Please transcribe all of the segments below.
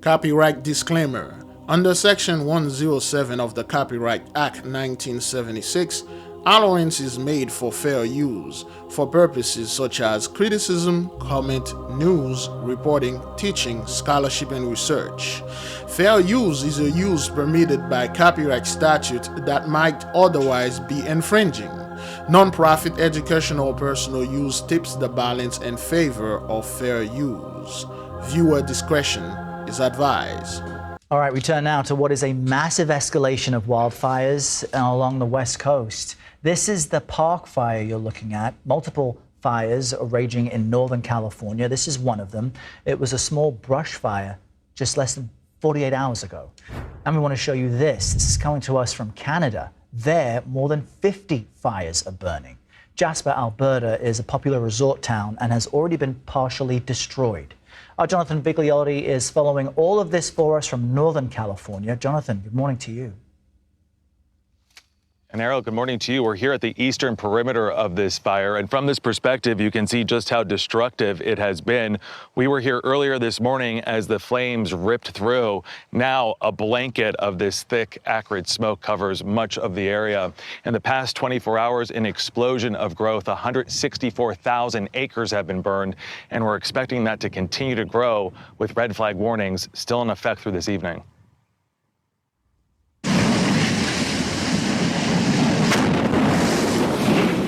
Copyright disclaimer. Under Section 107 of the Copyright Act 1976, allowance is made for fair use for purposes such as criticism, comment, news, reporting, teaching, scholarship, and research. Fair use is a use permitted by copyright statute that might otherwise be infringing. Non-profit educational or personal use tips the balance in favor of fair use. Viewer discretion is advised. All right, we turn now to what is a massive escalation of wildfires along the West Coast. This is the Park Fire you're looking at. Multiple fires are raging in Northern California. This is one of them. It was a small brush fire just less than 48 hours ago. And we want to show you this. This is coming to us from Canada. There, more than 50 fires are burning. Jasper, Alberta is a popular resort town and has already been partially destroyed. Our Jonathan Biglevi is following all of this for us from Northern California. Jonathan, good morning to you. And Errol, good morning to you. We're here at the eastern perimeter of this fire, and from this perspective, you can see just how destructive it has been. We were here earlier this morning as the flames ripped through. Now, a blanket of this thick, acrid smoke covers much of the area. In the past 24 hours, an explosion of growth. 164,000 acres have been burned, and we're expecting that to continue to grow with red flag warnings still in effect through this evening.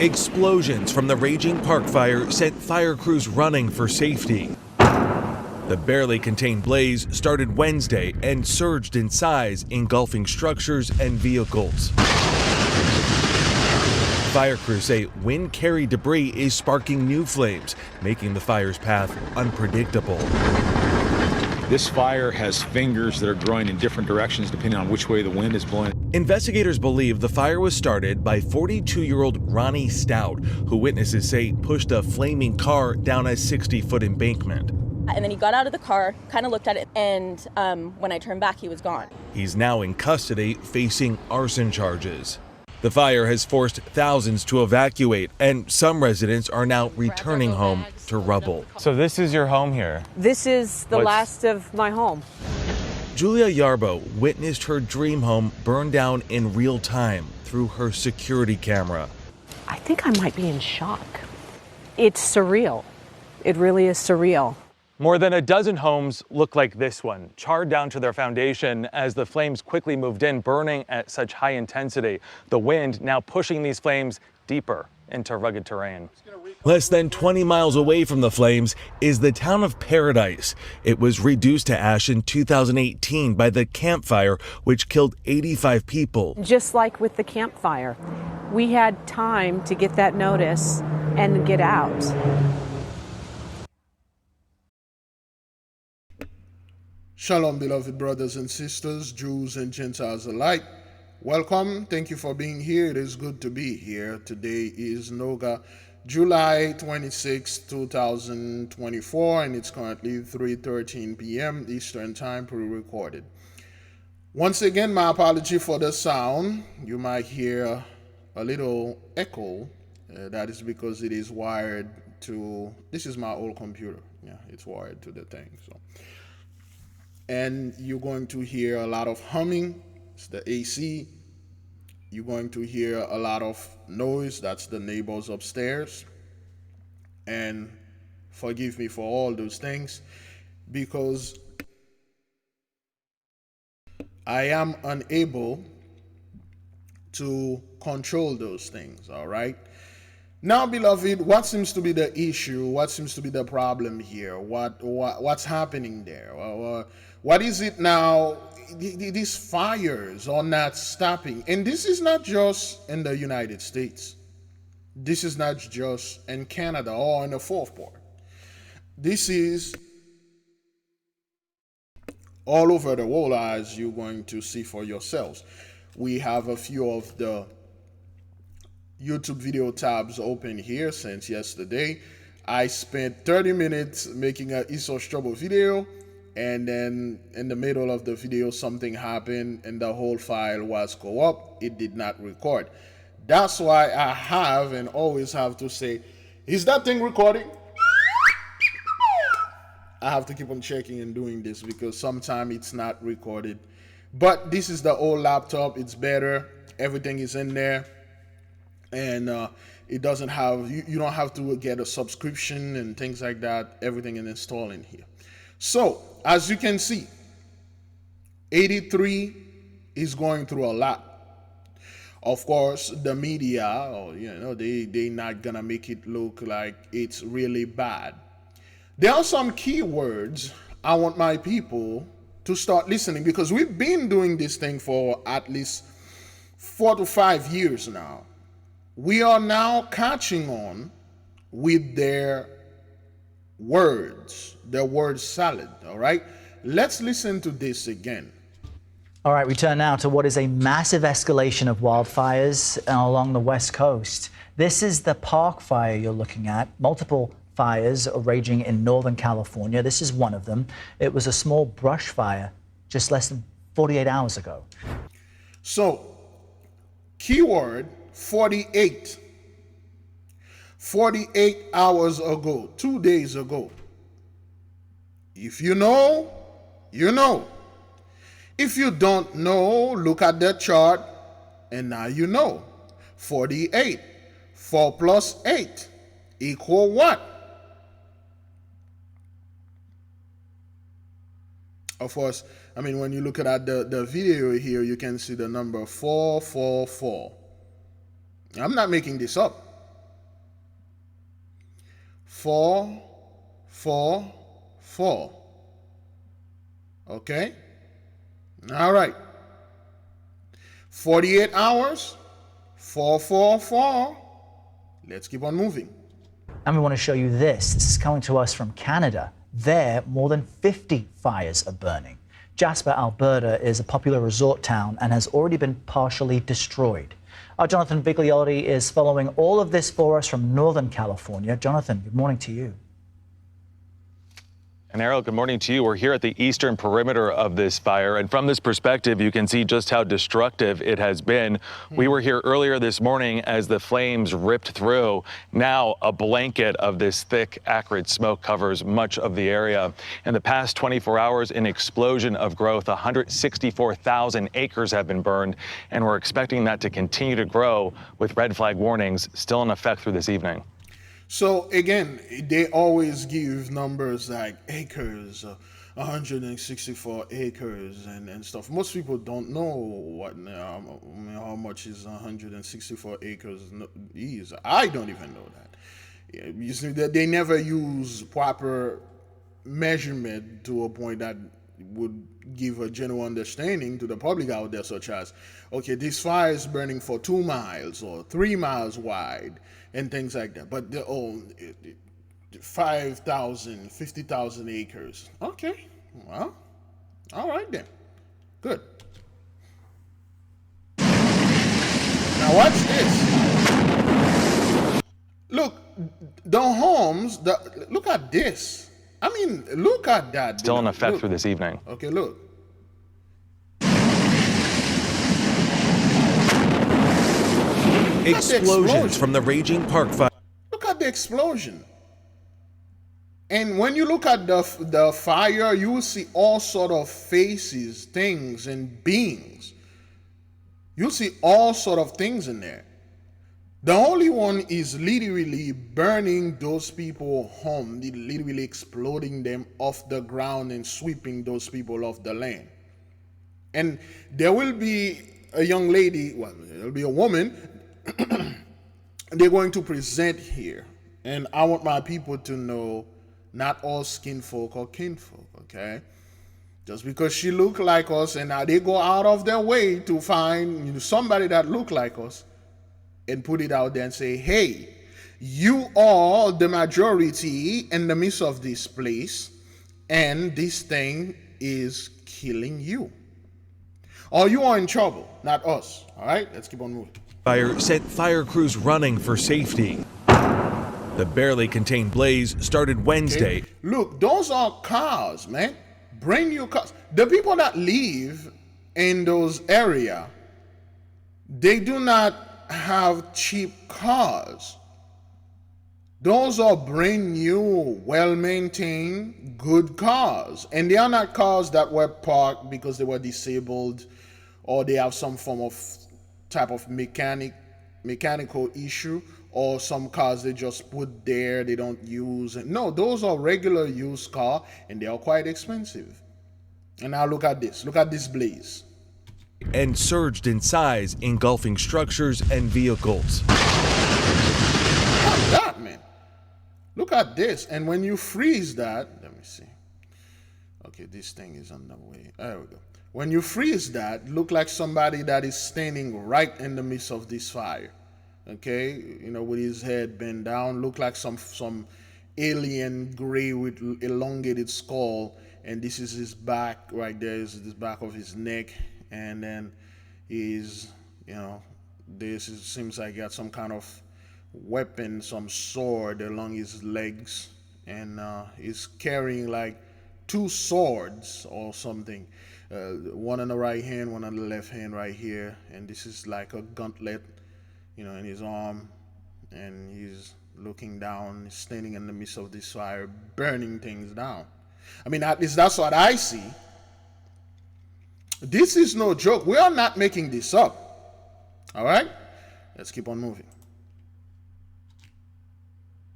Explosions from the raging park fire sent fire crews running for safety. The barely contained blaze started Wednesday and surged in size, engulfing structures and vehicles. Fire crews say wind-carried debris is sparking new flames, making the fire's path unpredictable. This fire has fingers that are growing in different directions depending on which way the wind is blowing. Investigators believe the fire was started by 42-year-old Ronnie Stout, who witnesses say pushed a flaming car down a 60-foot embankment. And then he got out of the car, kind of looked at it, and when I turned back, he was gone. He's now in custody facing arson charges. The fire has forced thousands to evacuate, and some residents are now returning home to rubble. So this is your home here? This is the last of my home. Julia Yarbo witnessed her dream home burn down in real time through her security camera. I think I might be in shock. It's surreal. It really is surreal. More than a dozen homes look like this one, charred down to their foundation as the flames quickly moved in, burning at such high intensity. The wind now pushing these flames deeper into rugged terrain. Less than 20 miles away from the flames is the town of Paradise. It was reduced to ash in 2018 by the Camp Fire, which killed 85 people. Just like with the Camp Fire, we had time to get that notice and get out. Shalom, beloved brothers and sisters, Jews and Gentiles alike. Welcome. Thank you for being here. It is good to be here. Today is Noga, July 26, 2024, and it's currently 3:13 p.m. Eastern Time, pre-recorded. Once again, my apology for the sound. You might hear a little echo. That is because it is wired to, this is my old computer. Yeah, it's wired to the thing. And you're going to hear a lot of humming. It's the AC. You're going to hear a lot of noise. That's the neighbors upstairs. And forgive me for all those things, because I am unable to control those things, all right? Now, beloved, what seems to be the issue? What seems to be the problem here? What's happening there? What is it now? These fires are not stopping. And this is not just in the United States. This is not just in Canada or in the fourth port. This is all over the world, as you're going to see for yourselves. We have a few of the YouTube video tabs open here since yesterday. I spent 30 minutes making an Esau's Trouble video, and then in the middle of the video something happened and the whole file was go up. It did not record. That's why I have and always have to say, is that thing recording? I have to keep on checking and doing this because sometimes it's not recorded. But this is the old laptop. It's better. Everything is in there. And it doesn't have, you don't have to get a subscription and things like that. Everything is installed in here. So, as you can see, 83 is going through a lot. Of course, the media, they're not gonna make it look like it's really bad. There are some keywords I want my people to start listening, because we've been doing this thing for at least 4 to 5 years now. We are now catching on with their word salad, all right? Let's listen to this again. All right, we turn now to what is a massive escalation of wildfires along the West Coast. This is the Park Fire you're looking at. Multiple fires are raging in Northern California. This is one of them. It was a small brush fire just less than 48 hours ago. So, keyword 48. 48 hours ago, 2 days ago. If you know, you know. If you don't know, look at the chart, and now you know. 48. 4 plus 8 equal what? Of course, I mean, when you look at the video here, you can see the number 444. I'm not making this up. 444. Okay? All right. 48 hours, 444. Let's keep on moving. And we want to show you this. This is coming to us from Canada. There, more than 50 fires are burning. Jasper, Alberta is a popular resort town and has already been partially destroyed. Our Jonathan Biglevi is following all of this for us from Northern California. Jonathan, good morning to you. And Errol, good morning to you. We're here at the eastern perimeter of this fire, and from this perspective, you can see just how destructive it has been. We were here earlier this morning as the flames ripped through. Now, a blanket of this thick, acrid smoke covers much of the area. In the past 24 hours, an explosion of growth. 164,000 acres have been burned, and we're expecting that to continue to grow with red flag warnings still in effect through this evening. So again, they always give numbers like acres, 164 acres and stuff. Most people don't know how much is 164 acres is. I don't even know that. You see that they never use proper measurement to a point that would give a general understanding to the public out there, such as, okay, this fire is burning for 2 miles or 3 miles wide and things like that. But they're all 5,000, 50,000 acres. Okay, well, all right then. Good. Now watch this. Look, the homes, look at this. I mean, look at that. Still in effect through this evening. Okay, look. Explosions from the raging park fire. Look at the explosion. And when you look at the fire, you will see all sort of faces, things, and beings. You'll see all sort of things in there. The only one is literally burning those people home, literally exploding them off the ground and sweeping those people off the land. And there will be a young lady, well, there'll be a woman, they're going to present here. And I want my people to know not all skin folk or kinfolk, okay? Just because she look like us and now they go out of their way to find somebody that look like us and put it out there and say, hey, you are the majority in the midst of this place, and this thing is killing you. Or you are in trouble, not us. All right, let's keep on moving. Fire sent fire crews running for safety. The barely contained blaze started Wednesday. Okay. Look, those are cars, man. Brand new cars. The people that live in those areas, they do not have cheap cars. Those are brand new, well-maintained, good cars. And they are not cars that were parked because they were disabled or they have some form of type of mechanical issue, or some cars they just put there, they don't use. No, those are regular used car and they are quite expensive. And now look at this. Look at this blaze. And surged in size, engulfing structures and vehicles. Look at that, man. Look at this. And when you freeze that, let me see. Okay, this thing is on the way. There we go. When you freeze that, look like somebody that is standing right in the midst of this fire. Okay, you know, with his head bent down, look like some alien gray with elongated skull. And this is his back right there. This is the back of his neck. And then he's, you know, seems like he got some kind of weapon, some sword along his legs, and he's carrying like two swords or something, one on the right hand, one on the left hand right here, and this is like a gauntlet, you know, in his arm, and he's looking down, he's standing in the midst of this fire, burning things down. I mean, at least that's what I see. This is no joke. We are not making this up. All right, let's keep on moving.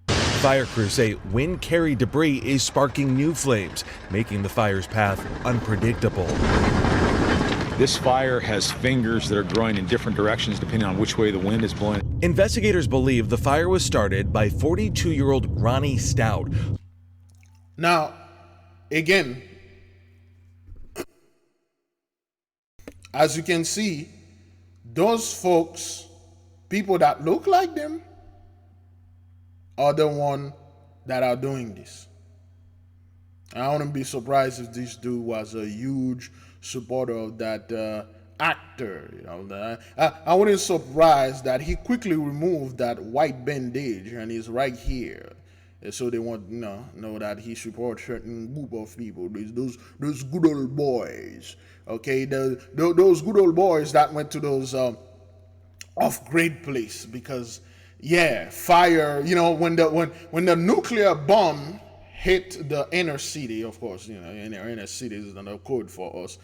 Fire crews say wind-carried debris is sparking new flames, making the fire's path unpredictable. This fire has fingers that are growing in different directions depending on which way the wind is blowing. Investigators believe the fire was started by 42-year-old Ronnie Stout. Now, again, as you can see, those folks, people that look like them, are the one that are doing this. I wouldn't be surprised if this dude was a huge supporter of that actor. You know, I wouldn't be surprised that he quickly removed that white bandage and he's right here. So they want know that he supports certain group of people. Those good old boys. Okay, those good old boys that went to those off-grade place because. Yeah, fire, you know, when the nuclear bomb hit the inner city, of course, you know, inner city is the code for us.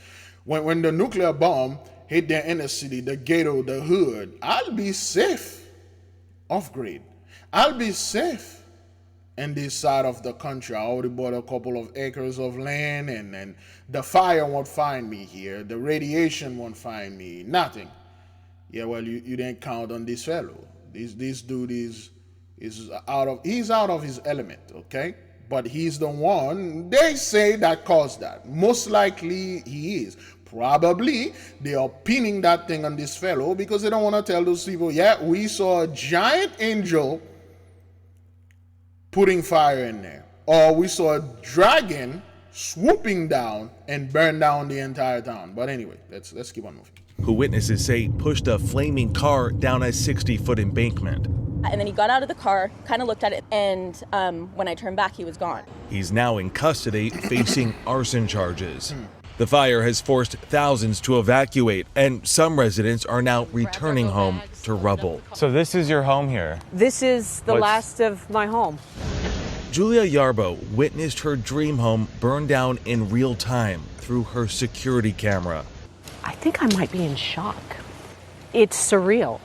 When the nuclear bomb hit the inner city, the ghetto, the hood, I'll be safe off-grid. I'll be safe in this side of the country. I already bought a couple of acres of land, and the fire won't find me here. The radiation won't find me, nothing. Yeah, well, you didn't count on this fellow. This dude is out of his element, okay? But he's the one they say that caused that. Most likely he is. Probably they are pinning that thing on this fellow because they don't want to tell those people, yeah, we saw a giant angel putting fire in there. Or we saw a dragon swooping down and burn down the entire town. But anyway, let's keep on moving. Who witnesses say pushed a flaming car down a 60-foot embankment. And then he got out of the car, kind of looked at it, and when I turned back, he was gone. He's now in custody facing arson charges. The fire has forced thousands to evacuate, and some residents are now returning home to rubble. So this is your home here? This is the last of my home. Julia Yarbo witnessed her dream home burn down in real time through her security camera. I think I might be in shock. It's surreal.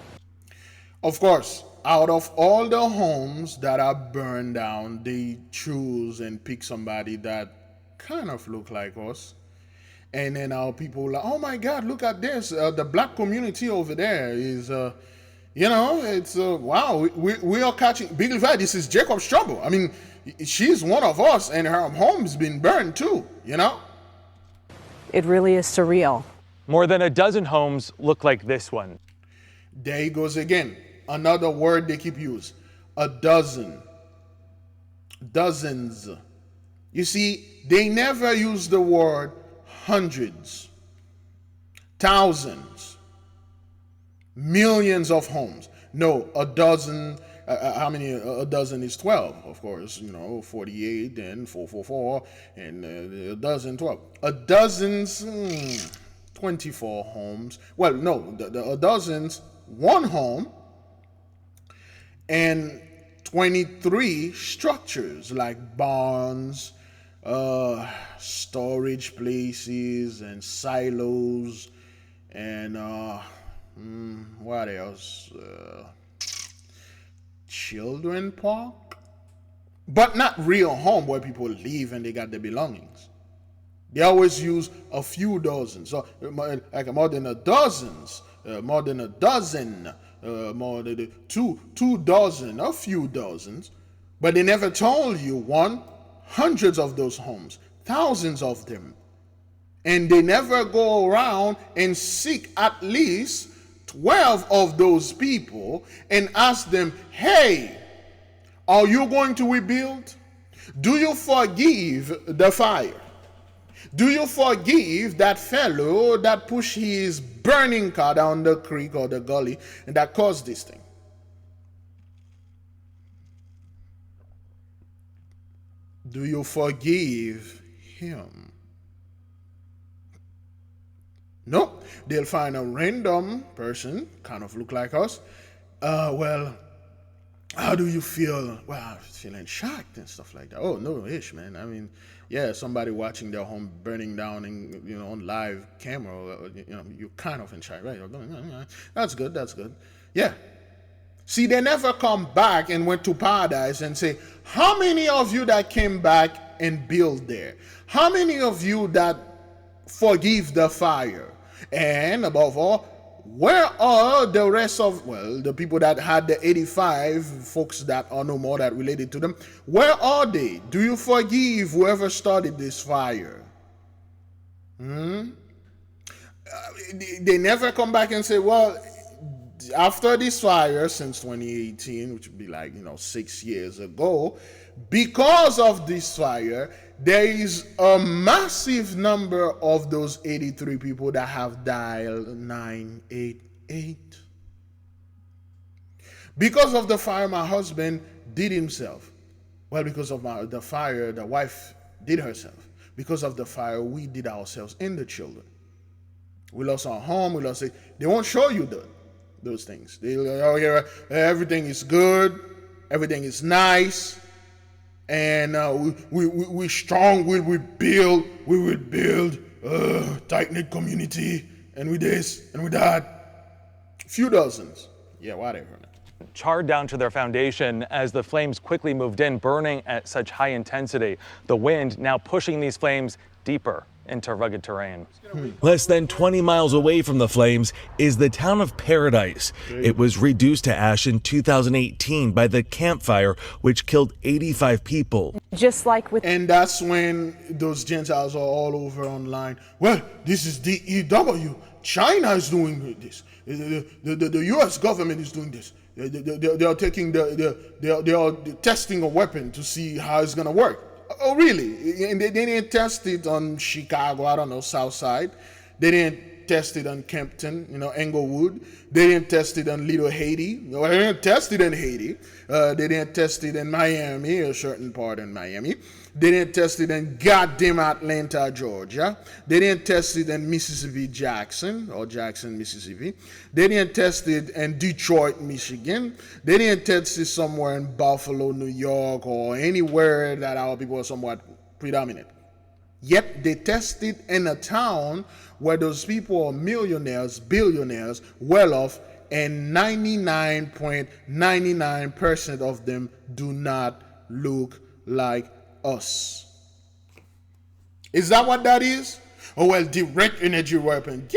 Of course, out of all the homes that are burned down, they choose and pick somebody that kind of look like us. And then our people are like, oh my God, look at this. The black community over there is, it's, wow, we are catching. Big Levi, this is Jacob's trouble. I mean, she's one of us and her home's been burned too, you know? It really is surreal. More than a dozen homes look like this one. There he goes again. Another word they keep using. A dozen. Dozens. You see, they never use the word hundreds, thousands, millions of homes. No, a dozen. How many? A dozen is 12, of course. 48, then 444, and a dozen, 12. A dozen's 24 homes. Well, no, a dozen's one home, and 23 structures like barns, storage places, and silos, and what else? Children park, but not real home where people live and they got their belongings. They always use a few dozen, so like more than a dozen, more than two dozen, a few dozens. But they never told you hundreds of those homes, thousands of them. And they never go around and seek at least 12 of those people and ask them, hey, are you going to rebuild? Do you forgive the fire? Do you forgive that fellow that pushed his burning car down the creek or the gully and that caused this thing? Do you forgive him? No, they'll find a random person, kind of look like us. Well, how do you feel? Well, feeling shocked and stuff like that. Oh, no ish, man. I mean, yeah, somebody watching their home burning down and, on live camera, you're kind of in shock, right? That's good, that's good. Yeah. See, they never come back and went to paradise and say, how many of you that came back and built there? How many of you that forgive the fire? And above all, where are the rest of, the people that had the 85 folks that are no more that related to them? Where are they? Do you forgive whoever started this fire? They never come back and say, well, after this fire since 2018, which would be like, 6 years ago, because of this fire, there is a massive number of those 83 people that have dialed 988. Because of the fire, my husband did himself. Well, because of the fire, the wife did herself. Because of the fire, we did ourselves and the children. We lost our home, we lost it. They won't show you those things. Everything is good, everything is nice, and we strong. We will build tight-knit community, and with this and with that, few dozens. Yeah, whatever. Charred down to their foundation as the flames quickly moved in, burning at such high intensity. The wind now pushing these flames deeper into rugged terrain. Less than 20 miles away from the flames is the town of Paradise. It was reduced to ash in 2018 by the Camp Fire, which killed 85 people. Just like with... And that's when those Gentiles are all over online. Well, this is DEW. China is doing this. The U.S. government is doing this. They are taking they are testing a weapon to see how it's gonna work. Oh, really? And they didn't test it on Chicago, I don't know, South Side. They didn't test it on Kempton, Englewood. They didn't test it on Little Haiti. They didn't test it in Haiti. They didn't test it in Miami, a certain part in Miami. They didn't test it in goddamn Atlanta, Georgia. They didn't test it in Mississippi, Jackson, Mississippi. They didn't test it in Detroit, Michigan. They didn't test it somewhere in Buffalo, New York, or anywhere that our people are somewhat predominant. Yet they tested in a town where those people are millionaires, billionaires, well off, and 99.99% of them do not look like us. Is that what that is? Oh, well, direct energy weapon.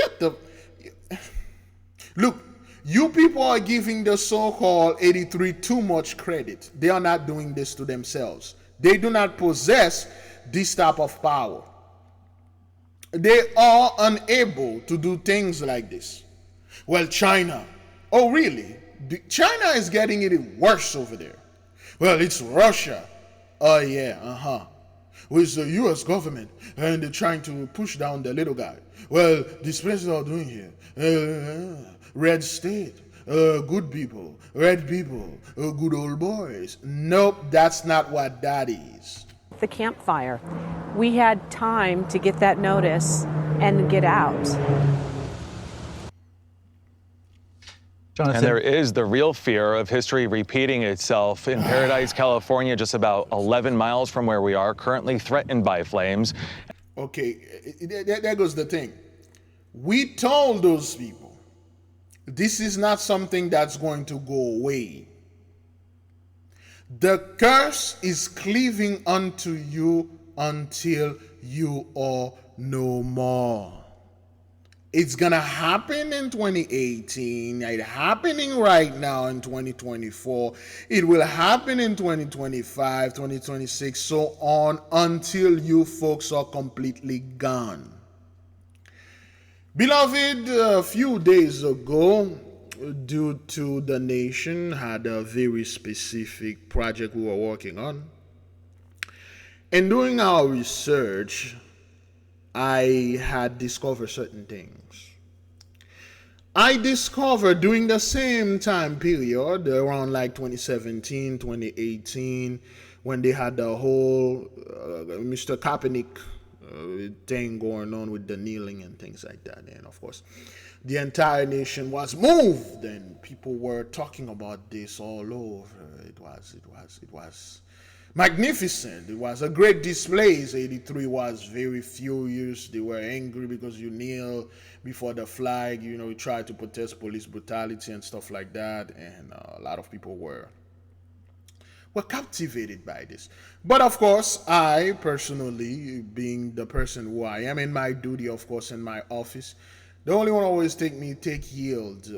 Look, you people are giving the so-called 83 too much credit. They are not doing this to themselves. They do not possess this type of power. They are unable to do things like this. Well, China. Oh, really? China is getting it worse over there. Well, it's Russia. Oh, yeah, with the U.S. government, and they're trying to push down the little guy. Well, these places are doing here. Red state, good people, red people, good old boys. Nope, that's not what that is. The campfire. We had time to get that notice and get out. Jonathan. And there is the real fear of history repeating itself in Paradise, California, just about 11 miles from where we are, currently threatened by flames. Okay, there goes the thing. We told those people, this is not something that's going to go away. The curse is cleaving unto you until you are no more. It's gonna happen in 2018. It's happening right now in 2024. It will happen in 2025, 2026, so on until you folks are completely gone. Beloved, a few days ago, due to the nation had a very specific project we were working on, and doing our research, I had discovered certain things. I discovered during the same time period, around like 2017, 2018, when they had the whole Mr. Kaepernick thing going on with the kneeling and things like that. And of course, the entire nation was moved, and people were talking about this all over. It was magnificent. It was a great display. 83 was very furious. They were angry because you kneel before the flag. You know, you try to protest police brutality and stuff like that. And a lot of people were captivated by this. But of course, I personally, being the person who I am in my duty, of course, in my office, the only one always take yield,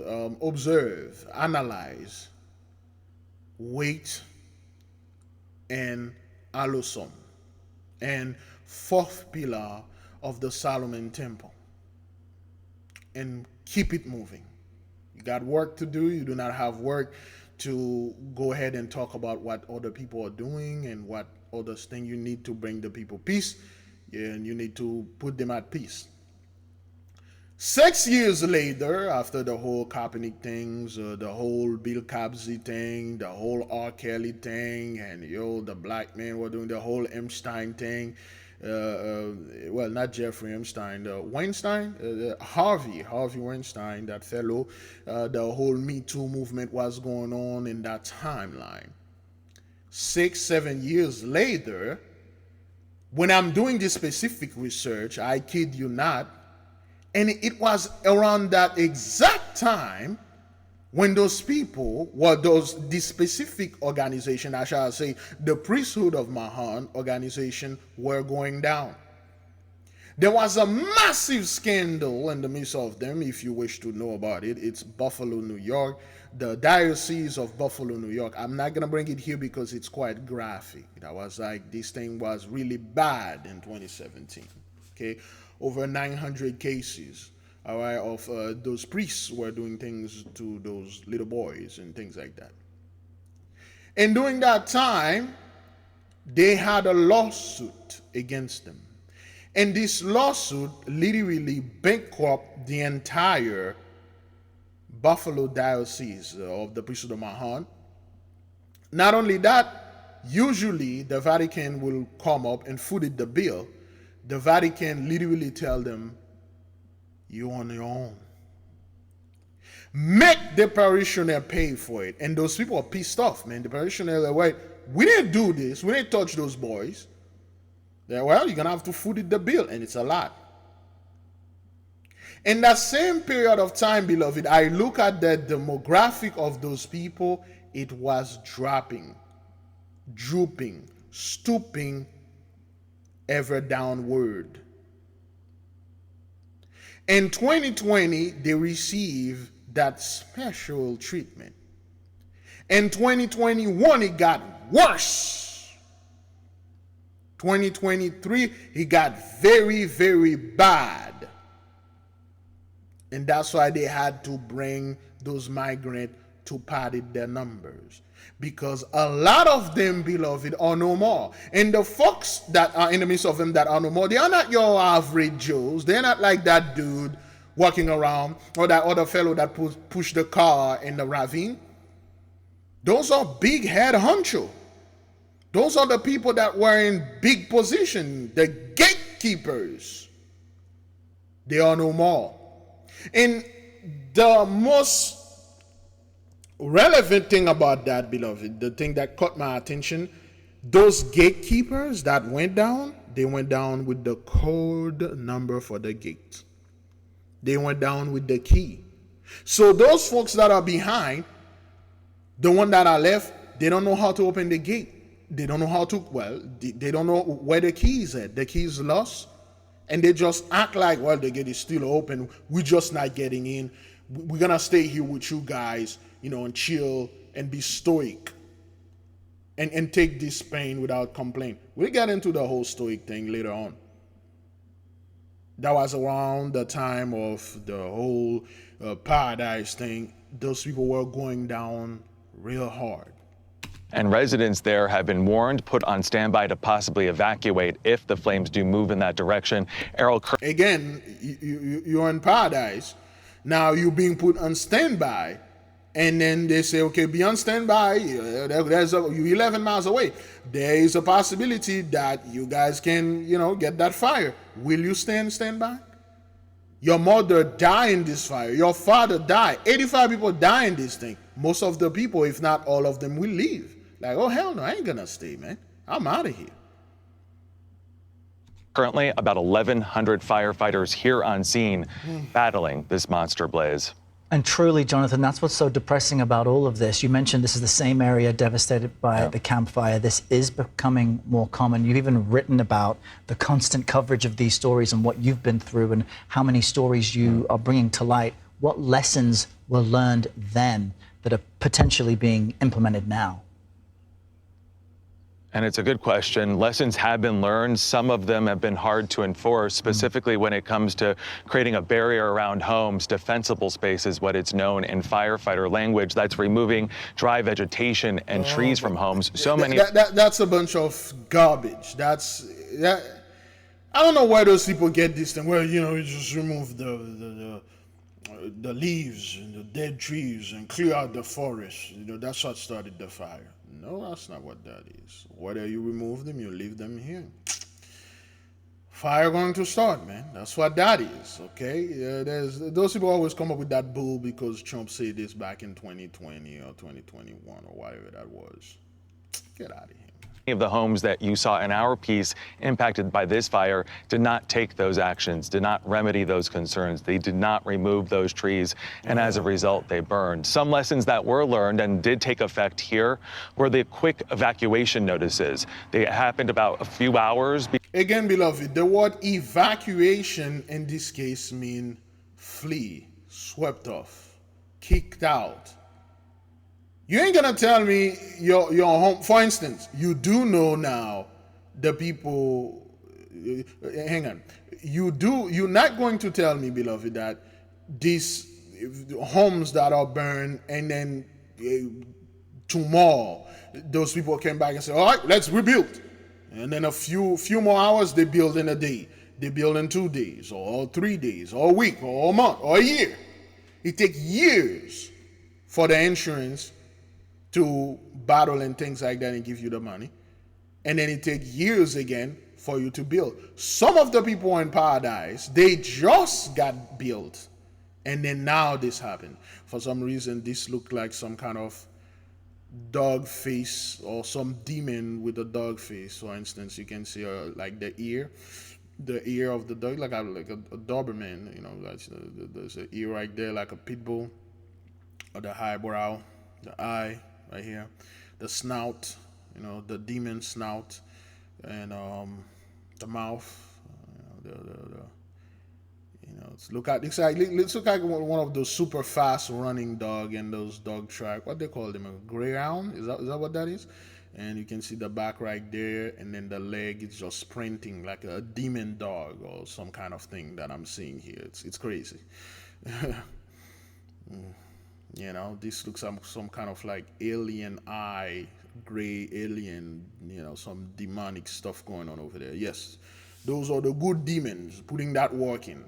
observe, analyze, wait, and alosum, and fourth pillar of the Solomon Temple, and keep it moving. You got work to do. You do not have work to go ahead and talk about what other people are doing and what other thing you need to bring the people peace, and you need to put them at peace. 6 years later, after the whole Kaepernick things, the whole Bill Cosby thing, the whole R. Kelly thing, and the black men were doing the whole Epstein thing. Well, not Jeffrey Epstein, Weinstein, Harvey Weinstein, that fellow. The whole Me Too movement was going on in that timeline. 6-7 years later, when I'm doing this specific research, I kid you not, and it was around that exact time when those people, this specific organization, I shall say, the Priesthood of Mahan organization, were going down. There was a massive scandal in the midst of them, if you wish to know about it. It's Buffalo, New York, the Diocese of Buffalo, New York. I'm not going to bring it here because it's quite graphic. That was like, this thing was really bad in 2017. Okay, over 900 cases, all right, of those priests were doing things to those little boys and things like that. And during that time, they had a lawsuit against them. And this lawsuit literally bankrupted the entire Buffalo Diocese of the Priesthood of Mahan. Not only that, usually the Vatican will come up and foot the bill. The Vatican literally tell them, you're on your own. Make the parishioner pay for it. And those people are pissed off, man. The parishioner are like, we didn't do this. We didn't touch those boys. They're, well, you're going to have to foot the bill. And it's a lot. In that same period of time, beloved, I look at the demographic of those people. It was dropping, drooping, stooping, ever downward. In 2020, they received that special treatment. In 2021, it got worse. 2023, it got very, very bad. And that's why they had to bring those migrants to padded their numbers. Because a lot of them, beloved, are no more. And the folks that are in the midst of them that are no more, they are not your average Joes. They're not like that dude walking around or that other fellow that pushed the car in the ravine. Those are big head honcho. Those are the people that were in big position, the gatekeepers. They are no more. And the most relevant thing about that, beloved, the thing that caught my attention, those gatekeepers that went down, they went down with the code number for the gate. They went down with the key. So those folks that are behind, the one that are left, they don't know how to open the gate. They don't know how to, well, they don't know where the key is at. The key is lost. And they just act like, well, the gate is still open. We're just not getting in. We're going to stay here with you guys, and chill and be stoic. And take this pain without complaint. We'll get into the whole stoic thing later on. That was around the time of the whole paradise thing. Those people were going down real hard. And residents there have been warned, put on standby to possibly evacuate if the flames do move in that direction. Errol, again, you're in paradise. Now you're being put on standby. And then they say, okay, be on standby. You're 11 miles away. There is a possibility that you guys can, get that fire. Will you stand by? Your mother died in this fire. Your father died. 85 people die in this thing. Most of the people, if not all of them, will leave. Like, oh, hell no, I ain't gonna stay, man. I'm out of here. Currently, about 1,100 firefighters here on scene battling this monster blaze. And truly, Jonathan, that's what's so depressing about all of this. You mentioned this is the same area devastated by the campfire. This is becoming more common. You've even written about the constant coverage of these stories and what you've been through and how many stories you are bringing to light. What lessons were learned then that are potentially being implemented now? And it's a good question. Lessons have been learned. Some of them have been hard to enforce, specifically when it comes to creating a barrier around homes. Defensible space is what it's known in firefighter language. That's removing dry vegetation and trees from homes. So many. That's a bunch of garbage. I don't know why those people get this thing. Well, you just remove the leaves and the dead trees and clear out the forest. That's what started the fire. No, that's not what that is. Whether you remove them, you leave them here. Fire going to start, man. That's what that is, okay? Those people always come up with that bull because Trump said this back in 2020 or 2021 or whatever that was. Get out of here. Of the homes that you saw in our piece impacted by this fire did not take those actions, did not remedy those concerns. They did not remove those trees, and as a result, they burned. Some lessons that were learned and did take effect here were the quick evacuation notices. They happened about a few hours. Again, beloved, the word evacuation in this case means flee, swept off, kicked out. You ain't gonna tell me your home. For instance, you do know the people. Hang on. You're not going to tell me, beloved, that these homes that are burned and then tomorrow those people came back and said, all right, let's rebuild. And then a few more hours they build in a day. They build in 2 days or 3 days or a week or a month or a year. It takes years for the insurance to battle and things like that and give you the money. And then it takes years again for you to build. Some of the people in paradise, they just got built. And then now this happened. For some reason, this looked like some kind of dog face or some demon with a dog face. For instance, you can see like the ear of the dog, like a Doberman, there's an ear right there, like a pit bull, or the eyebrow, the eye right here, the snout, the demon snout, and the mouth, let's look like one of those super fast running dog in those dog track. What they call them, a greyhound? Is that what that is? And you can see the back right there, and then the leg is just sprinting like a demon dog or some kind of thing that I'm seeing here. It's crazy. This looks like some kind of like alien eye, gray alien, some demonic stuff going on over there. Yes, those are the good demons putting that work in.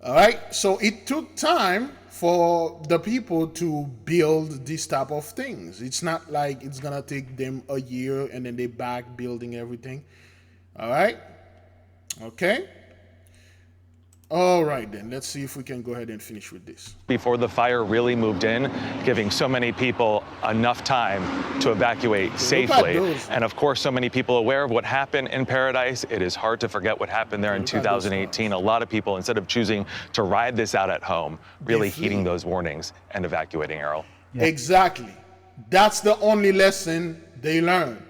All right, so it took time for the people to build this type of things. It's not like it's gonna take them a year and then they back building everything. All right, okay. All right, then. Let's see if we can go ahead and finish with this. Before the fire really moved in, giving so many people enough time to evacuate safely. And of course, so many people aware of what happened in Paradise. It is hard to forget what happened there in 2018. A lot of people, instead of choosing to ride this out at home, really heeding those warnings and evacuating, Errol. Yeah. Exactly. That's the only lesson they learn.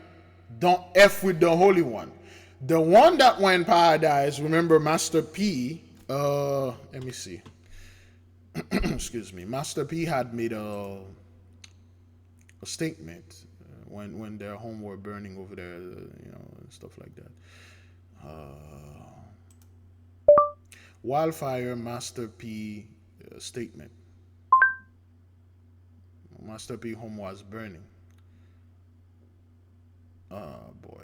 Don't F with the Holy One. The one that went Paradise, remember Master P, let me see. Excuse me. Master P had made a statement when their home were burning over there, and stuff like that. Wildfire Master P statement. Master P home was burning. Oh boy.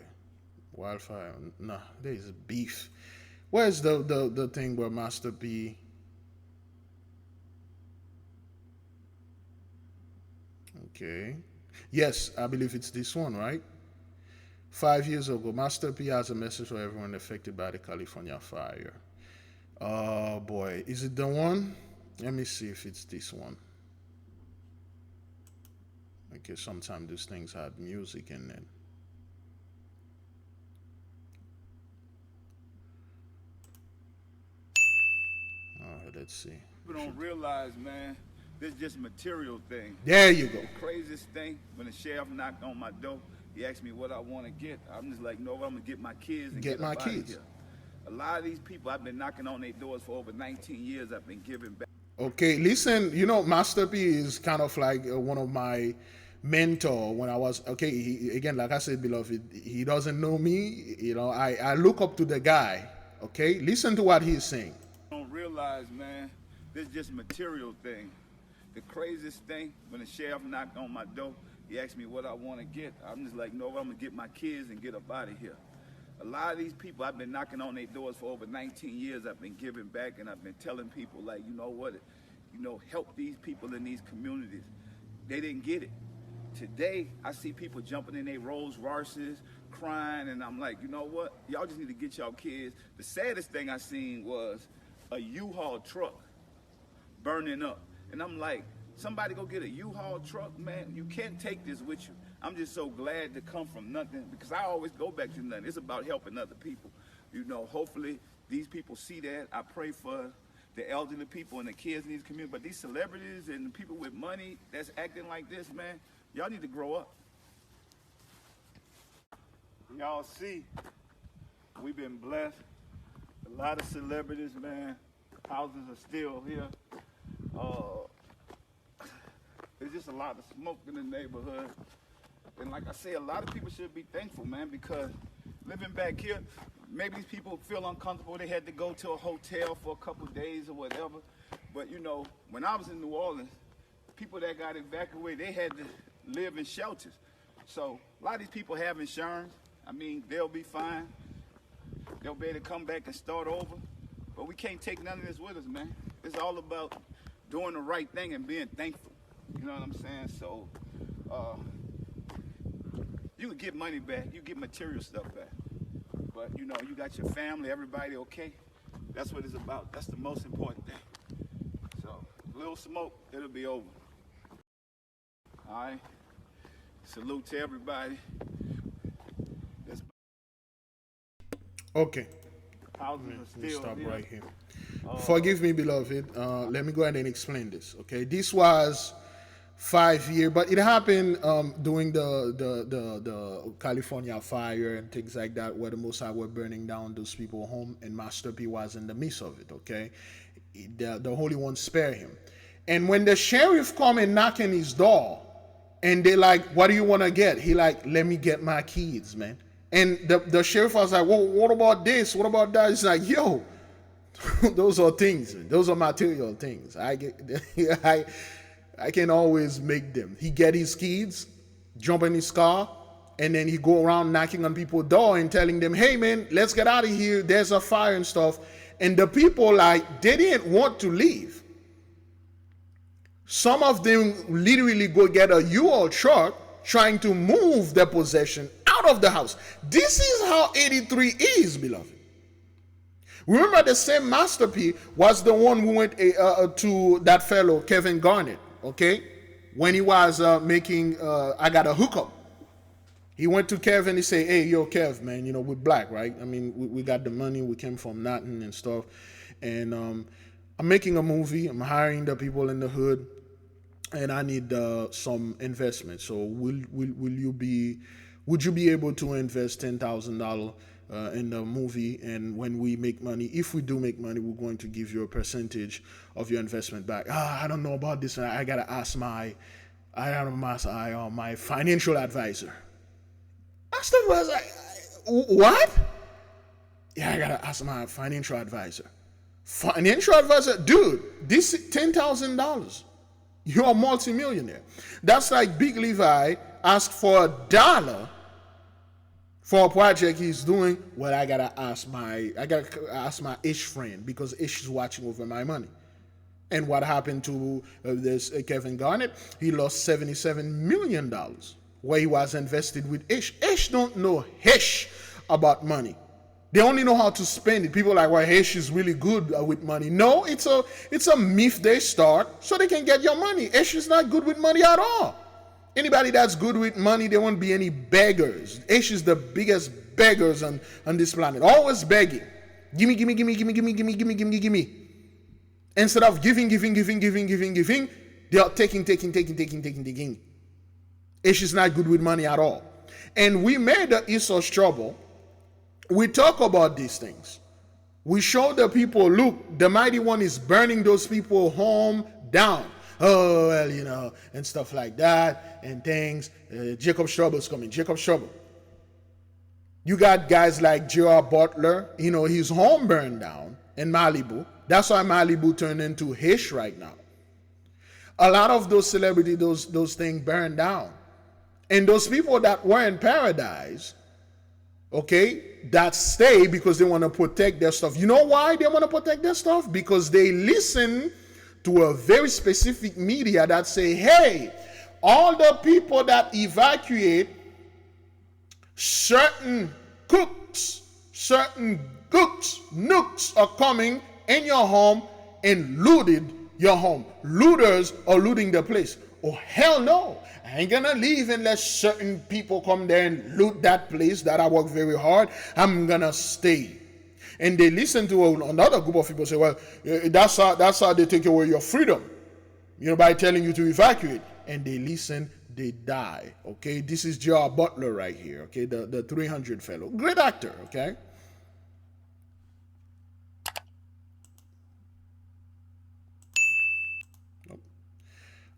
Wildfire. Nah, there is beef. Where's the thing where Master P? Okay. Yes, I believe it's this one, right? 5 years ago, Master P has a message for everyone affected by the California fire. Oh boy, is it the one? Let me see if it's this one. Okay, sometimes these things had music in it. Let's see. People don't realize, man, this is just a material thing. There you go. The craziest thing, when the sheriff knocked on my door, he asked me what I want to get. I'm just like, no, I'm going to get my kids and get my kids. Here. A lot of these people, I've been knocking on their doors for over 19 years. I've been giving back. Okay, listen, Master P is kind of like one of my mentor when I was, again, like I said, beloved, he doesn't know me. I look up to the guy, okay? Listen to what he's saying. Don't realize, man, this is just a material thing. The craziest thing, when the sheriff knocked on my door, he asked me what I want to get. I'm just like, no, I'm going to get my kids and get up out of here. A lot of these people, I've been knocking on their doors for over 19 years. I've been giving back, and I've been telling people, like, you know what, help these people in these communities. They didn't get it. Today, I see people jumping in their Rolls Royces, crying, and I'm like, you know what, y'all just need to get y'all kids. The saddest thing I seen was a U-Haul truck burning up. And I'm like, somebody go get a U-Haul truck, man. You can't take this with you. I'm just so glad to come from nothing, because I always go back to nothing. It's about helping other people. Hopefully these people see that. I pray for the elderly people and the kids in these communities. But these celebrities and the people with money that's acting like this, man, y'all need to grow up. Y'all see, we've been blessed. A lot of celebrities, man, houses are still here. There's just a lot of smoke in the neighborhood. And like I say, a lot of people should be thankful, man, because living back here, maybe these people feel uncomfortable. They had to go to a hotel for a couple of days or whatever. But, when I was in New Orleans, people that got evacuated, they had to live in shelters. So a lot of these people have insurance. I mean, they'll be fine. They'll be able to come back and start over. But we can't take none of this with us, man. It's all about doing the right thing and being thankful. You know what I'm saying? So, you can get money back. You get material stuff back. But, you got your family, everybody okay. That's what it's about. That's the most important thing. So, a little smoke, it'll be over. All right? Salute to everybody. Okay. Stop right here. Forgive me, beloved. Let me go ahead and explain this. Okay, this was 5 years, but it happened during the California fire and things like that, where the Mossad were burning down those people's home, and Master P was in the midst of it. Okay, the Holy One spared him. And when the sheriff come and knock on his door, and they like, "What do you want to get?" He like, "Let me get my kids, man." And the sheriff was like, "Well, what about this? What about that?" It's like, yo, those are things. Those are material things. I can always make them. He get his kids, jump in his car, and then he go around knocking on people's door and telling them, "Hey, man, let's get out of here. There's a fire and stuff." And the people, like, they didn't want to leave. Some of them literally go get a U-Haul truck trying to move their possession out of the house. This is how 83 is, beloved. Remember, the same Master P was the one who went to that fellow, Kevin Garnett, okay? When he was making I Got a Hookup. He went to Kevin, he said, hey, yo, Kev, man, we're black, right? I mean, we got the money, we came from nothing and stuff. And I'm making a movie, I'm hiring the people in the hood, and I need some investment. So would you be able to invest $10,000 in the movie? And when we make money, if we do make money, we're going to give you a percentage of your investment back. I don't know about this. I gotta ask my financial advisor. Master was like, what? Yeah, I gotta ask my financial advisor. Financial advisor, dude, this is $10,000. You're a multimillionaire. That's like Big Levi asked for $1 for a project he's doing. Well, I gotta ask my Ish friend, because Ish is watching over my money. And what happened to this Kevin Garnett? He lost $77 million where he was invested with Ish. Ish don't know Ish about money. They only know how to spend it. People are like, well, Ish is really good with money. No, it's a myth they start so they can get your money. Ish is not good with money at all. Anybody that's good with money, there won't be any beggars. Ish is the biggest beggars on this planet. Always begging. Gimme, gimme, gimme, gimme, gimme, gimme, gimme, gimme, gimme. Instead of giving, they are taking. Ish is not good with money at all. And we made the Esau's trouble. We talk about these things. We show the people, look, the mighty one is burning those people home down. Oh, well, and stuff like that and things. Jacob's trouble is coming. Jacob's trouble. You got guys like J.R. Butler. His home burned down in Malibu. That's why Malibu turned into Ish right now. A lot of those celebrities, those things burned down. And those people that were in paradise, okay, that stay because they want to protect their stuff. You know why they want to protect their stuff? Because they listen to a very specific media that say, hey, all the people that evacuate, certain cooks, certain nooks are coming in your home and looted your home. Looters are looting the place. Oh, hell no. I ain't gonna leave unless certain people come there and loot that place that I work very hard. I'm gonna stay. And they listen to another group of people say, well, that's how they take away your freedom, by telling you to evacuate. And they listen, they die. Okay, this is J.R. Butler right here. Okay, the 300 fellow, great actor. Okay.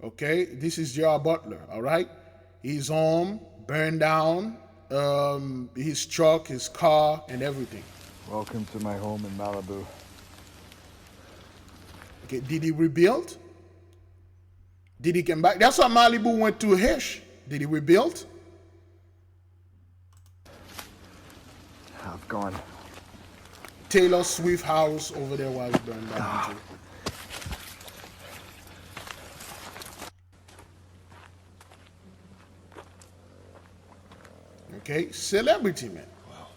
Okay, this is J.R. Butler, all right? His home burned down, his truck, his car, and everything. Welcome to my home in Malibu. Okay, did he rebuild? Did he come back? That's why Malibu went to Ish. Did he rebuild? I've gone. Taylor Swift house over there was burned down too. Okay, celebrity, man. Wow.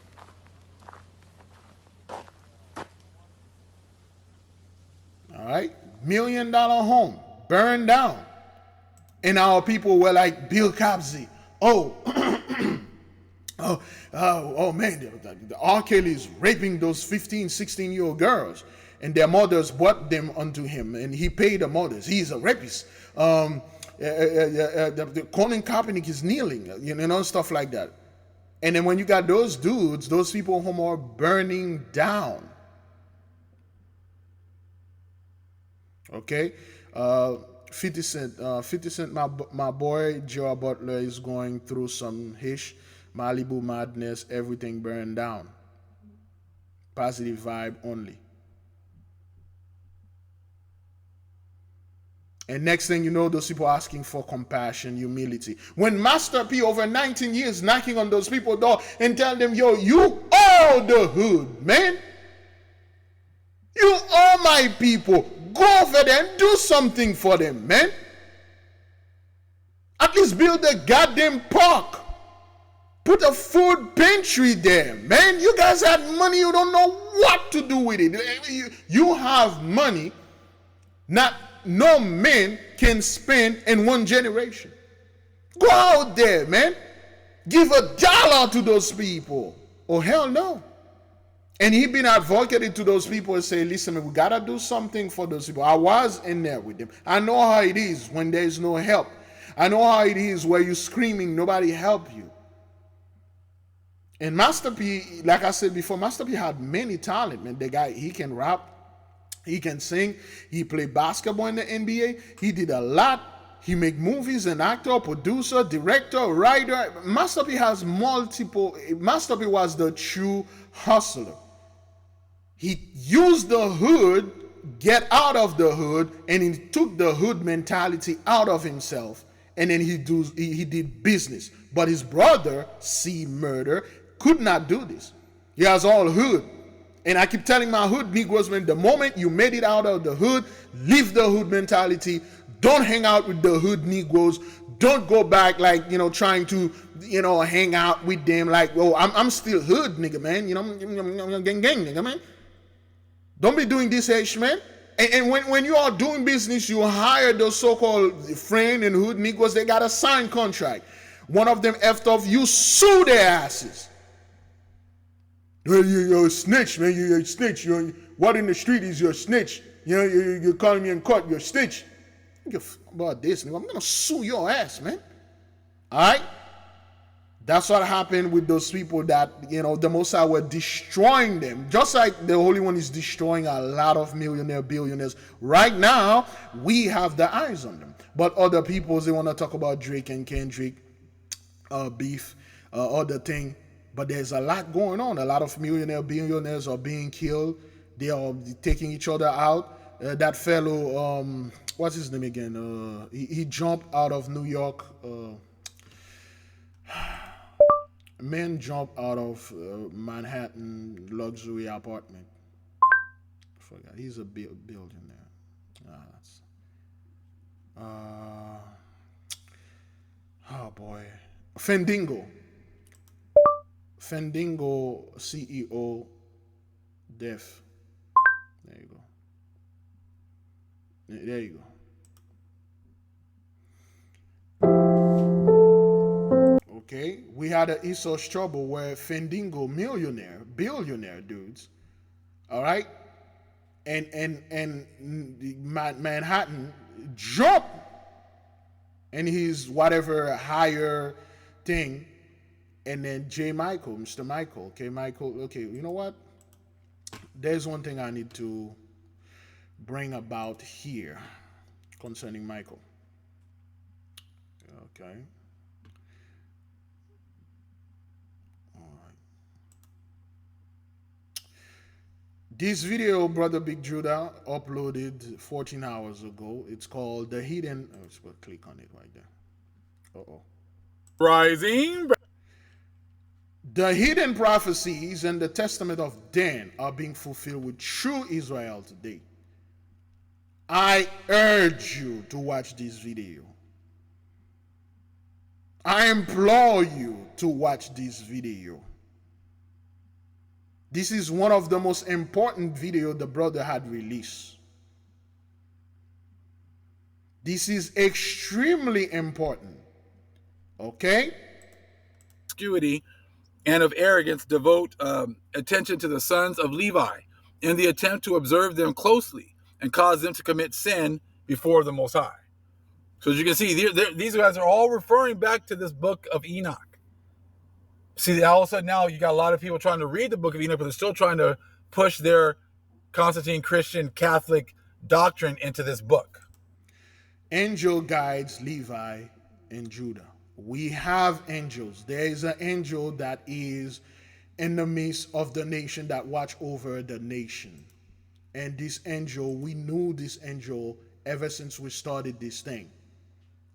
All right, $1 million home burned down. And our people were like, Bill Cosby. Oh, man, the R. Kelly is raping those 15, 16-year-old girls. And their mothers brought them unto him. And he paid the mothers. He's a rapist. The Colin Kaepernick is kneeling, stuff like that. And then when you got those dudes, those people who are burning down. Okay? 50 Cent, my boy, Joe Butler, is going through some Ish, Malibu madness, everything burned down. Positive vibe only. And next thing you know, those people asking for compassion, humility. When Master P over 19 years knocking on those people's door and tell them, yo, you are the hood, man. You are my people. Go over there and do something for them, man. At least build a goddamn park. Put a food pantry there, man. You guys had money, you don't know what to do with it. You have money no man can spend in one generation. Go out there, man. Give $1 to those people. Oh, hell no. And he been advocating to those people and say, listen, we got to do something for those people. I was in there with them. I know how it is when there's no help. I know how it is where you're screaming, nobody help you. And Master P, like I said before, Master P had many talent, man. The guy, he can rap, he can sing, he played basketball in the NBA, he did a lot. He make movies, an actor, producer, director, writer. Master P has multiple. Master P was the true hustler. He used the hood, get out of the hood, and he took the hood mentality out of himself, and then he did business. But his brother, C Murder, could not do this. He has all hood. And I keep telling my hood Negroes, man, the moment you made it out of the hood, leave the hood mentality. Don't hang out with the hood Negroes. Don't go back like, trying to, hang out with them like, oh, I'm still hood, nigga, man. Gang, nigga, man. Don't be doing this, man. And when you are doing business, you hire those so-called friend and hood Negroes. They got a signed contract. One of them effed off, you sue their asses. You're a snitch, man. You're a snitch. What in the street is your snitch? You're calling me in court. You're a snitch. About this, nigga. I'm gonna sue your ass, man. All right. That's what happened with those people that the Most High were destroying them, just like the Holy One is destroying a lot of millionaire billionaires. Right now, we have the eyes on them, but other people, they want to talk about Drake and Kendrick, beef, other thing. But there's a lot going on. A lot of millionaire billionaires are being killed. They are taking each other out. That fellow, what's his name again? He jumped out of New York. Man jumped out of Manhattan luxury apartment. I forgot. He's a billionaire. Oh boy. Fendingo CEO deaf. There you go. Okay, we had an Esau's trouble where Fendingo, billionaire dudes, all right, and Manhattan jumped in his whatever higher thing, and then Mr. Michael, okay, you know what? There's one thing I need to bring about here concerning Michael. Okay. All right. This video, Brother Big Judah uploaded 14 hours ago. It's called The Hidden. Let's click on it right there. Rising. The hidden prophecies and the testament of Dan are being fulfilled with true Israel today. I urge you to watch this video. I implore you to watch this video. This is one of the most important videos the brother had released. This is extremely important. Okay? Promiscuity and of arrogance devote attention to the sons of Levi in the attempt to observe them closely and cause them to commit sin before the Most High. So as you can see, these guys are all referring back to this book of Enoch. See, all of a sudden now you got a lot of people trying to read the book of Enoch, but they're still trying to push their Constantine Christian Catholic doctrine into this book. Angel guides Levi and Judah. We have angels. There is an angel that is in the midst of the nation that watch over the nation. And this angel, we knew this angel ever since we started this thing.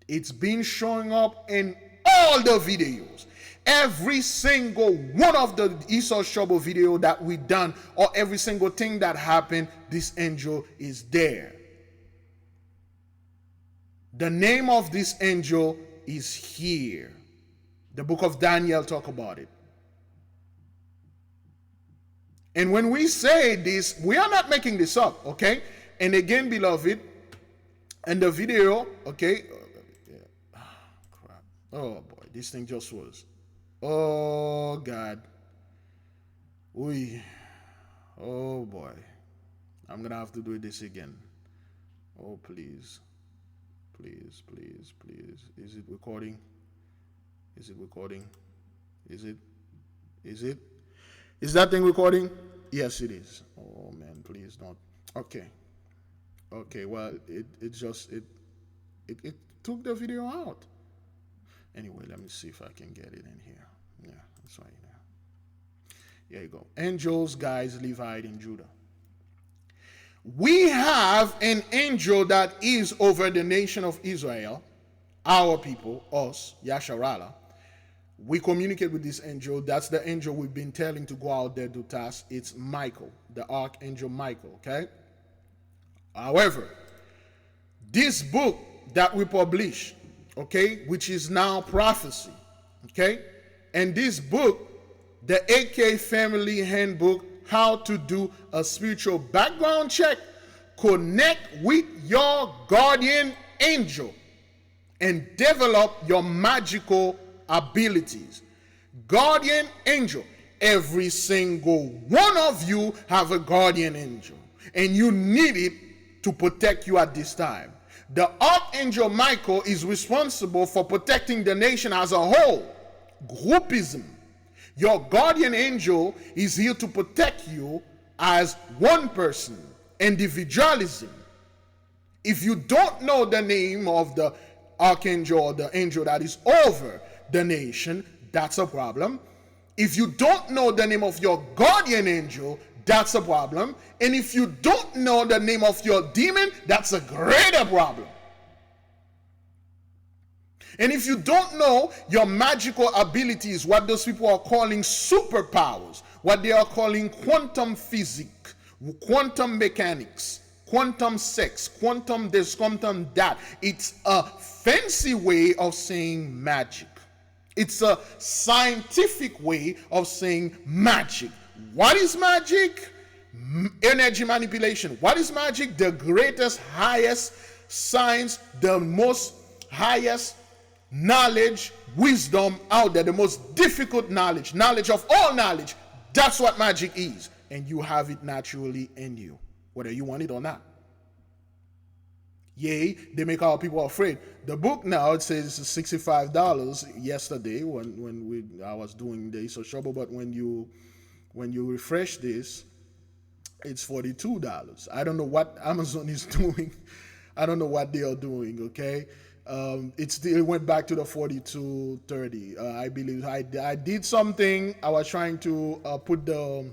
It's been showing up in all the videos. Every single one of the Esau's Trouble video that we done, or every single thing that happened, this angel is there. The name of this angel is here. The book of Daniel talk about it. And when we say this, we are not making this up, okay? And again, beloved, and the video, okay? Crap. Oh boy, this thing just was. Oh God. Oy. Oh boy. I'm gonna have to do this again. Oh please. Please, please, please. Is it recording? Is it recording? Is it? Is it? Is that thing recording? Yes, it is. Oh man, please don't. Okay. Okay, well, it took the video out. Anyway, let me see if I can get it in here. Yeah, that's right now. Here you go. Angels, guys, Levi, and Judah. We have an angel that is over the nation of Israel, our people, us, Yasharala. We communicate with this angel. That's the angel we've been telling to go out there to task. It's Michael, the archangel Michael, okay? However, this book that we publish, okay, which is now prophecy, okay, and this book, the 8K Family Handbook, how to do a spiritual background check, connect with your guardian angel, and develop your magical abilities. Guardian angel. Every single one of you have a guardian angel, and you need it to protect you at this time. The archangel Michael is responsible for protecting the nation as a whole. Groupism. Your guardian angel is here to protect you as one person. Individualism. If you don't know the name of the archangel or the angel that is over the nation, that's a problem. If you don't know the name of your guardian angel, that's a problem. And if you don't know the name of your demon, that's a greater problem. And if you don't know your magical abilities, what those people are calling superpowers, what they are calling quantum physics, quantum mechanics, quantum sex, quantum this, quantum that, it's a fancy way of saying magic. It's a scientific way of saying magic. What is magic? Energy manipulation. What is magic? The greatest, highest science, the most highest knowledge, wisdom out there, the most difficult knowledge, knowledge of all knowledge. That's what magic is. And you have it naturally in you, whether you want it or not. Yea, they make our people afraid. The book now, it says $65 yesterday when I was doing the Ace of Trouble, but when you refresh this, it's $42. I don't know what Amazon is doing. I don't know what they are doing, okay? It went back to the $42.30. I believe I did something. I was trying to put the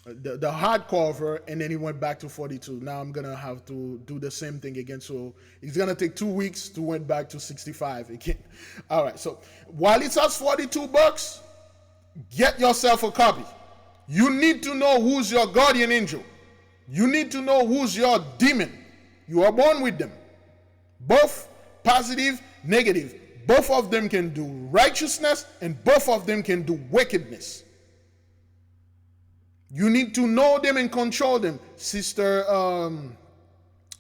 hardcover, and then it went back to 42. Now I'm gonna have to do the same thing again. So it's gonna take 2 weeks to went back to 65 again. All right. So while it's at $42, get yourself a copy. You need to know who's your guardian angel. You need to know who's your demon. You are born with them. Both positive, negative. Both of them can do righteousness, and both of them can do wickedness. You need to know them and control them. Sister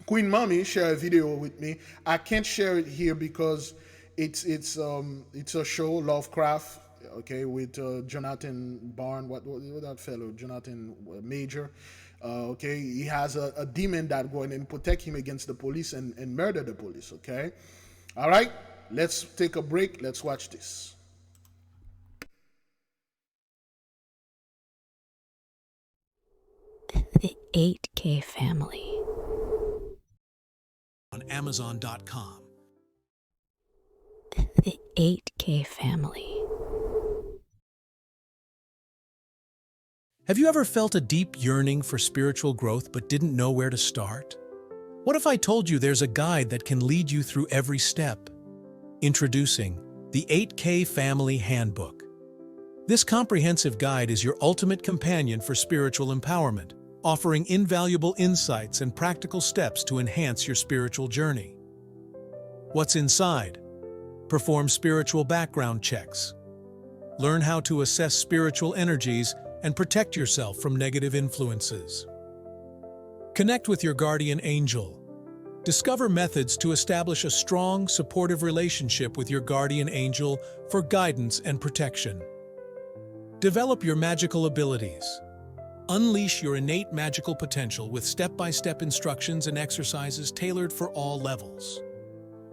Queen Mommy shared a video with me. I can't share it here because it's a show, Lovecraft, okay, with Jonathan Barn, what that fellow, Jonathan Major. Okay, he has a demon that go in and protect him against the police and murder the police, okay? All right, let's take a break. Let's watch this. The 8K Family. On Amazon.com. The 8K Family. Have you ever felt a deep yearning for spiritual growth but didn't know where to start? What if I told you there's a guide that can lead you through every step? Introducing the 8K Family Handbook. This comprehensive guide is your ultimate companion for spiritual empowerment, offering invaluable insights and practical steps to enhance your spiritual journey. What's inside? Perform spiritual background checks. Learn how to assess spiritual energies and protect yourself from negative influences. Connect with your guardian angel. Discover methods to establish a strong, supportive relationship with your guardian angel for guidance and protection. Develop your magical abilities. Unleash your innate magical potential with step-by-step instructions and exercises tailored for all levels.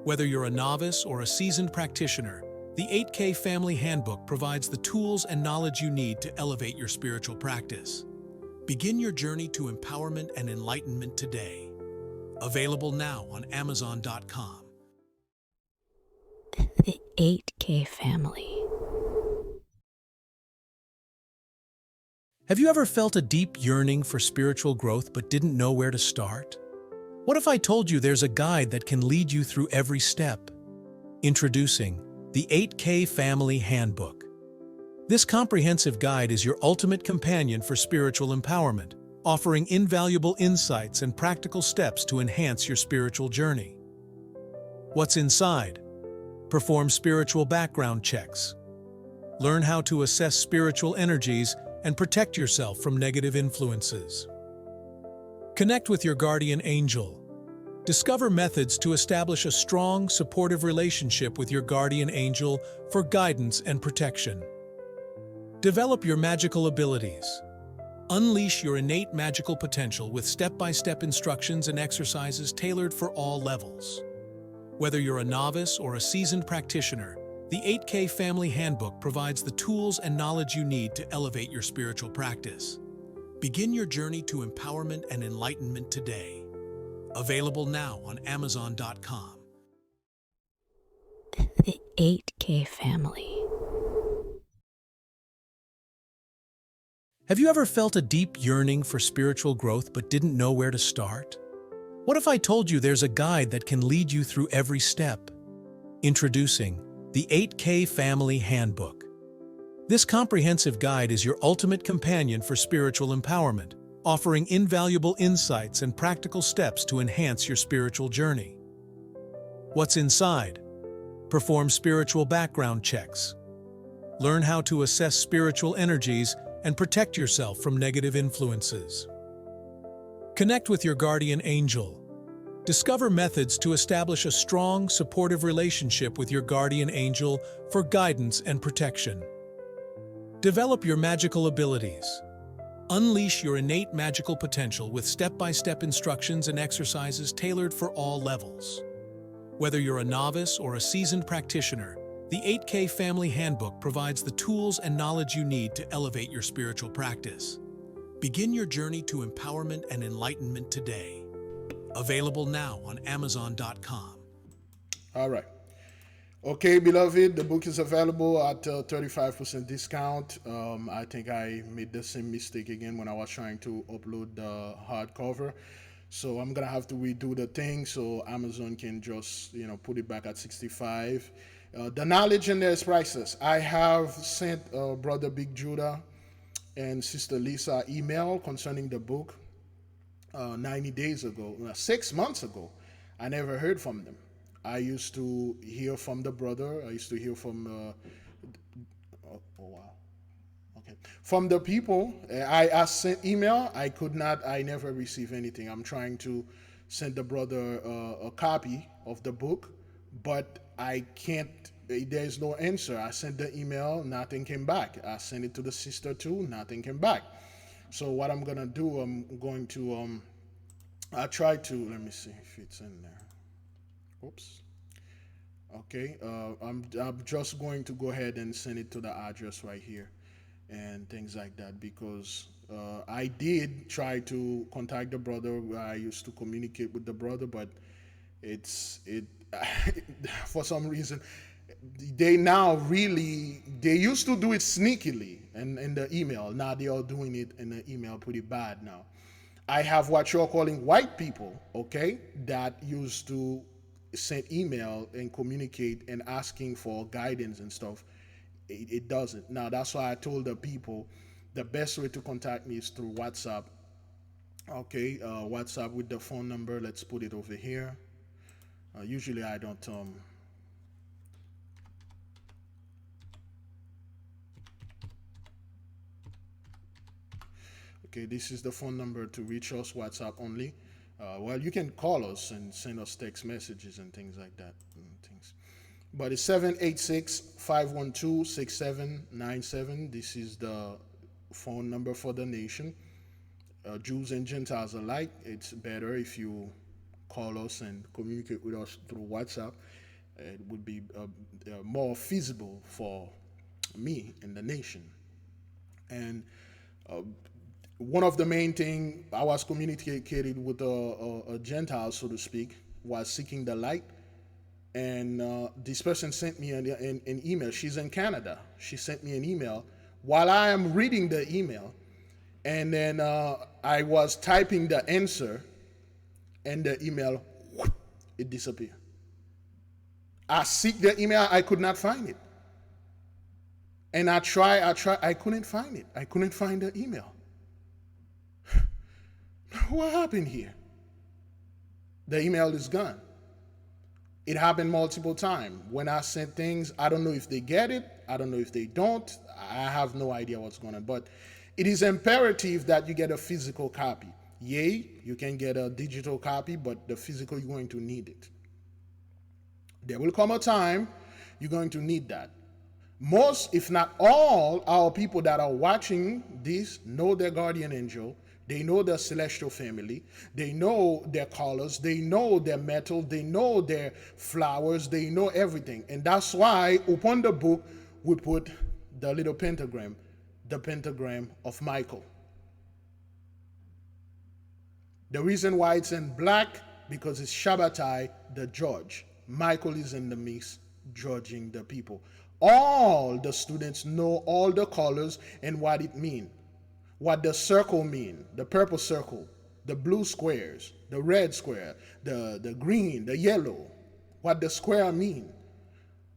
Whether you're a novice or a seasoned practitioner, the 8K Family Handbook provides the tools and knowledge you need to elevate your spiritual practice. Begin your journey to empowerment and enlightenment today. Available now on Amazon.com. The 8K Family. Have you ever felt a deep yearning for spiritual growth but didn't know where to start? What if I told you there's a guide that can lead you through every step? Introducing the 8K Family Handbook. This comprehensive guide is your ultimate companion for spiritual empowerment, offering invaluable insights and practical steps to enhance your spiritual journey. What's inside? Perform spiritual background checks. Learn how to assess spiritual energies and protect yourself from negative influences. Connect with your guardian angel. Discover methods to establish a strong, supportive relationship with your guardian angel for guidance and protection. Develop your magical abilities. Unleash your innate magical potential with step-by-step instructions and exercises tailored for all levels. Whether you're a novice or a seasoned practitioner, the 8K Family Handbook provides the tools and knowledge you need to elevate your spiritual practice. Begin your journey to empowerment and enlightenment today. Available now on Amazon.com. The 8K Family. Have you ever felt a deep yearning for spiritual growth but didn't know where to start? What if I told you there's a guide that can lead you through every step? Introducing the 8K Family Handbook. This comprehensive guide is your ultimate companion for spiritual empowerment, offering invaluable insights and practical steps to enhance your spiritual journey. What's inside? Perform spiritual background checks. Learn how to assess spiritual energies and protect yourself from negative influences. Connect with your guardian angel. Discover methods to establish a strong, supportive relationship with your guardian angel for guidance and protection. Develop your magical abilities. Unleash your innate magical potential with step-by-step instructions and exercises tailored for all levels. Whether you're a novice or a seasoned practitioner, the 8K Family Handbook provides the tools and knowledge you need to elevate your spiritual practice. Begin your journey to empowerment and enlightenment today. Available now on Amazon.com. All right. Okay, beloved, the book is available at 35% discount. I think I made the same mistake again when I was trying to upload the hardcover. So I'm going to have to redo the thing so Amazon can just, put it back at 65. The knowledge in there is priceless. I have sent Brother Big Judah and Sister Lisa email concerning the book 90 days ago, 6 months ago. I never heard from them. I used to hear from the brother. I used to hear from, from the people. I sent email. I never received anything. I'm trying to send the brother a copy of the book, but I can't, there's no answer. I sent the email, nothing came back. I sent it to the sister too, nothing came back. So what I'm gonna do, I'm going to, I try to, let me see if it's in there. Oops. Okay, I'm just going to go ahead and send it to the address right here and things like that, because I did try to contact the brother. I used to communicate with the brother, but for some reason, they used to do it sneakily in the email. Now they are doing it in the email pretty bad now. I have what you're calling white people, okay, that used to send email and communicate and asking for guidance and stuff. It doesn't. Now, that's why I told the people the best way to contact me is through WhatsApp. Okay, WhatsApp with the phone number. Let's put it over here. Usually I don't. Okay, this is the phone number to reach us, WhatsApp only. Well, you can call us and send us text messages and things like that. But it's 786-512-6797. This is the phone number for the nation. Jews and Gentiles alike, it's better if you call us and communicate with us through WhatsApp. It would be more feasible for me and the nation. And one of the main thing I was communicating with a Gentile, so to speak, was seeking the light. And this person sent me an email. She's in Canada. She sent me an email while I am reading the email. And then I was typing the answer, and the email, it disappeared. I seek the email, I could not find it. And I tried, I couldn't find it. I couldn't find the email. What happened here? The email is gone. It happened multiple times. When I sent things, I don't know if they get it. I don't know if they don't. I have no idea what's going on. But it is imperative that you get a physical copy. Yea, you can get a digital copy, but the physical, you're going to need it. There will come a time you're going to need that. Most, if not all, our people that are watching this know their guardian angel. They know their celestial family. They know their colors. They know their metal. They know their flowers. They know everything. And that's why upon the book, we put the little pentagram, the pentagram of Michael. The reason why it's in black, because it's Shabbatai, the judge. Michael is in the mix, judging the people. All the students know all the colors and what it means. What the circle mean, the purple circle, the blue squares, the red square, the green, the yellow, what the square mean.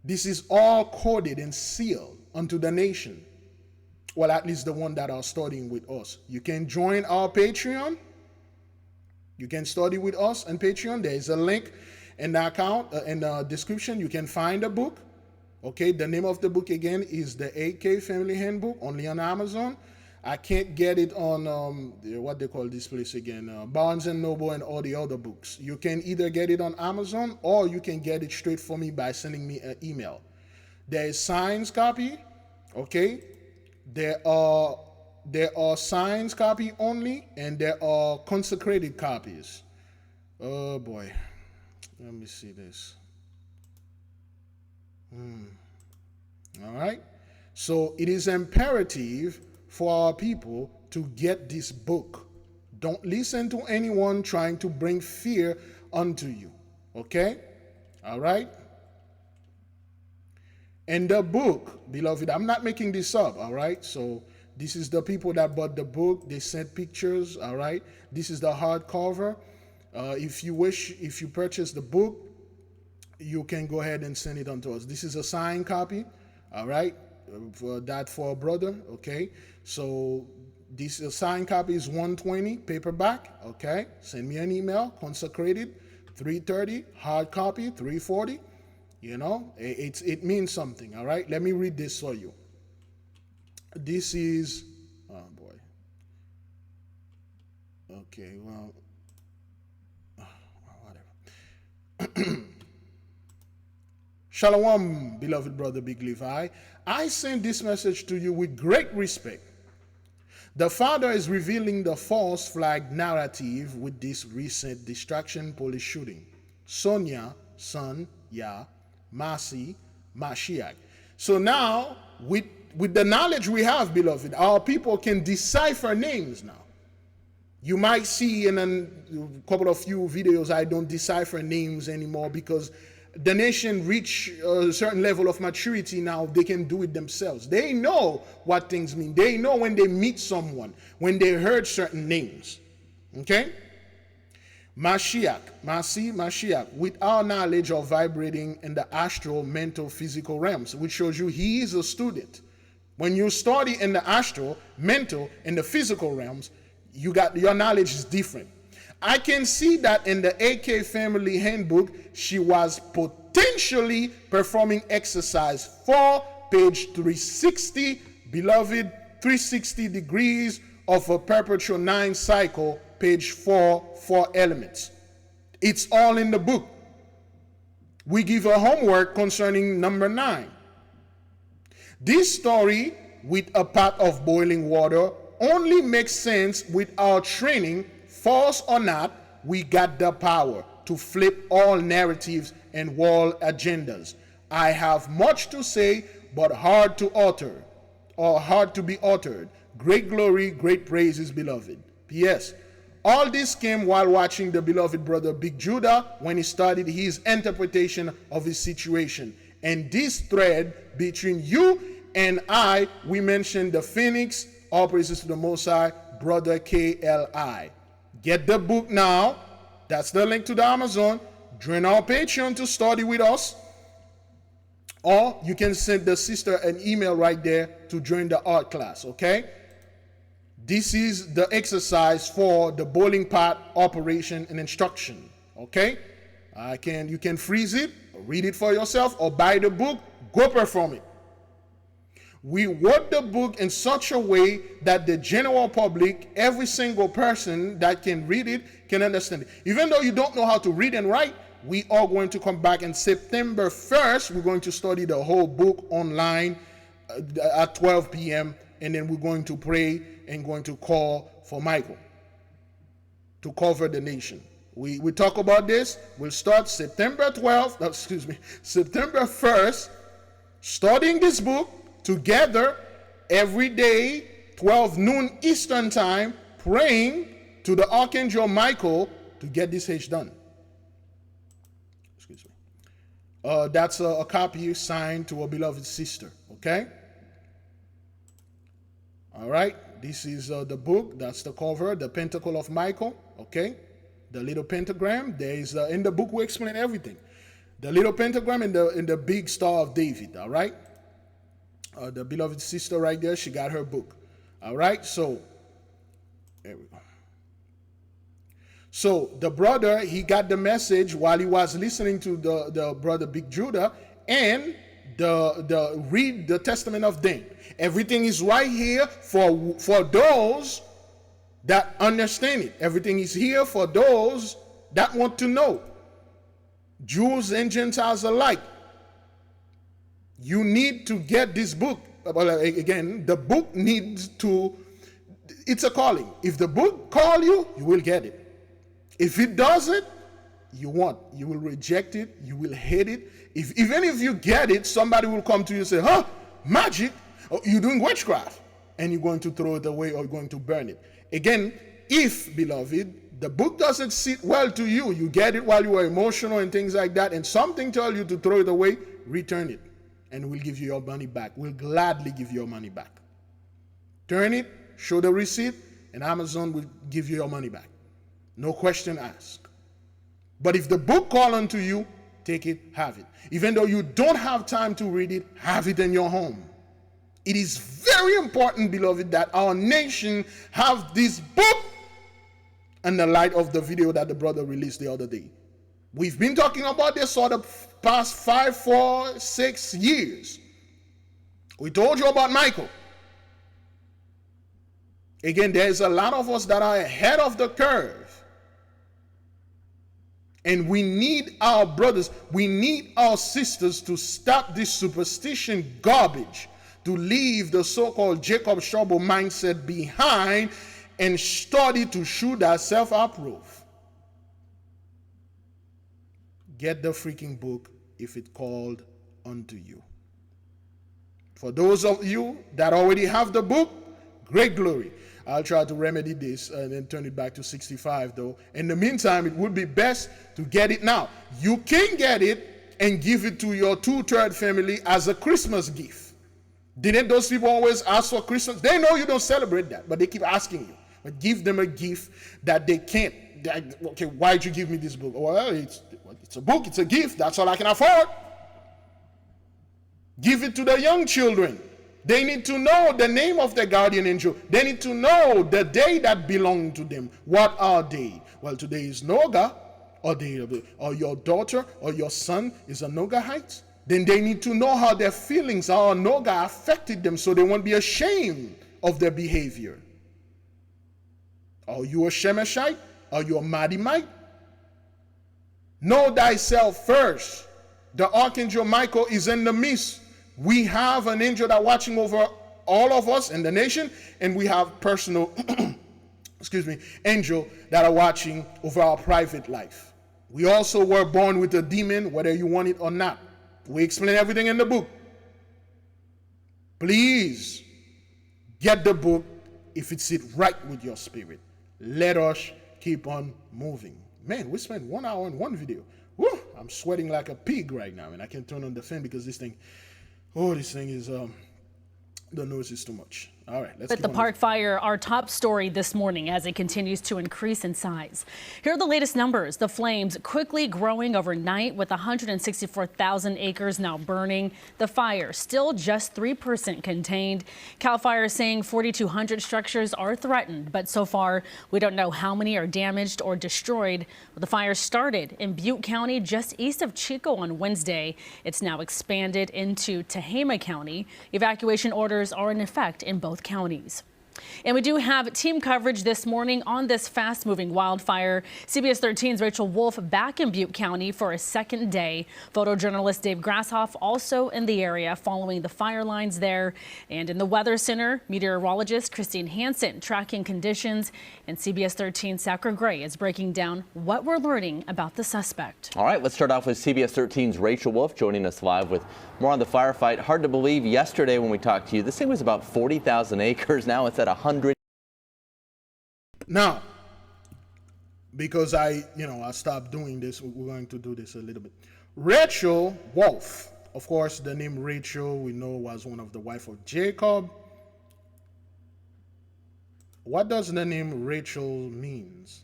This is all coded and sealed unto the nation. Well, at least the one that are studying with us. You can join our Patreon. You can study with us on Patreon. There is a link in the account, in the description. You can find the book. Okay, the name of the book again is the 8K Family Handbook, only on Amazon. I can't get it on, what they call this place again, Barnes & Noble and all the other books. You can either get it on Amazon or you can get it straight for me by sending me an email. There is signed copy, okay? There are signed copy only, and there are consecrated copies. Oh boy, let me see this. All right, so it is imperative for our people to get this book. Don't listen to anyone trying to bring fear unto you. Okay? All right? And the book, beloved, I'm not making this up. All right? So this is the people that bought the book. They sent pictures. All right? This is the hardcover. If you wish, if you purchase the book, you can go ahead and send it on to us. This is a signed copy. All right? For a brother, okay? So this signed copy is $120 paperback, okay? Send me an email, consecrated, $330, hard copy, $340. You know, it means something, all right? Let me read this for you. This is, oh boy. Okay, well, whatever. Shalom, beloved brother Big Levi. I send this message to you with great respect. The Father is revealing the false flag narrative with this recent distraction police shooting. Sonia, Son, Ya, Masi, Mashiach. So now, with the knowledge we have, beloved, our people can decipher names now. You might see in a couple of few videos, I don't decipher names anymore because the nation reach a certain level of maturity now. They can do it themselves. They know what things mean. They know when they meet someone, when they heard certain names. Okay? Mashiach, Mashiach, with our knowledge of vibrating in the astral, mental, physical realms, which shows you he is a student. When you study in the astral, mental, and the physical realms, you got your knowledge is different. I can see that in the AK Family Handbook, she was potentially performing exercise 4, page 360, beloved, 360 degrees of a perpetual 9 cycle, page 4, 4 elements. It's all in the book. We give her homework concerning number 9. This story with a pot of boiling water only makes sense with our training. False or not, we got the power to flip all narratives and wall agendas. I have much to say, but hard to utter, or hard to be uttered. Great glory, great praises, beloved. P.S. All this came while watching the beloved brother Big Judah when he studied his interpretation of his situation. And this thread between you and I, we mentioned the Phoenix, all praises to the Most High, brother KLI. Get the book now. That's the link to the Amazon. Join our Patreon to study with us. Or you can send the sister an email right there to join the art class, okay? This is the exercise for the boiling pot operation and instruction, okay? You can freeze it, read it for yourself, or buy the book, go perform it. We wrote the book in such a way that the general public, every single person that can read it, can understand it. Even though you don't know how to read and write, we are going to come back on September 1st. We're going to study the whole book online at 12 p.m. And then we're going to pray and going to call for Michael to cover the nation. We talk about this. We'll start September 1st, studying this book together every day, 12 noon Eastern time, praying to the Archangel Michael to get this H done. Excuse me. That's a copy signed to a beloved sister, okay? All right, this is the book. That's the cover, the Pentacle of Michael, okay? The little pentagram. There is in the book we explain everything. The little pentagram and the big Star of David, all right? The beloved sister right there, she got her book. All right, so there we go. So the brother, he got the message while he was listening to the brother Big Judah and read the Testament of Dan. Everything is right here for those that understand it. Everything is here for those that want to know. Jews and Gentiles alike. You need to get this book. Again, the book needs to, it's a calling. If the book call you, you will get it. If it doesn't, you will reject it, you will hate it. Even if you get it, somebody will come to you and say, huh, magic, oh, you're doing witchcraft. And you're going to throw it away or going to burn it. Again, if, beloved, the book doesn't sit well to you, you get it while you are emotional and things like that, and something tells you to throw it away, return it. And we'll give you your money back. We'll gladly give you your money back. Turn it, show the receipt, and Amazon will give you your money back. No question asked. But if the book call unto you, take it, have it. Even though you don't have time to read it, have it in your home. It is very important, beloved, that our nation have this book in the light of the video that the brother released the other day. We've been talking about this for the past 5, 4, 6 years. We told you about Michael. Again, there's a lot of us that are ahead of the curve. And we need our brothers, we need our sisters to stop this superstition garbage, to leave the so-called Jacob Strobel mindset behind and study to shoot that self-approve. Get the freaking book if it called unto you. For those of you that already have the book, great glory. I'll try to remedy this and then turn it back to 65 though. In the meantime, it would be best to get it now. You can get it and give it to your 2/3 family as a Christmas gift. Didn't those people always ask for Christmas? They know you don't celebrate that, but they keep asking you. But give them a gift that they can't. Okay, why'd you give me this book? Well, it's a book, it's a gift. That's all I can afford. Give it to the young children. They need to know the name of the guardian angel. They need to know the day that belonged to them. What are they? Well, today is Noga, or your daughter or your son is a Nogahite. Then they need to know how their feelings, how Noga affected them, so they won't be ashamed of their behavior. Are you a Shemeshite? Are you a Madimite? Know thyself first. The Archangel Michael is in the midst. We have an angel that watching over all of us in the nation, and we have personal angel that are watching over our private life. We also were born with a demon, whether you want it or not. We explain everything in the book. Please get the book if it sits right with your spirit. Let us keep on moving. Man, we spent 1 hour on one video. Woo, I'm sweating like a pig right now, and I can't turn on the fan because this thing is, the noise is too much. All right, let's But the Park Fire, our top story this morning as it continues to increase in size. Here are the latest numbers. The flames quickly growing overnight with 164,000 acres now burning. The fire still just 3% contained. CAL FIRE saying 4,200 structures are threatened, but so far we don't know how many are damaged or destroyed. The fire started in Butte County just east of Chico on Wednesday. It's now expanded into Tehama County. Evacuation orders are in effect in both counties. And we do have team coverage this morning on this fast-moving wildfire. CBS 13's Rachel Wolf back in Butte County for a second day. Photojournalist Dave Grasshoff also in the area following the fire lines there. And in the Weather Center, meteorologist Christine Hansen tracking conditions. And CBS 13's Sacra Gray is breaking down what we're learning about the suspect. All right, let's start off with CBS 13's Rachel Wolf joining us live with more on the firefight. Hard to believe yesterday when we talked to you, this thing was about 40,000 acres. Now it's at 100. Now, because I stopped doing this, we're going to do this a little bit. Rachel Wolf, of course, the name Rachel we know was one of the wife of Jacob. What does the name Rachel means?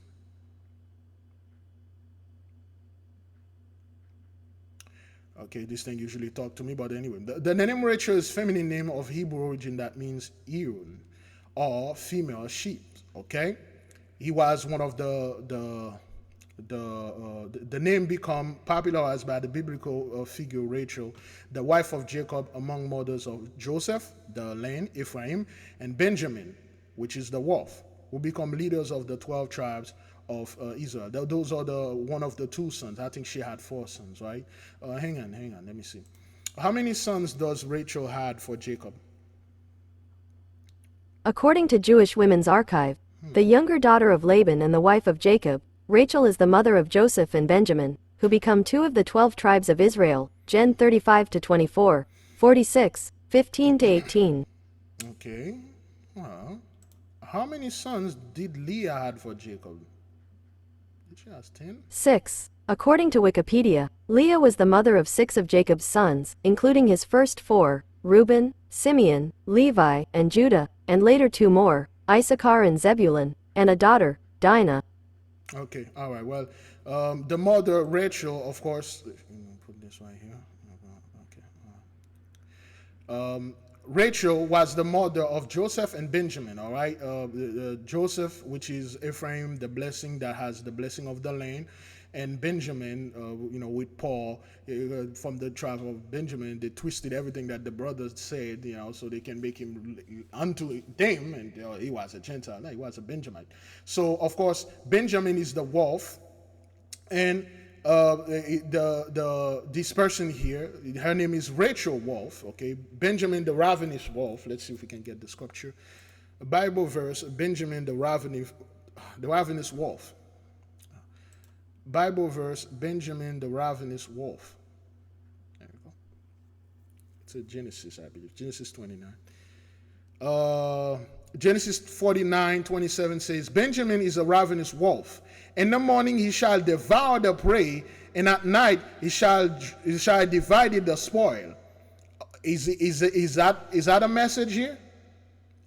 Okay, this thing usually talk to me, but anyway, the name Rachel is feminine name of Hebrew origin that means ewe or female sheep. Okay, he was one of the name become popularized by the biblical figure Rachel, the wife of Jacob, among mothers of Joseph, the land, Ephraim, and Benjamin, which is the wolf, who become leaders of the 12 tribes of Israel. Those are one of the two sons. I think she had 4 sons, right? Hang on, let me see. How many sons does Rachel had for Jacob? According to Jewish Women's Archive, the younger daughter of Laban and the wife of Jacob, Rachel is the mother of Joseph and Benjamin, who become 2 of the 12 tribes of Israel, Gen 35-24, 46, 15-18. Okay, well, how many sons did Leah had for Jacob? Did she have 10? 6. According to Wikipedia, Leah was the mother of 6 of Jacob's sons, including his first 4, Reuben, Simeon, Levi, and Judah, and later 2 more, Issachar and Zebulun, and a daughter, Dinah. Okay, all right. Well, the mother Rachel, of course. Put this right here. Okay. Rachel was the mother of Joseph and Benjamin. All right. Joseph, which is Ephraim, the blessing that has the blessing of the land, and Benjamin, with Paul from the tribe of Benjamin, they twisted everything that the brothers said, so they can make him unto them, and he was a Gentile. No, he was a Benjamite. So, of course, Benjamin is the wolf, and this person here, her name is Rachel Wolf. Okay, Benjamin the ravenous wolf. Let's see if we can get the scripture. A Bible verse: Benjamin the ravenous wolf. Bible verse: Benjamin the ravenous wolf. There we go. It's a Genesis, I believe. Genesis 29. Genesis 49:27 says, Benjamin is a ravenous wolf. In the morning he shall devour the prey, and at night he shall divide the spoil. Is that a message here?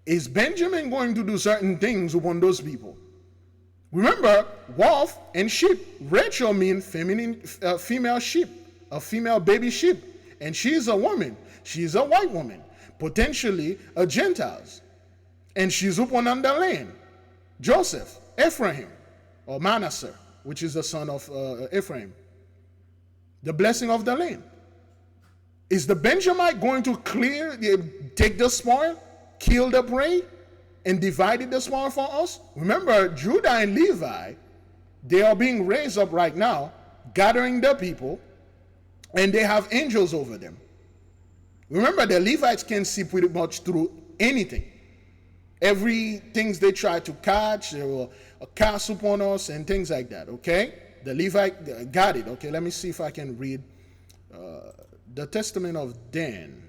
Is Benjamin going to do certain things upon those people? Remember, wolf and sheep. Rachel means female sheep, a female baby sheep. And she's a woman. She's a white woman. potentially a Gentiles. And she's upon on the land. Joseph, Ephraim, or Manasseh, which is the son of Ephraim. The blessing of the land. Is the Benjamite going to take the spoil, kill the prey, and divide the spoil for us? Remember, Judah and Levi, they are being raised up right now, gathering the people, and they have angels over them. Remember, the Levites can see pretty much through anything. Everything they try to catch, they will cast upon us and things like that, okay? The Levite got it, okay? Let me see if I can read the Testament of Dan.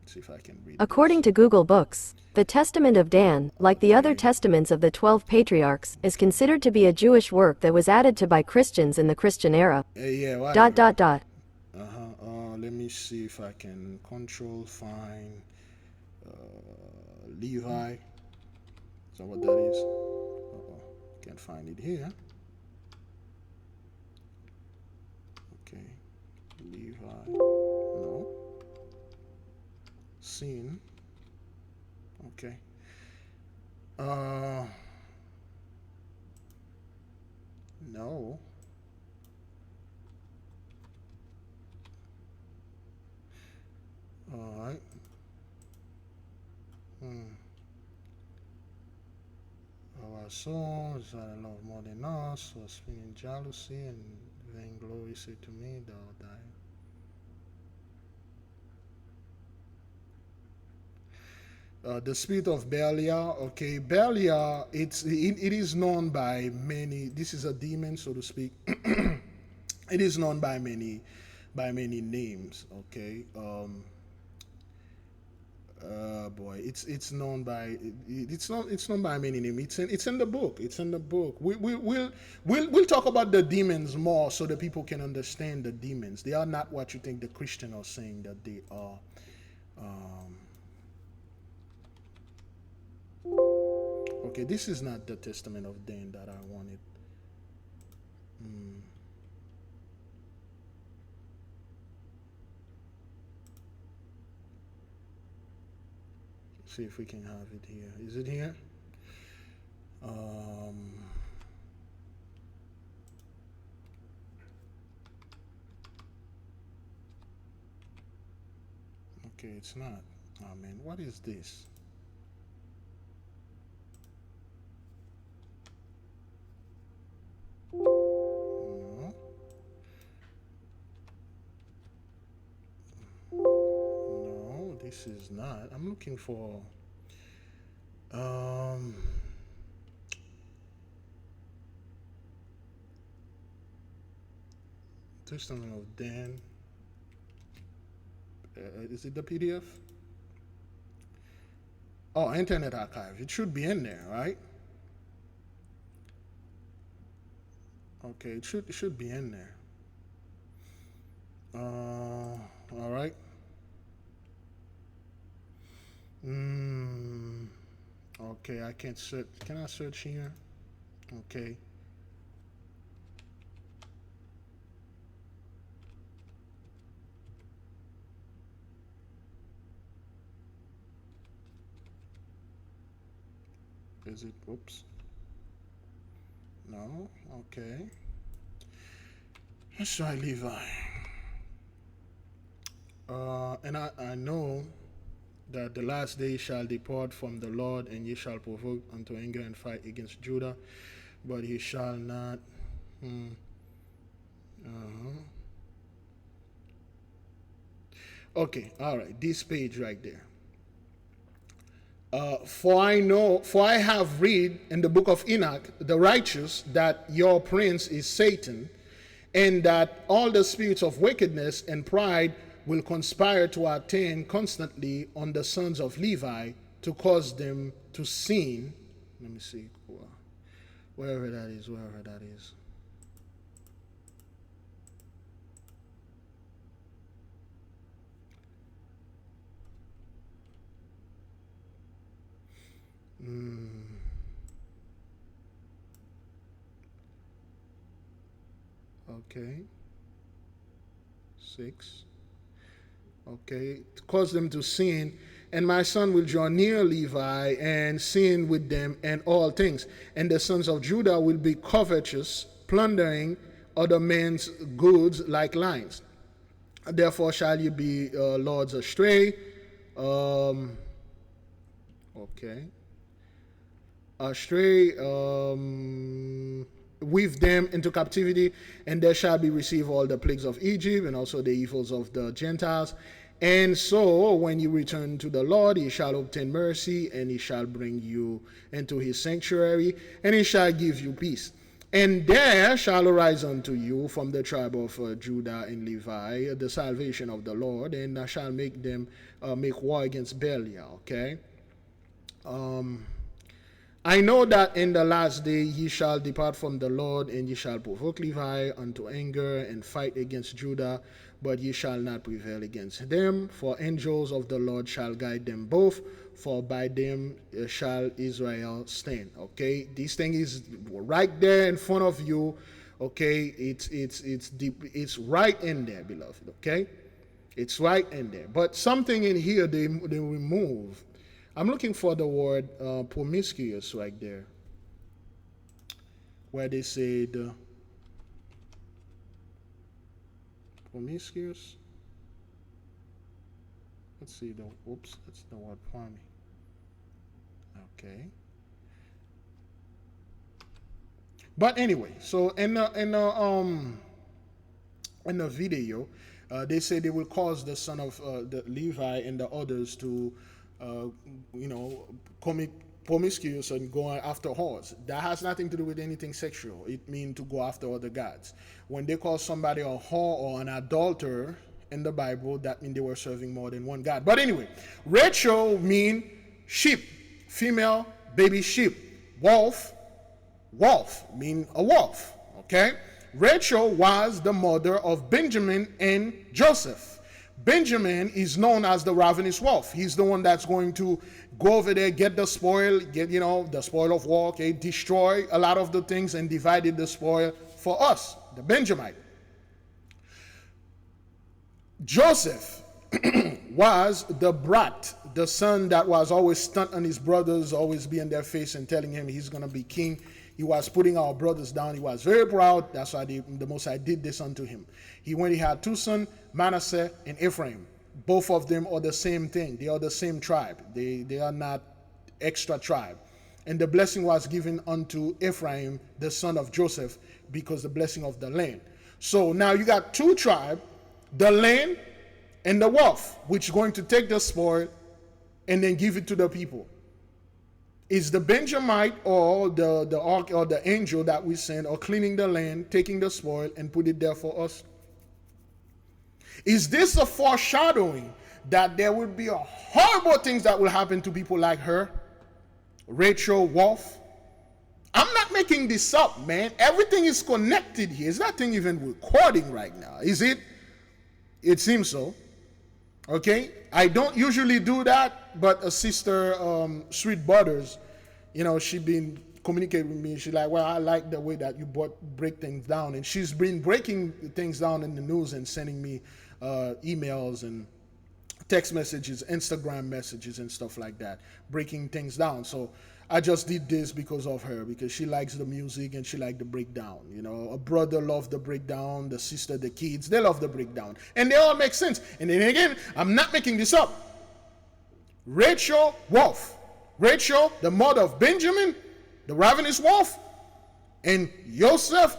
Let's see if I can read According to Google Books, the Testament of Dan, like the other testaments of the 12 patriarchs, is considered to be a Jewish work that was added to by Christians in the Christian era. Yeah, Dot. Let me see if I can control find Levi. Is that what that is? Can't find it here. Okay. Levi. No. Scene. Okay. No. All right. Our souls are love more than us, or spinning jealousy and vainglory say to me, thou die. The spirit of Belial, okay, Belial, it is known by many. This is a demon, so to speak. It is known by many names, okay. It's known by many names. It's in the book. It's in the book. We'll talk about the demons more so that people can understand the demons. They are not what you think the Christians are saying that they are. Okay, this is not the Testament of Dan that I wanted. See if we can have it here. Is it here? Okay, it's not. Oh man, what is this? No. No, this is not. I'm looking for Testament of Dan. Is it the PDF? Oh, Internet Archive. It should be in there, right? Okay, it should be in there. All right. Okay, I can't search. Can I search here? Okay. Is it? Whoops. No. Okay. Let's try Levi. And I know that the last day shall depart from the Lord, and ye shall provoke unto anger and fight against Judah, but he shall not. Okay, all right. This page right there. For I have read in the book of Enoch, the righteous, that your prince is Satan, and that all the spirits of wickedness and pride will conspire to attend constantly on the sons of Levi to cause them to sin. Let me see, wherever that is. Okay. 6. Okay, cause them to sin. And my son will draw near Levi and sin with them and all things. And the sons of Judah will be covetous, plundering other men's goods like lions. Therefore shall you be lords astray. Astray, with them into captivity, and there shall be received all the plagues of Egypt and also the evils of the Gentiles. And so when you return to the Lord, he shall obtain mercy, and he shall bring you into his sanctuary, and he shall give you peace. And there shall arise unto you from the tribe of Judah and Levi the salvation of the Lord, and I shall make them make war against Belial. Okay. I know that in the last day ye shall depart from the Lord, and ye shall provoke Levi unto anger and fight against Judah, but ye shall not prevail against them, for angels of the Lord shall guide them both, for by them shall Israel stand. Okay, this thing is right there in front of you. Okay, it's deep, it's right in there, beloved. Okay, it's right in there. But something in here they remove. I'm looking for the word promiscuous right there, where they said promiscuous. Let's see the oops, that's the word for me. Okay. But anyway, so in the video, they say they will cause the son of the Levi and the others to commit promiscuous and go after whores. That has nothing to do with anything sexual. It means to go after other gods. When they call somebody a whore or an adulterer in the Bible, that means they were serving more than one god. But anyway, Rachel mean sheep, female baby sheep. Wolf mean a wolf. Okay? Rachel was the mother of Benjamin and Joseph. Benjamin is known as the ravenous wolf. He's the one that's going to go over there, get the spoil, the spoil of war, okay, destroy a lot of the things and divided the spoil for us, the Benjamite. Joseph was the brat, the son that was always stunt on his brothers, always be in their face and telling him he's going to be king. He was putting our brothers down. He was very proud. That's why the Most High did this unto him. He had two sons, Manasseh and Ephraim. Both of them are the same thing. They are the same tribe. They are not extra tribe. And the blessing was given unto Ephraim, the son of Joseph, because the blessing of the land. So now you got two tribes, the land and the wolf, which is going to take the spoil and then give it to the people. Is the Benjamite or the ark or the angel that we send or cleaning the land, taking the spoil and put it there for us? Is this a foreshadowing that there will be horrible things that will happen to people like her, Rachel Wolf? I'm not making this up, man. Everything is connected here. It's nothing even recording right now, is it? It seems so. Okay, I don't usually do that, but a sister, Sweet Butters, she been communicating with me. She's like, well, I like the way that you break things down, and she's been breaking things down in the news and sending me emails and text messages, Instagram messages, and stuff like that, breaking things down. So I just did this because of her, because she likes the music and she likes the breakdown. A brother loves the breakdown, the sister, the kids, they love the breakdown. And they all make sense. And then again, I'm not making this up. Rachel Wolf. Rachel, the mother of Benjamin, the ravenous wolf. And Joseph,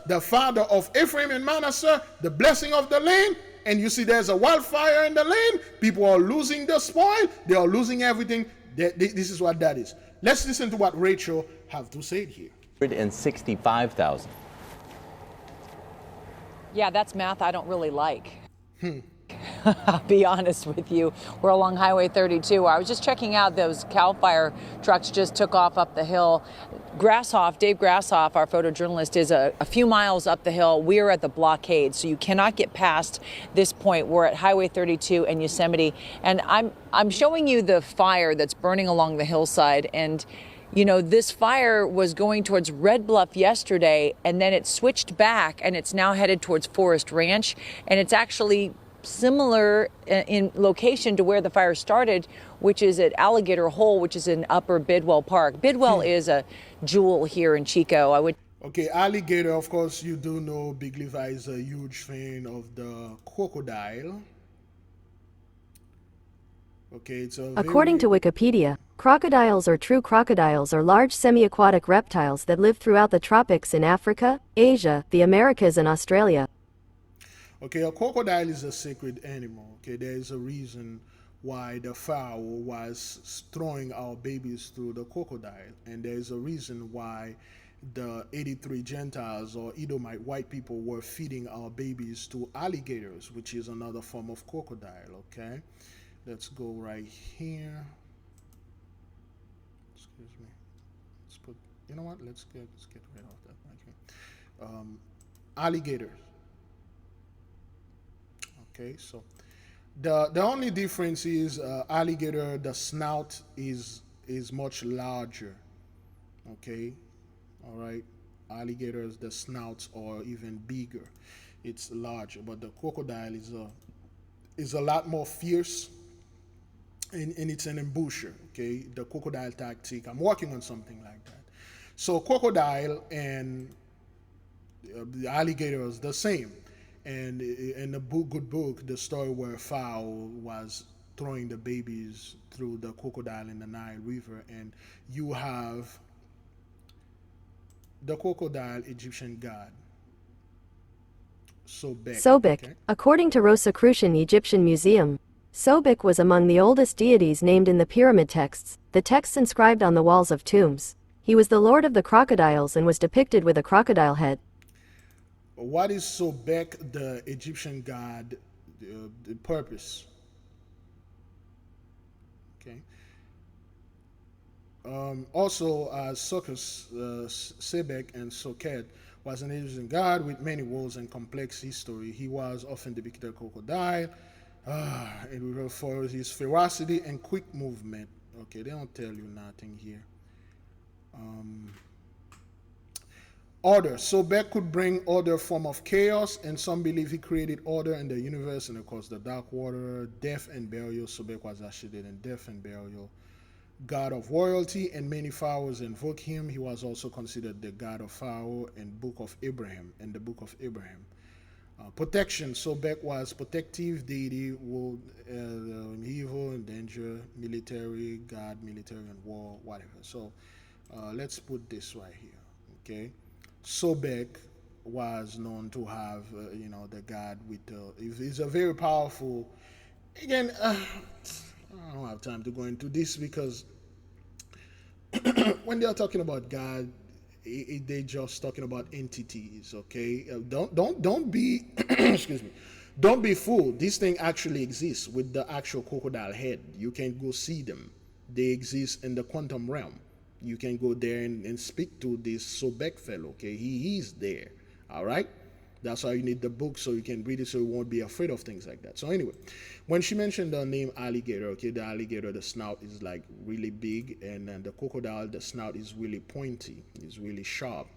the father of Ephraim and Manasseh, the blessing of the land. And you see there's a wildfire in the land. People are losing the spoil. They are losing everything. This is what that is. Let's listen to what Rachel have to say here. 165,000. Yeah, that's math I don't really like. I'll be honest with you. We're along Highway 32. I was just checking out those CAL FIRE trucks just took off up the hill. Dave Grassoff, our photojournalist, is a few miles up the hill. We're at the blockade, so you cannot get past this point. We're at Highway 32 and Yosemite, and I'm showing you the fire that's burning along the hillside. And this fire was going towards Red Bluff yesterday, and then it switched back, and it's now headed towards Forest Ranch, and it's actually similar in location to where the fire started, which is at Alligator Hole, which is in Upper Bidwell Park. Bidwell is a jewel here in Chico. Okay, alligator, of course, you do know Big Levi is a huge fan of the crocodile. Okay, it's a According to Wikipedia, crocodiles or true crocodiles are large semi-aquatic reptiles that live throughout the tropics in Africa, Asia, the Americas, and Australia. Okay, a crocodile is a sacred animal. Okay, there is a reason why the Pharaoh was throwing our babies through the crocodile, and there is a reason why the 83 Gentiles or Edomite white people were feeding our babies to alligators, which is another form of crocodile. Okay, let's go right here. Excuse me. Let's put. You know what? Let's get rid of that right here. Alligators. Okay, so the only difference is alligator, the snout is much larger. Okay, all right. Alligators, the snouts are even bigger. It's larger, but the crocodile is a lot more fierce, and it's an ambusher. Okay, the crocodile tactic. I'm working on something like that. So crocodile and the alligator is the same. And in the good book, the story where Pharaoh was throwing the babies through the crocodile in the Nile River, and you have the crocodile Egyptian god Sobek. Sobek, according to Rosicrucian Egyptian Museum, Sobek was among the oldest deities named in the pyramid texts, the texts inscribed on the walls of tombs. He was the lord of the crocodiles and was depicted with a crocodile head. What is Sobek, the Egyptian god, the purpose? Okay. Also, Sokus, Sebek, and Soket was an Egyptian god with many worlds and complex history. He was often depicted as a crocodile, and for his ferocity and quick movement. Okay, they don't tell you nothing here. Order. Sobek could bring order form of chaos, and some believe he created order in the universe, and of course the dark water, death and burial. Sobek was actually in death and burial. God of royalty, and many pharaohs invoke him. He was also considered the god of Pharaoh in the book of Abraham. Protection. Sobek was protective deity, evil and danger, military, god, military and war, whatever. So let's put this right here. Okay. Sobek was known to have, the god with he's a very powerful. Again, I don't have time to go into this because when they are talking about God, they're just talking about entities. Okay, don't be excuse me. Don't be fooled. This thing actually exists with the actual crocodile head. You can go see them. They exist in the quantum realm. You can go there and speak to this Sobek fellow, okay? He is there, all right? That's why you need the book so you can read it so you won't be afraid of things like that. So anyway, when she mentioned the name alligator, okay, the alligator, the snout is like really big, and then the crocodile, the snout is really pointy, is really sharp.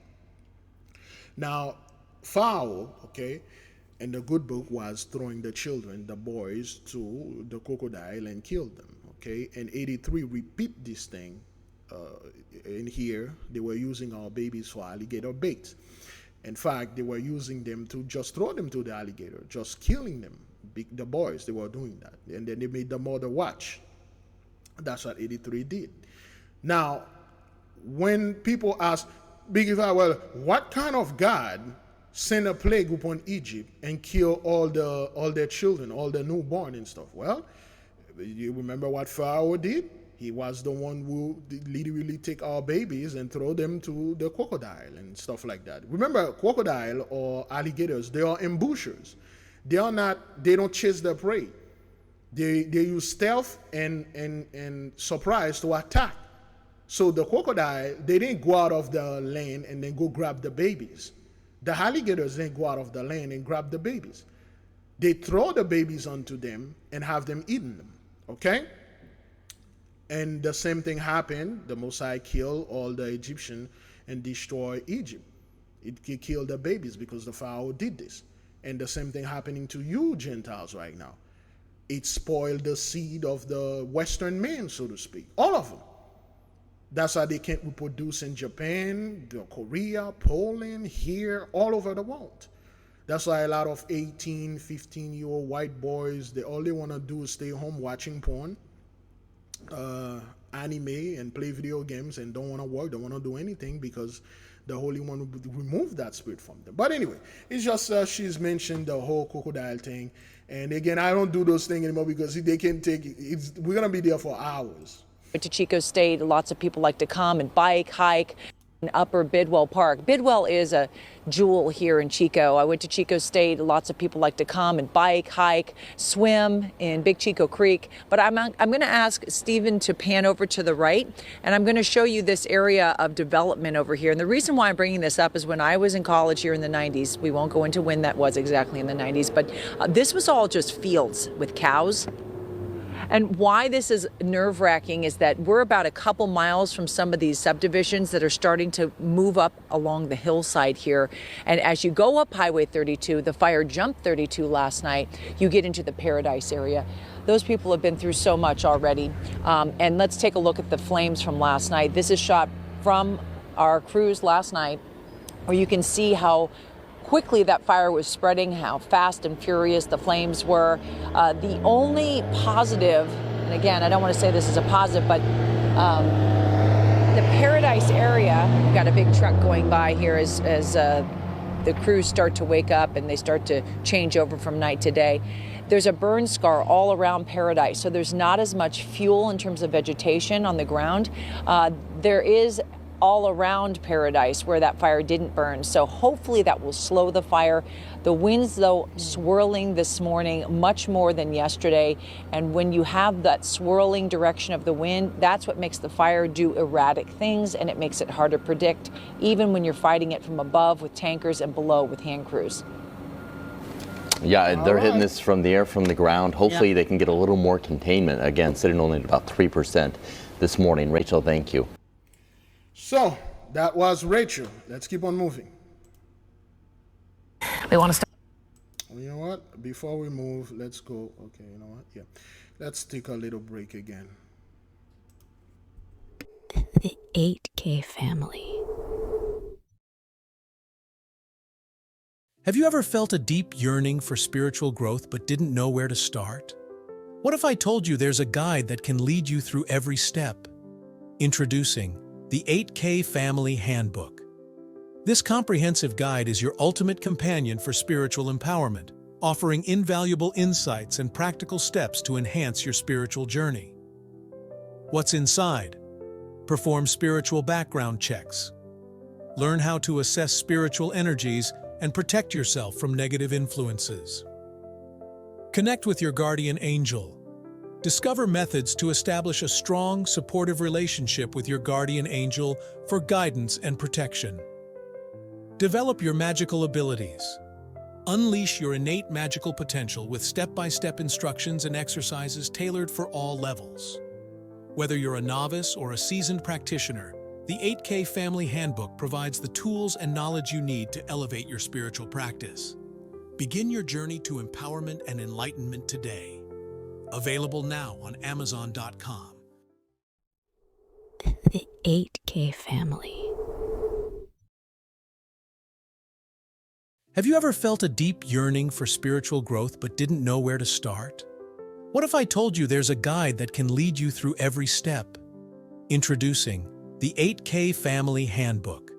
Now, Pharaoh, okay, in the good book was throwing the children, the boys, to the crocodile and killed them, okay? And 83 repeat this thing. In here, they were using our babies for alligator bait. In fact, they were using them to just throw them to the alligator, just killing them. The boys, they were doing that. And then they made the mother watch. That's what 83 did. Now, when people ask, Big Levi, well, what kind of God sent a plague upon Egypt and kill all their children, all the newborn and stuff? Well, you remember what Pharaoh did? He was the one who literally take our babies and throw them to the crocodile and stuff like that. Remember, crocodile or alligators, they are ambushers. They don't chase their prey. They use stealth and surprise to attack. So the crocodile, they didn't go out of the lane and then go grab the babies. The alligators didn't go out of the lane and grab the babies. They throw the babies onto them and have them eaten them. Okay? And the same thing happened. The Mosai killed all the Egyptians and destroyed Egypt. It killed the babies because the Pharaoh did this. And the same thing happening to you Gentiles right now. It spoiled the seed of the Western man, so to speak. All of them. That's why they can't reproduce in Japan, Korea, Poland, here, all over the world. That's why a lot of 18, 15-year-old white boys, all they want to do is stay home watching porn, anime, and play video games, and don't want to work, don't want to do anything, because the Holy One would remove that spirit from them. But anyway, it's just she's mentioned the whole crocodile thing. And again, I don't do those things anymore because they can take it. We're going to be there for hours. To Chico State, lots of people like to come and bike, hike in Upper Bidwell Park. Bidwell is a jewel here in Chico. I went to Chico State. Lots of people like to come and bike, hike, swim in Big Chico Creek. But I'm going to ask Stephen to pan over to the right, and I'm going to show you this area of development over here. And the reason why I'm bringing this up is when I was in college here in the 90s, we won't go into when that was exactly in the 90s, but this was all just fields with cows. And why this is nerve-wracking is that we're about a couple miles from some of these subdivisions that are starting to move up along the hillside here. And as you go up Highway 32, the fire jumped 32 last night, you get into the Paradise area. Those people have been through so much already. And let's take a look at the flames from last night. This is shot from our cruise last night, where you can see how quickly that fire was spreading, how fast and furious the flames were. The only positive, and again, I don't want to say this is a positive, but the Paradise area, we've got a big truck going by here as the crews start to wake up and they start to change over from night to day. There's a burn scar all around Paradise, so there's not as much fuel in terms of vegetation on the ground. There is all around Paradise where that fire didn't burn. So hopefully that will slow the fire. The winds, though, swirling this morning much more than yesterday. And when you have that swirling direction of the wind, that's what makes the fire do erratic things, and it makes it hard to predict, even when you're fighting it from above with tankers and below with hand crews. Yeah, and they're hitting this from the air, from the ground. Hopefully they can get a little more containment. Again, sitting only at about 3% this morning. Rachel, thank you. So that was Rachel. Let's keep on moving. We want to start. You know what? Before we move, let's go. Okay, you know what? Yeah. Let's take a little break again. The 8K family. Have you ever felt a deep yearning for spiritual growth but didn't know where to start? What if I told you there's a guide that can lead you through every step? Introducing the 8K Family Handbook. This comprehensive guide is your ultimate companion for spiritual empowerment, offering invaluable insights and practical steps to enhance your spiritual journey. What's inside? Perform spiritual background checks. Learn how to assess spiritual energies and protect yourself from negative influences. Connect with your guardian angel. Discover methods to establish a strong, supportive relationship with your guardian angel for guidance and protection. Develop your magical abilities. Unleash your innate magical potential with step-by-step instructions and exercises tailored for all levels. Whether you're a novice or a seasoned practitioner, the 8K Family Handbook provides the tools and knowledge you need to elevate your spiritual practice. Begin your journey to empowerment and enlightenment today. Available now on Amazon.com. The 8K family. Have you ever felt a deep yearning for spiritual growth but didn't know where to start? What if I told you there's a guide that can lead you through every step? Introducing the 8K Family Handbook.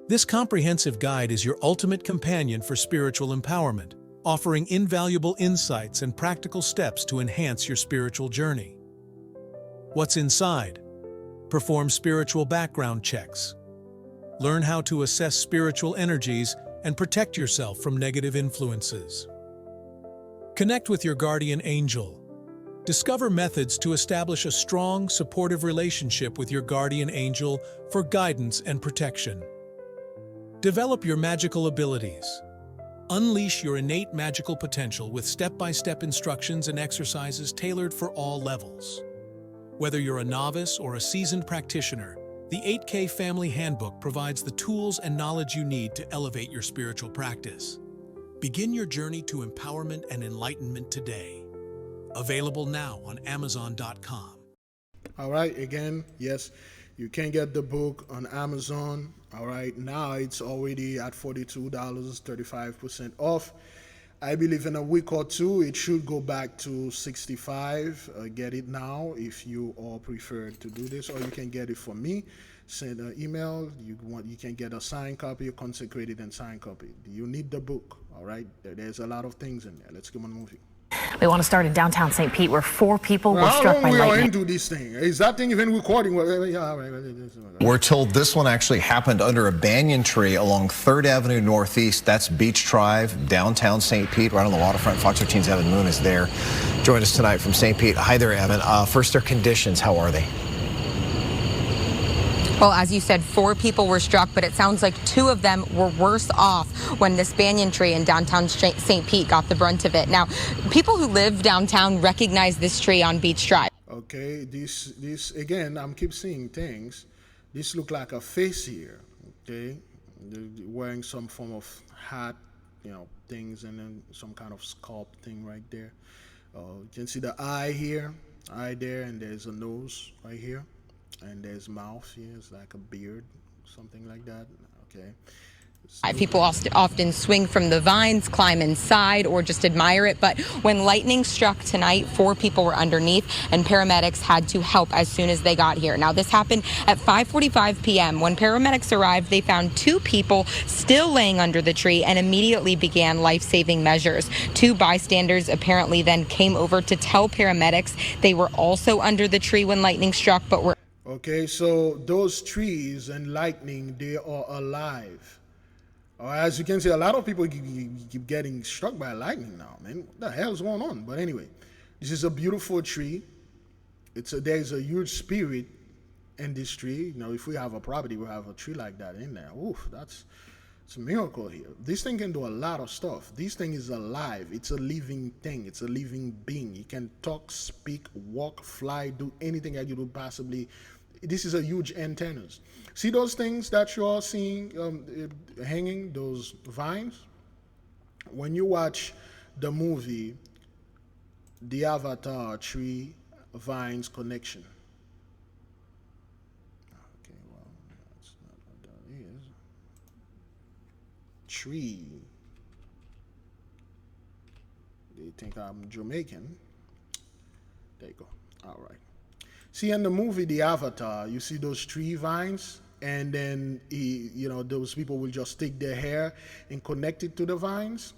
This comprehensive guide is your ultimate companion for spiritual empowerment, offering invaluable insights and practical steps to enhance your spiritual journey. What's inside? Perform spiritual background checks. Learn how to assess spiritual energies and protect yourself from negative influences. Connect with your guardian angel. Discover methods to establish a strong, supportive relationship with your guardian angel for guidance and protection. Develop your magical abilities. Unleash your innate magical potential with step-by-step instructions and exercises tailored for all levels. Whether you're a novice or a seasoned practitioner, the 8K Family Handbook provides the tools and knowledge you need to elevate your spiritual practice. Begin your journey to empowerment and enlightenment today. Available now on Amazon.com. All right, again, yes, you can get the book on Amazon. All right, now it's already at $42, 35% off. I believe in a week or two it should go back to 65. Get it now if you all prefer to do this, or you can get it from me. Send an email. You can get a signed copy, a consecrated and signed copy. You need the book. All right, there's a lot of things in there. Let's keep on moving. We want to start in downtown St. Pete, where 4 people were struck by we are lightning. into this thing. Is that thing even recording? We're told this one actually happened under a banyan tree along 3rd Avenue Northeast. That's Beach Drive, downtown St. Pete, right on the waterfront. Fox 13's Evan Moon is there. Join us tonight from St. Pete. Hi there, Evan. First, their conditions, how are they? Well, as you said, 4 people were struck, but it sounds like 2 of them were worse off when this banyan tree in downtown St. Pete got the brunt of it. Now, people who live downtown recognize this tree on Beach Drive. Okay, this again, I'm keep seeing things. This look like a face here. Okay, they're wearing some form of hat, things, and then some kind of sculpt thing right there. You can see the eye here, eye there, and there's a nose right here. And there's mouth here, it's like a beard, something like that. Okay. People often swing from the vines, climb inside, or just admire it. But when lightning struck tonight, 4 people were underneath, and paramedics had to help as soon as they got here. Now, this happened at 5:45 p.m. When paramedics arrived, they found 2 people still laying under the tree and immediately began life-saving measures. 2 bystanders apparently then came over to tell paramedics they were also under the tree when lightning struck, but were... Okay, so those trees and lightning, they are alive. As you can see, a lot of people keep getting struck by lightning now, man. What the hell is going on? But anyway, this is a beautiful tree. There's a huge spirit in this tree. If we have a property, we have a tree like that in there. Oof, it's a miracle here. This thing can do a lot of stuff. This thing is alive. It's a living thing. It's a living being. It can talk, speak, walk, fly, do anything that you do possibly. This is a huge antennas. See those things that you are seeing hanging, those vines? When you watch the movie, The Avatar, Tree Vines Connection. Okay, well, that's not what that is. Tree. They think I'm Jamaican. There you go. All right. See, in the movie The Avatar, you see those tree vines, and then those people will just take their hair and connect it to the vines,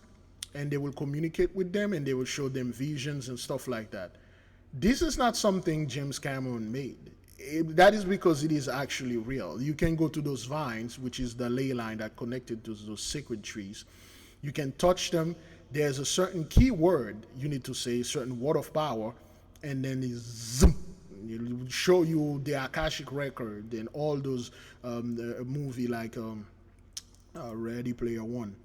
and they will communicate with them, and they will show them visions and stuff like that. This is not something James Cameron made. That is because it is actually real. You can go to those vines, which is the ley line that connected to those sacred trees. You can touch them. There's a certain key word you need to say, a certain word of power, and then it's zoom. It will show you the Akashic record and all those movie like Ready Player One.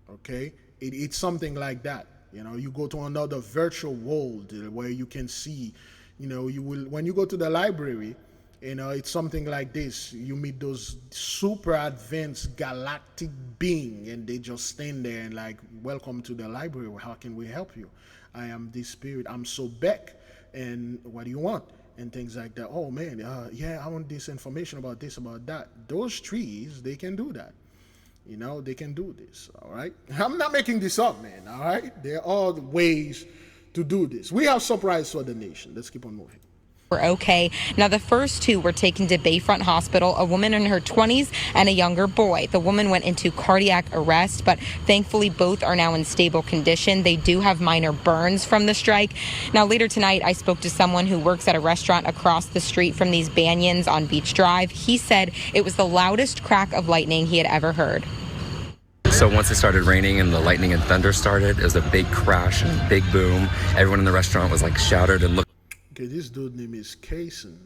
Okay, it's something like that. You go to another virtual world where you can see. You will when you go to the library. It's something like this. You meet those super advanced galactic being, and they just stand there and like, welcome to the library. How can we help you? I am this spirit. I'm so Beck. And what do you want? And things like that. Oh man, yeah, I want this information about this, about that. Those trees, they can do that. They can do this. All right. I'm not making this up, man. All right. There are ways to do this. We have surprise for the nation. Let's keep on moving. Were okay. Now, the first 2 were taken to Bayfront Hospital, a woman in her 20s and a younger boy. The woman went into cardiac arrest, but thankfully both are now in stable condition. They do have minor burns from the strike. Now, later tonight, I spoke to someone who works at a restaurant across the street from these banyans on Beach Drive. He said it was the loudest crack of lightning he had ever heard. So once it started raining and the lightning and thunder started, it was a big crash and big boom. Everyone in the restaurant was like shouted and looked. Okay, this dude's name is Kason.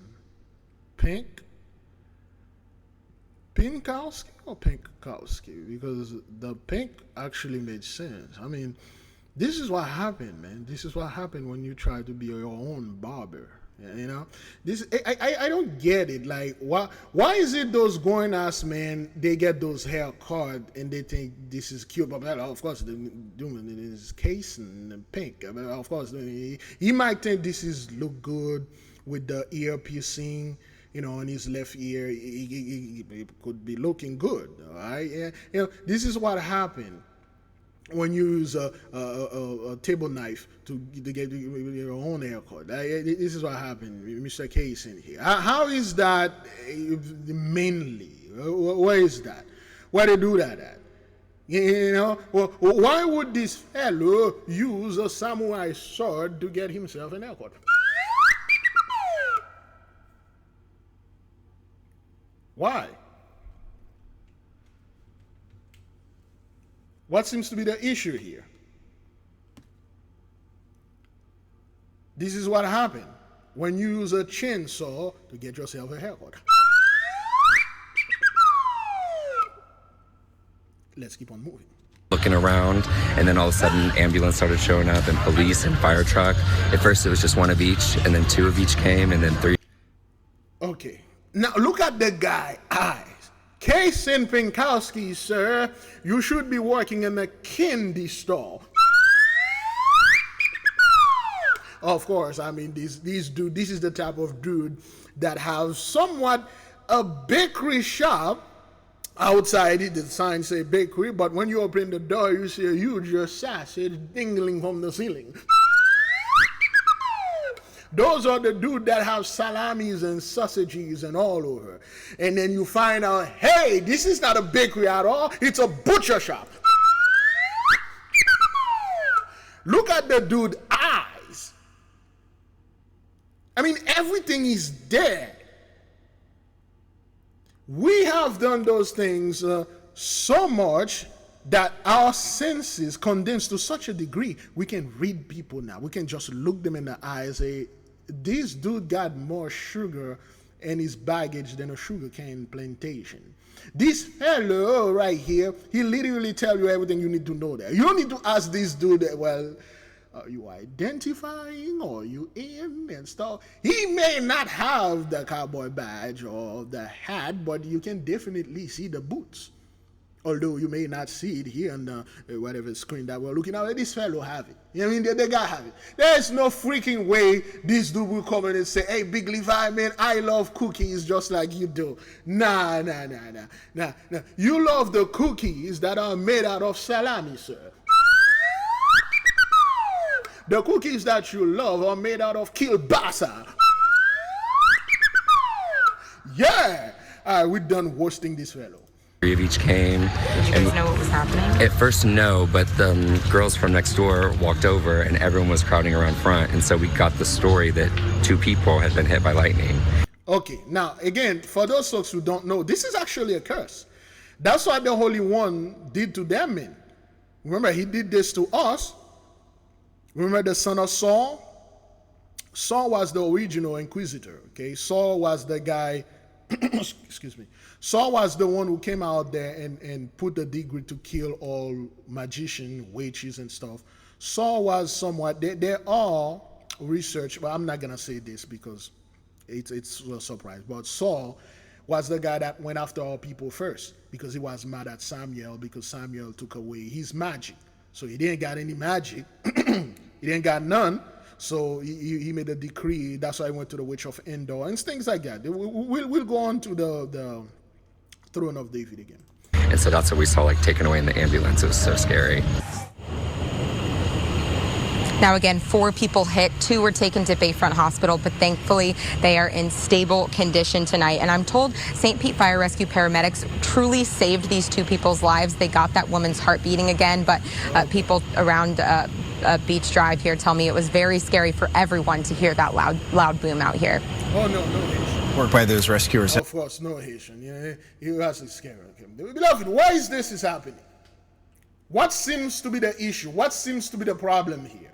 Pinkowski or Pinkowski? Because the pink actually made sense. I mean, this is what happened, man. This is what happened when you try to be your own barber. You know, this I don't get it. Like, why is it those grown ass men, they get those haircut and they think this is cute? But of course, the doing in his case and pink. I mean, of course, he might think this is look good with the ear piercing. You know, on his left ear, he could be looking good. All right, yeah. You know, this is what happened when you use a table knife to get your own haircut. This is what happened, Mr. Case in here. How is that mainly? Where is that? Where they do that at? You know, well, why would this fellow use a samurai sword to get himself an haircut? Why? What seems to be the issue here? This is what happened when you use a chainsaw to get yourself a haircut. Let's keep on moving. Looking around, and then all of a sudden ambulance started showing up and police and fire truck. At first it was just one of each, and then two of each came, and then three. Okay, now look at the guy eyes. Case in Pinkowski, sir, you should be working in a candy store. Of course, I mean, this dude, this is the type of dude that has somewhat a bakery shop outside it. The sign say bakery, but when you open the door, you see a huge sausage dingling from the ceiling. Those are the dudes that have salamis and sausages and all over. And then you find out, hey, this is not a bakery at all. It's a butcher shop. Look at the dude's eyes. I mean, everything is there. We have done those things so much that our senses condense to such a degree, we can read people now. We can just look them in the eyes and say, this dude got more sugar in his baggage than a sugarcane plantation. This fellow right here, he literally tell you everything you need to know there. You don't need to ask this dude, well, are you identifying or are you in and stuff? He may not have the cowboy badge or the hat, but you can definitely see the boots. Although you may not see it here on the whatever screen that we're looking at, this fellow have it. You know what I mean? The guy have it. There's no freaking way this dude will come in and say, hey, Big Levi, man, I love cookies just like you do. Nah. You love the cookies that are made out of salami, sir. The cookies that you love are made out of kielbasa. Yeah. All right, we're done roasting this fellow. Three of each came. Did you guys know what was happening? At first, no, but the girls from next door walked over and everyone was crowding around front. And so we got the story that two people had been hit by lightning. Okay, now, again, for those folks who don't know, this is actually a curse. That's what the Holy One did to them men. Remember, he did this to us. Remember the son of Saul? Saul was the original inquisitor, okay? Saul was the guy, excuse me. Saul was the one who came out there and put the decree to kill all magicians, witches, and stuff. Saul was somewhat, they're all research, but I'm not going to say this because it's a surprise. But Saul was the guy that went after all people first because he was mad at Samuel because Samuel took away his magic. So he didn't got any magic. He didn't got none. So he made a decree. That's why he went to the witch of Endor and things like that. We'll go on to the throne of David again. And so that's what we saw, like, taken away in the ambulance. It was so scary. Now, again, 4 people hit. 2 were taken to Bayfront Hospital, but thankfully they are in stable condition tonight. And I'm told St. Pete Fire Rescue paramedics truly saved these 2 people's lives. They got that woman's heart beating again, but people around Beach Drive here tell me it was very scary for everyone to hear that loud boom out here. Oh, no Haitian. Worked by those rescuers. Of course, no Haitian. Yeah, you have to scare him. Beloved, why is this happening? What seems to be the issue? What seems to be the problem here?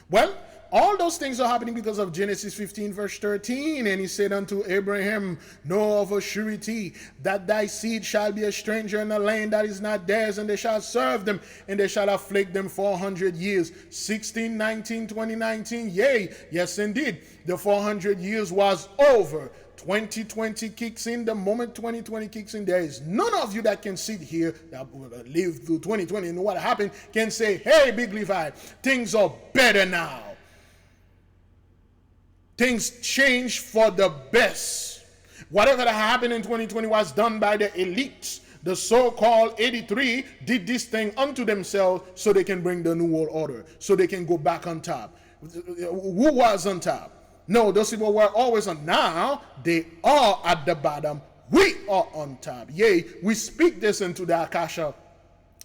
Well, All those things are happening because of Genesis 15 verse 13. And he said unto Abraham, know of a surety that thy seed shall be a stranger in a land that is not theirs, and they shall serve them, and they shall afflict them 400 years. 16, 19, 20, 19. Yea, yes indeed. The 400 years was over. 2020 kicks in. The moment 2020 kicks in, there is none of you that can sit here that live through 2020 and what happened can say, hey, Big Levi, things are better now. Things change for the best. Whatever that happened in 2020 was done by the elites. The so-called 83 did this thing unto themselves so they can bring the new world order, so they can go back on top. Who was on top? No, those people were always on. Now they are at the bottom. We are on top. Yea, we speak this into the Akasha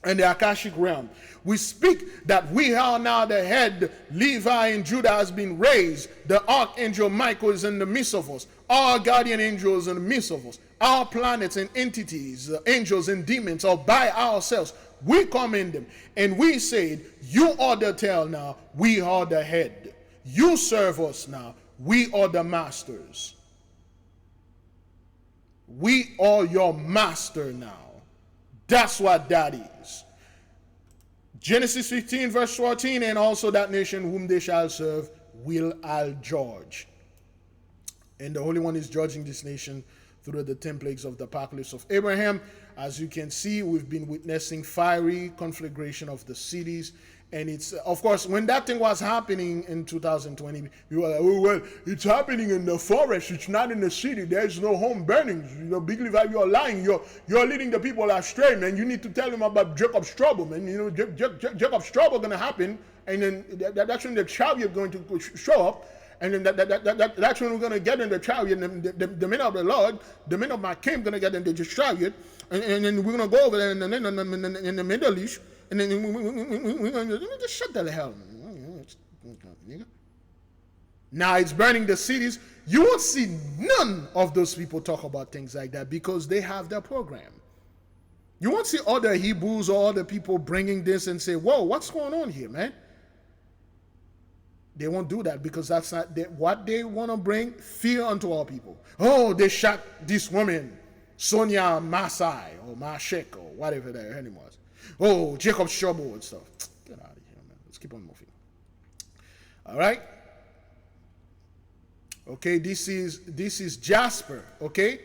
and the Akashic realm. We speak that we are now the head. Levi and Judah has been raised. The archangel Michael is in the midst of us. Our guardian angels in the midst of us. Our planets and entities, angels and demons are by ourselves. We come in them and we said, you are the tail now. We are the head. You serve us now. We are the masters. We are your master now. That's what that is. Genesis 15 verse 14, and also that nation whom they shall serve will I'll judge. And the Holy One is judging this nation through the 10 plagues of the apocalypse of Abraham. As you can see, we've been witnessing fiery conflagration of the cities. And it's, of course, when that thing was happening in 2020, we were like, oh, well, it's happening in the forest. It's not in the city. There's no home burnings. You know, Big Levi, you're lying. You're leading the people astray, man. You need to tell them about Jacob's trouble, man. You know, Jacob's trouble going to happen. And then that's when the chariot is going to show up. And then that's when we're going to get in the chariot. And the men of the Lord, the men of my king, going to get in the chariot. And then we're going to go over there in the Middle East. And then we're going to just shut the hell. Now it's burning the cities. You won't see none of those people talk about things like that because they have their program. You won't see other Hebrews or other people bringing this and say, whoa, what's going on here, man? They won't do that because that's not what they want to bring, fear unto our people. Oh, they shot this woman, Sonia Masai or Mashek or whatever her name was. Oh, Jacob's trouble and stuff. Get out of here, man. Let's keep on moving. All right. Okay, this is Jasper. Okay,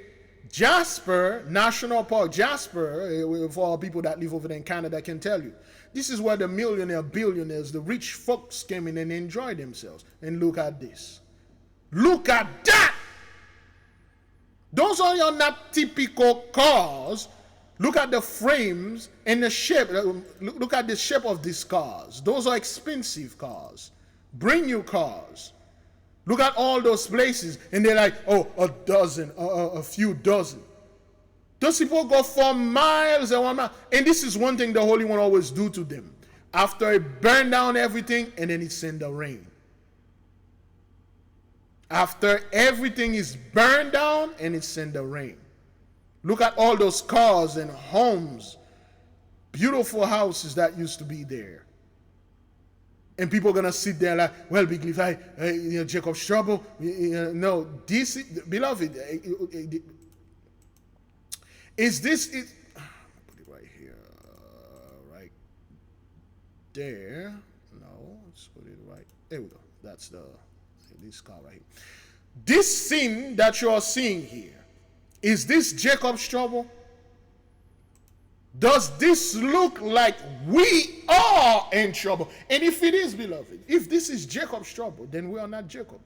Jasper National Park. Jasper, for all people that live over there in Canada, can tell you. This is where the millionaire, billionaires, the rich folks came in and enjoyed themselves. And look at this. Look at that. Those are not typical cars. Look at the frames and the shape. Look at the shape of these cars. Those are expensive cars. Brand new cars. Look at all those places. And they're like, oh, a few dozen. Those people go for miles and 1 mile. And this is one thing the Holy One always do to them. After it burn down everything, and then it send the rain. After everything is burned down, and it send the rain. Look at all those cars and homes, beautiful houses that used to be there. And people are going to sit there like, well, Big Levi, Jacob's trouble. No, this, beloved, is this, put it right here, right there. No, let's put it right, there we go. That's this car right here. This scene that you are seeing here, is this Jacob's trouble? Does this look like we are in trouble? And if it is, beloved, if this is Jacob's trouble, then we are not Jacob.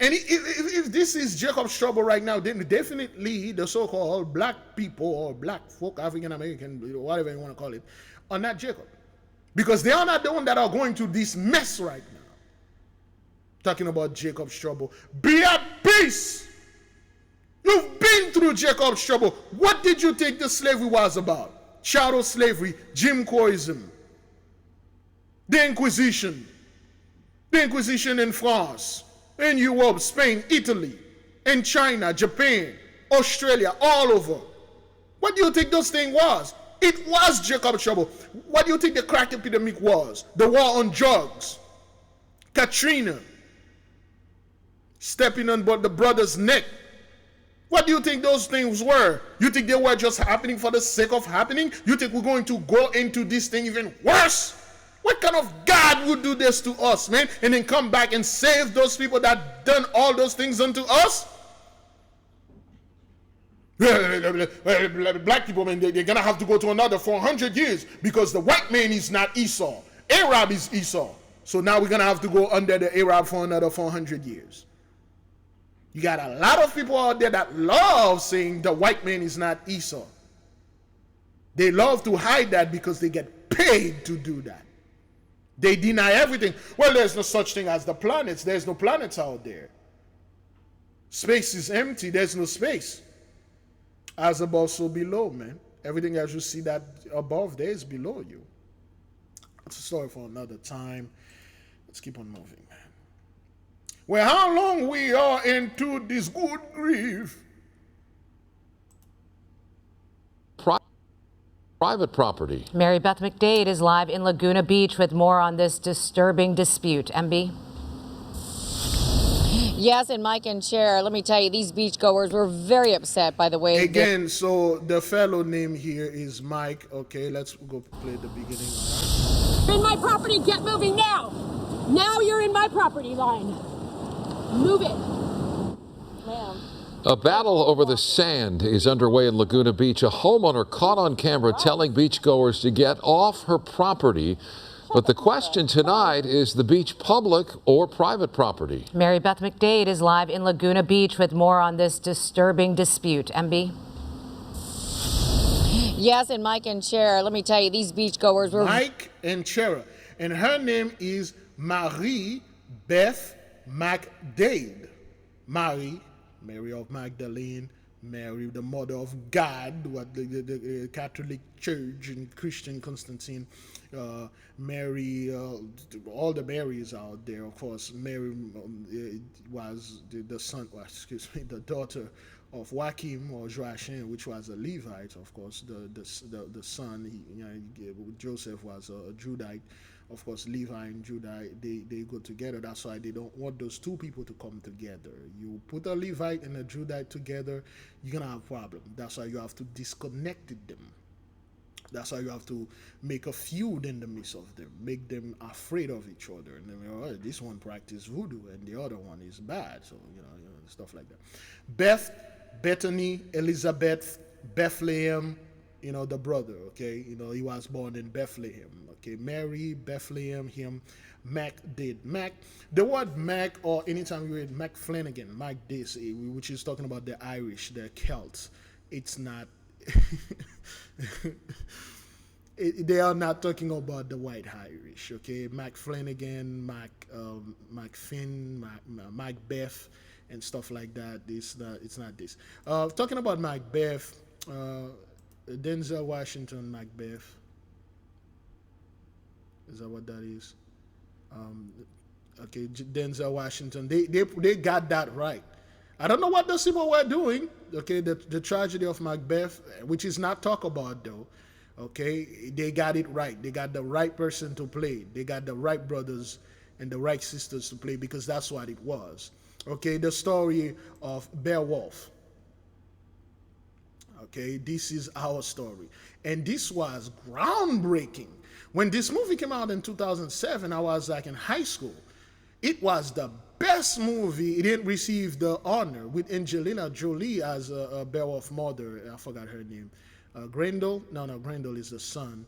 And if this is Jacob's trouble right now, then definitely the so-called black people or black folk, African American, whatever you want to call it, are not Jacob. Because they are not the ones that are going through this mess right now. Talking about Jacob's trouble. Be at peace. You've been through Jacob's trouble. What did you think the slavery was about? Chattel slavery, Jim Crowism, the Inquisition in France, in Europe, Spain, Italy, in China, Japan, Australia, all over. What do you think those things was? It was Jacob's trouble. What do you think the crack epidemic was? The war on drugs. Katrina stepping on the brother's neck. What do you think those things were? You think they were just happening for the sake of happening? You think we're going to go into this thing even worse? What kind of God would do this to us, man? And then come back and save those people that done all those things unto us? Black people, man, they're going to have to go to another 400 years because the white man is not Esau. Arab is Esau. So now we're going to have to go under the Arab for another 400 years. You got a lot of people out there that love saying the white man is not Esau. They love to hide that because they get paid to do that. They deny everything. Well, there's no such thing as the planets. There's no planets out there. Space is empty. There's no space. As above, so below, man. Everything as you see that above there is below you. It's a story for another time. Let's keep on moving, man. Well, how long we are into this good grief? Private property. Mary Beth McDade is live in Laguna Beach with more on this disturbing dispute. MB? Yes, and Mike and Cher, let me tell you, these beachgoers were very upset by the way. Again, so the fellow name here is Mike. Okay, let's go play the beginning. You're in my property, get moving now. Now you're in my property line. Move it. Ma'am. A battle over the sand is underway in Laguna Beach. A homeowner caught on camera telling beachgoers to get off her property. But the question tonight is the beach public or private property? Mary Beth McDade is live in Laguna Beach with more on this disturbing dispute. MB? Yes, and Mike and Cher, let me tell you, these beachgoers were... Mike and Cher. And her name is Mary Beth McDade. Mary of Magdalene, Mary, the mother of God, what the Catholic Church and Christian Constantine, Mary, all the Marys out there. Of course, Mary was the daughter of Joachim or Joachim, which was a Levite. Of course, the son, Joseph was a Judite. Of course, Levi and Judah, they go together. That's why they don't want those two people to come together. You put a Levite and a Judite together, you're going to have a problem. That's why you have to disconnect them. That's why you have to make a feud in the midst of them, make them afraid of each other. And then, this one practices voodoo and the other one is bad. So, stuff like that. Bethany, Elizabeth, Bethlehem, the brother, okay? He was born in Bethlehem, okay? Mary, Bethlehem, him, Mac did. Mac, the word Mac, or anytime you read Mac Flanagan, Mac this, which is talking about the Irish, the Celts, it's not, they are not talking about the white Irish, okay? Mac Flanagan, Mac Finn, Macbeth, and stuff like that. It's not this. Talking about Macbeth, Denzel Washington, Macbeth. Is that what that is? Okay, Denzel Washington. They got that right. I don't know what those people were doing. Okay, the tragedy of Macbeth, which is not talked about though. Okay, they got it right. They got the right person to play. They got the right brothers and the right sisters to play because that's what it was. Okay, the story of Beowulf. Okay, this is our story. And this was groundbreaking. When this movie came out in 2007, I was like in high school. It was the best movie. It didn't receive the honor with Angelina Jolie as a Beowulf mother. I forgot her name. Grendel? No, Grendel is the son.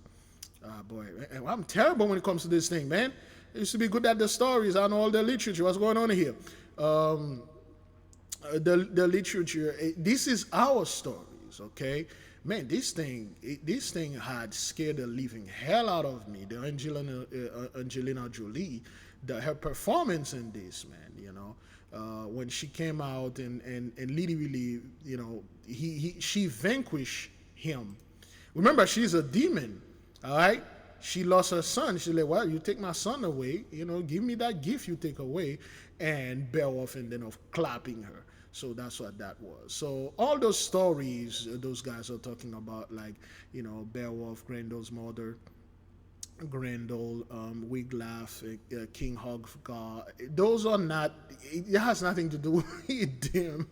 Boy, I'm terrible when it comes to this thing, man. It used to be good at the stories. I know all the literature. What's going on here? The literature. This is our stories, okay? Man, this thing had scared the living hell out of me. The Angelina Jolie, her performance in this, man, when she came out and literally, she vanquished him. Remember, she's a demon, all right? She lost her son. She's like, well, you take my son away, give me that gift you take away, and Beowulf ended up clapping her. So that's what that was. So all those stories those guys are talking about, like, Beowulf, Grendel's mother, Grendel, Wiglaf, King Hoggar. Those are not, it has nothing to do with them.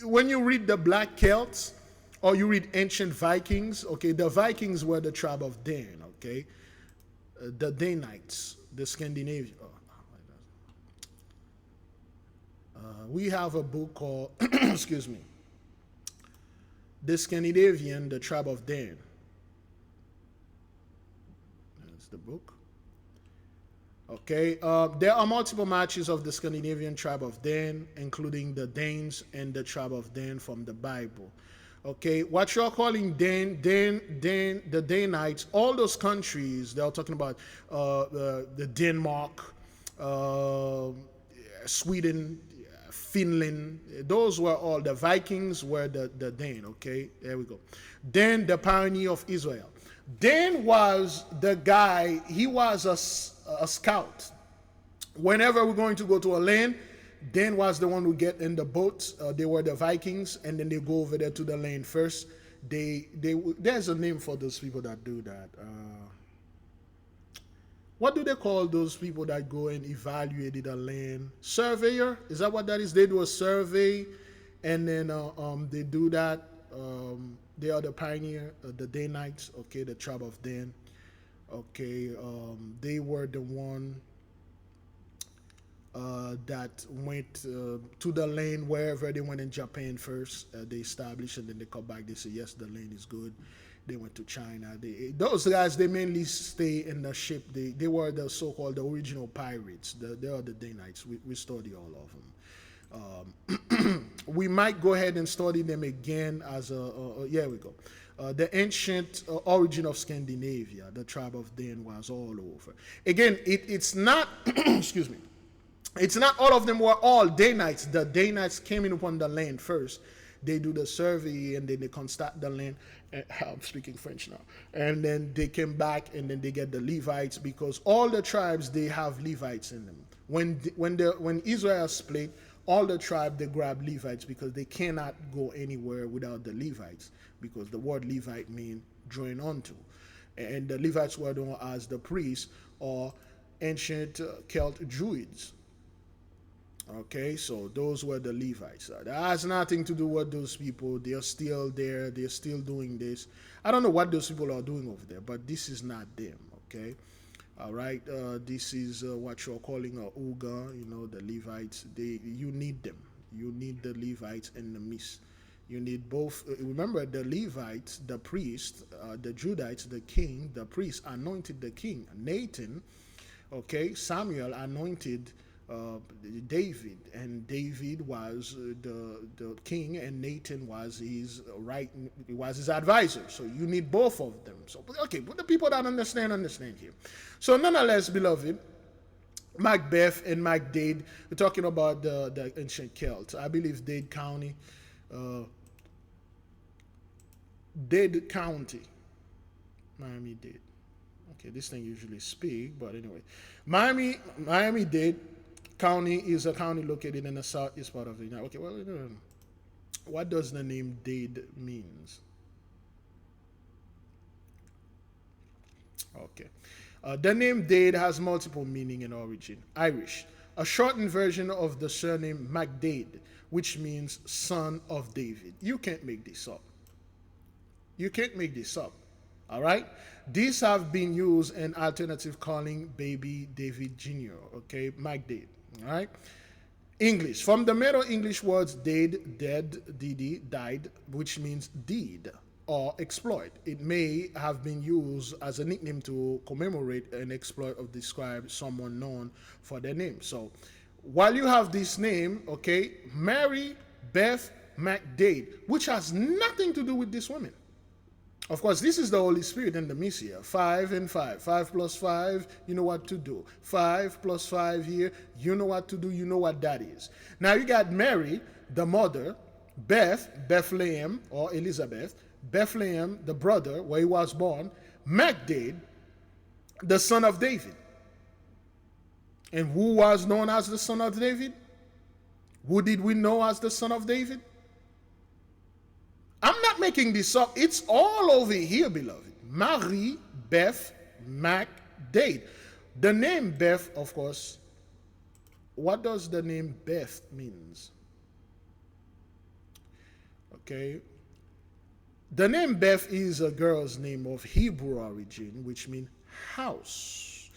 When you read the Black Celts or you read ancient Vikings, okay, the Vikings were the tribe of Dan, okay? The Danites, the Scandinavian. We have a book called, excuse me, The Scandinavian, the Tribe of Dan. That's the book. Okay, there are multiple matches of the Scandinavian tribe of Dan, including the Danes and the tribe of Dan from the Bible. Okay, what you're calling the Danites, all those countries, they're talking about the Denmark, Sweden, Finland, those were all, the Vikings were the Dan, okay? There we go. Dan, the pioneer of Israel. Dan was the guy, he was a scout. Whenever we're going to go to a land, Dan was the one who get in the boat. They were the Vikings, and then they go over there to the land first. There's a name for those people that do that. What do they call those people that go and evaluate the land? Surveyor? Is that what that is? They do a survey, and then they do that. They are the pioneer, the Danites, okay, the tribe of Dan. Okay, they were the one that went to the land wherever they went in Japan first. They established, and then they come back. They say, yes, the land is good. They went to China. Those guys, they mainly stay in the ship. They were the so-called the original pirates. They are the Danites. We study all of them. We might go ahead and study them again as here we go. The ancient origin of Scandinavia, the tribe of Dan was all over. Again, it's not, excuse me, it's not all of them were all Danites. The Danites came in upon the land first. They do the survey, and then they construct the land. I'm speaking French now. And then they came back, and then they get the Levites, because all the tribes, they have Levites in them. When Israel split, all the tribe, they grab Levites, because they cannot go anywhere without the Levites, because the word Levite means join unto. And the Levites were known as the priests or ancient Celt Druids. Okay, so those were the Levites. That has nothing to do with those people. They are still there. They're still doing this. I don't know what those people are doing over there, but this is not them. Okay, all right. This is what you're calling a Uga. You know, the Levites. You need them. You need the Levites and the Mis. You need both. Remember, the Levites, the priest, the Judites, the king, the priest anointed the king. Nathan, okay, Samuel anointed David, and David was the king, and Nathan was his advisor. So you need both of them. So okay, but the people that understand here. So nonetheless, beloved, Macbeth and Macdade, we're talking about the ancient Celts. I believe Dade County, Miami-Dade. Okay, this thing usually speak, but anyway, Miami-Dade County is a county located in the southeast part of the United. Okay, well, what does the name Dade means? Okay, the name Dade has multiple meaning and origin. Irish, a shortened version of the surname Macdade, which means son of David. You can't make this up. You can't make this up. All right, these have been used in alternative calling baby David Jr. Okay, Macdade. All right, English, from the Middle English words dade, dead, didi, died, which means deed or exploit. It may have been used as a nickname to commemorate an exploit or describe someone known for their name. So while you have this name, okay, Mary Beth Macdade, which has nothing to do with this woman. Of course, this is the Holy Spirit and the Messiah. 5 and 5. 5 plus 5, you know what to do. 5 plus 5 here, you know what to do. You know what that is. Now you got Mary, the mother, Bethlehem, or Elizabeth, Bethlehem, the brother, where he was born, Macdade, the son of David. And who was known as the son of David? Who did we know as the son of David? I'm not making this up. It's all over here, beloved. Marie Beth MacDade. The name Beth, of course, what does the name Beth means? Okay. The name Beth is a girl's name of Hebrew origin, which means house.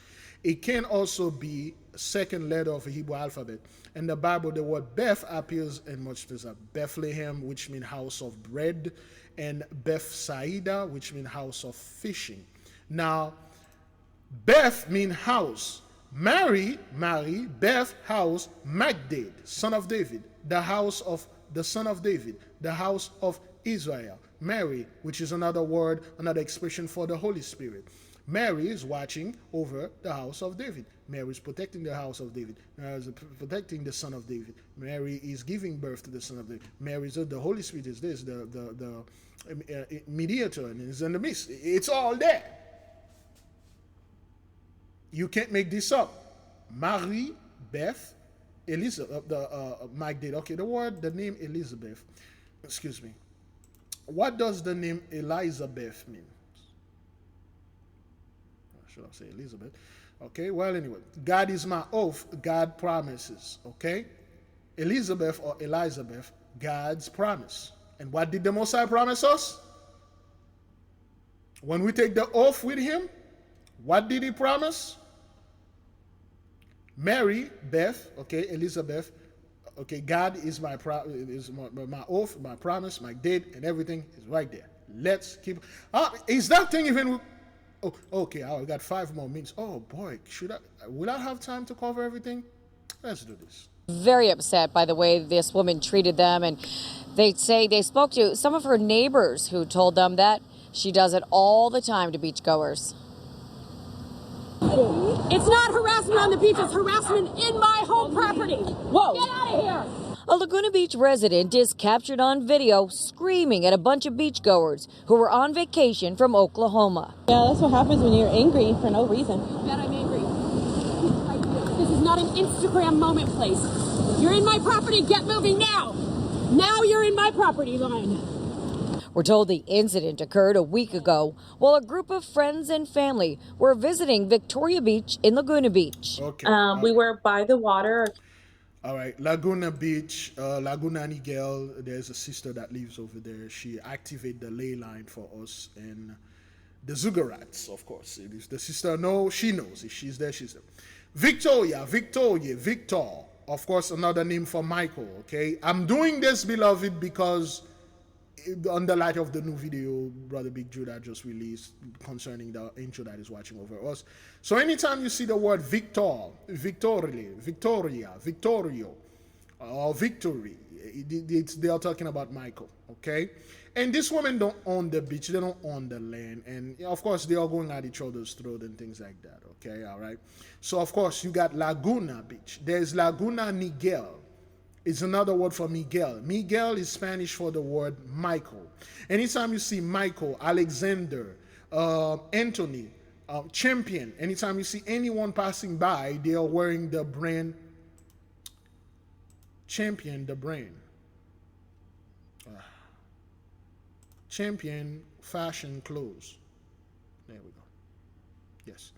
It can also be second letter of the Hebrew alphabet. In the Bible, the word Beth appears in much places. Bethlehem, which means house of bread, and Bethsaida, which means house of fishing. Now, Beth means house. Mary, Beth, house, MacDade, son of David, the house of the son of David, the house of Israel. Mary, which is another word, another expression for the Holy Spirit. Mary is watching over the house of David. Mary is protecting the house of David. Mary is protecting the son of David. Mary is giving birth to the son of David. Mary is the Holy Spirit is this, the mediator, and is in the midst. It's all there. You can't make this up. Mary, Beth, Elizabeth, MacDade. Okay, the name Elizabeth. Excuse me. What does the name Elizabeth mean? Should I say Elizabeth? Okay, well, anyway. God is my oath, God promises. Okay? Elizabeth or Elizabeth, God's promise. And what did the Most High promise us? When we take the oath with Him, what did He promise? Mary, Beth, okay, Elizabeth, okay, God is my oath, my promise, my date, and everything is right there. Let's keep. Is that thing even? Oh, okay, I got 5 more minutes. Oh boy, will I have time to cover everything? Let's do this. Very upset by the way this woman treated them, and they say they spoke to some of her neighbors who told them that she does it all the time to beachgoers. It's not harassment on the beach, it's harassment in my home property. Whoa. Get out of here. A Laguna Beach resident is captured on video screaming at a bunch of beachgoers who were on vacation from Oklahoma. Yeah, that's what happens when you're angry for no reason. Bet I'm angry. This is not an Instagram moment place. You're in my property, get moving now. Now you're in my property line. We're told the incident occurred a week ago while a group of friends and family were visiting Victoria Beach in Laguna Beach. Okay. We were by the water. All right, Laguna Beach, Laguna Niguel, there's a sister that lives over there. She activated the ley line for us, and the Zuggerats, of course. If the sister knows, she knows. If she's there, she's there. Victor, of course, another name for Michael, okay? I'm doing this, beloved, because on the light of the new video Brother Big Judah just released concerning the angel that is watching over us. So anytime you see the word Victor, Victoria, Victorio, or victory, they are talking about Michael, okay? And this woman don't own the beach, they don't own the land, and of course they are going at each other's throat and things like that, okay? All right. So of course you got Laguna Beach. There's Laguna Niguel. It's another word for Miguel. Miguel is Spanish for the word Michael. Anytime you see Michael, Alexander, Anthony, Champion, anytime you see anyone passing by, they are wearing the brand Champion, the brand. Champion fashion clothes. There we go. Yes.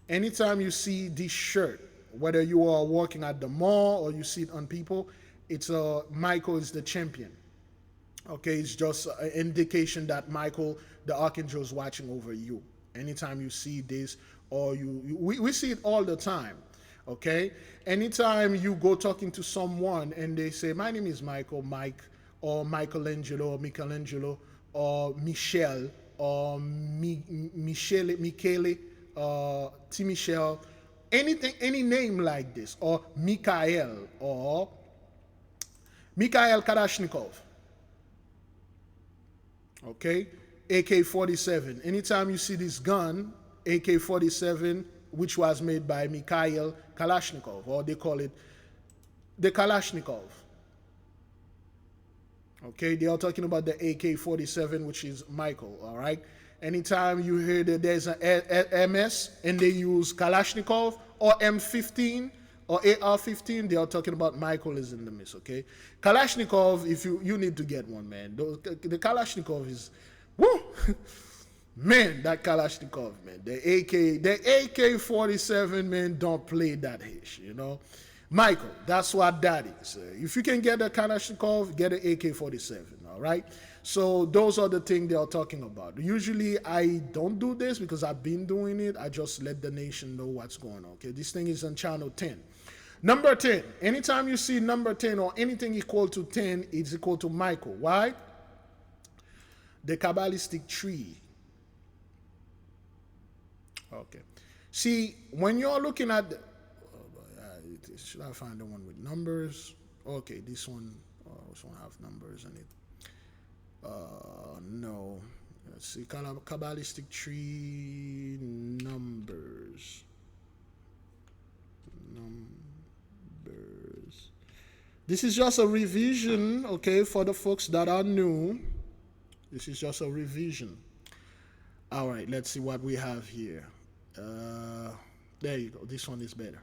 Anytime you see this shirt, whether you are working at the mall or you see it on people, it's Michael is the champion. Okay, it's just an indication that Michael, the archangel, is watching over you. Anytime you see this, or we see it all the time. Okay, anytime you go talking to someone and they say, "My name is Michael, Mike," or Michelangelo, or Michelangelo, or Michelle, or Michele, Timichelle, anything, any name like this, or Mikhail, or Mikhail Kalashnikov. Okay, AK-47. Anytime you see this gun, AK-47, which was made by Mikhail Kalashnikov, or they call it the Kalashnikov. Okay, they are talking about the AK-47, which is Michael, all right? Anytime you hear that there's an MS and they use Kalashnikov or M15 or AR-15, they are talking about Michael is in the midst, okay? Kalashnikov, if you need to get one, man. The Kalashnikov is, woo! Man, that Kalashnikov, man, the AK-47, man, don't play that ish, you know. Michael, that's what that is. If you can get a Kalashnikov, get an AK-47, all right? So those are the things they are talking about. Usually I don't do this because I've been doing it. I just let the nation know what's going on, okay? This thing is on channel 10. Number 10, anytime you see number 10 or anything equal to 10, it's equal to Michael. Why? The Kabbalistic tree. Okay. See, when you're looking at the, should I find the one with numbers? Okay, this one have numbers in it. No. Let's see, Kabbalistic tree numbers. This is just a revision, okay, for the folks that are new. This is just a revision. All right, let's see what we have here. There you go. This one is better.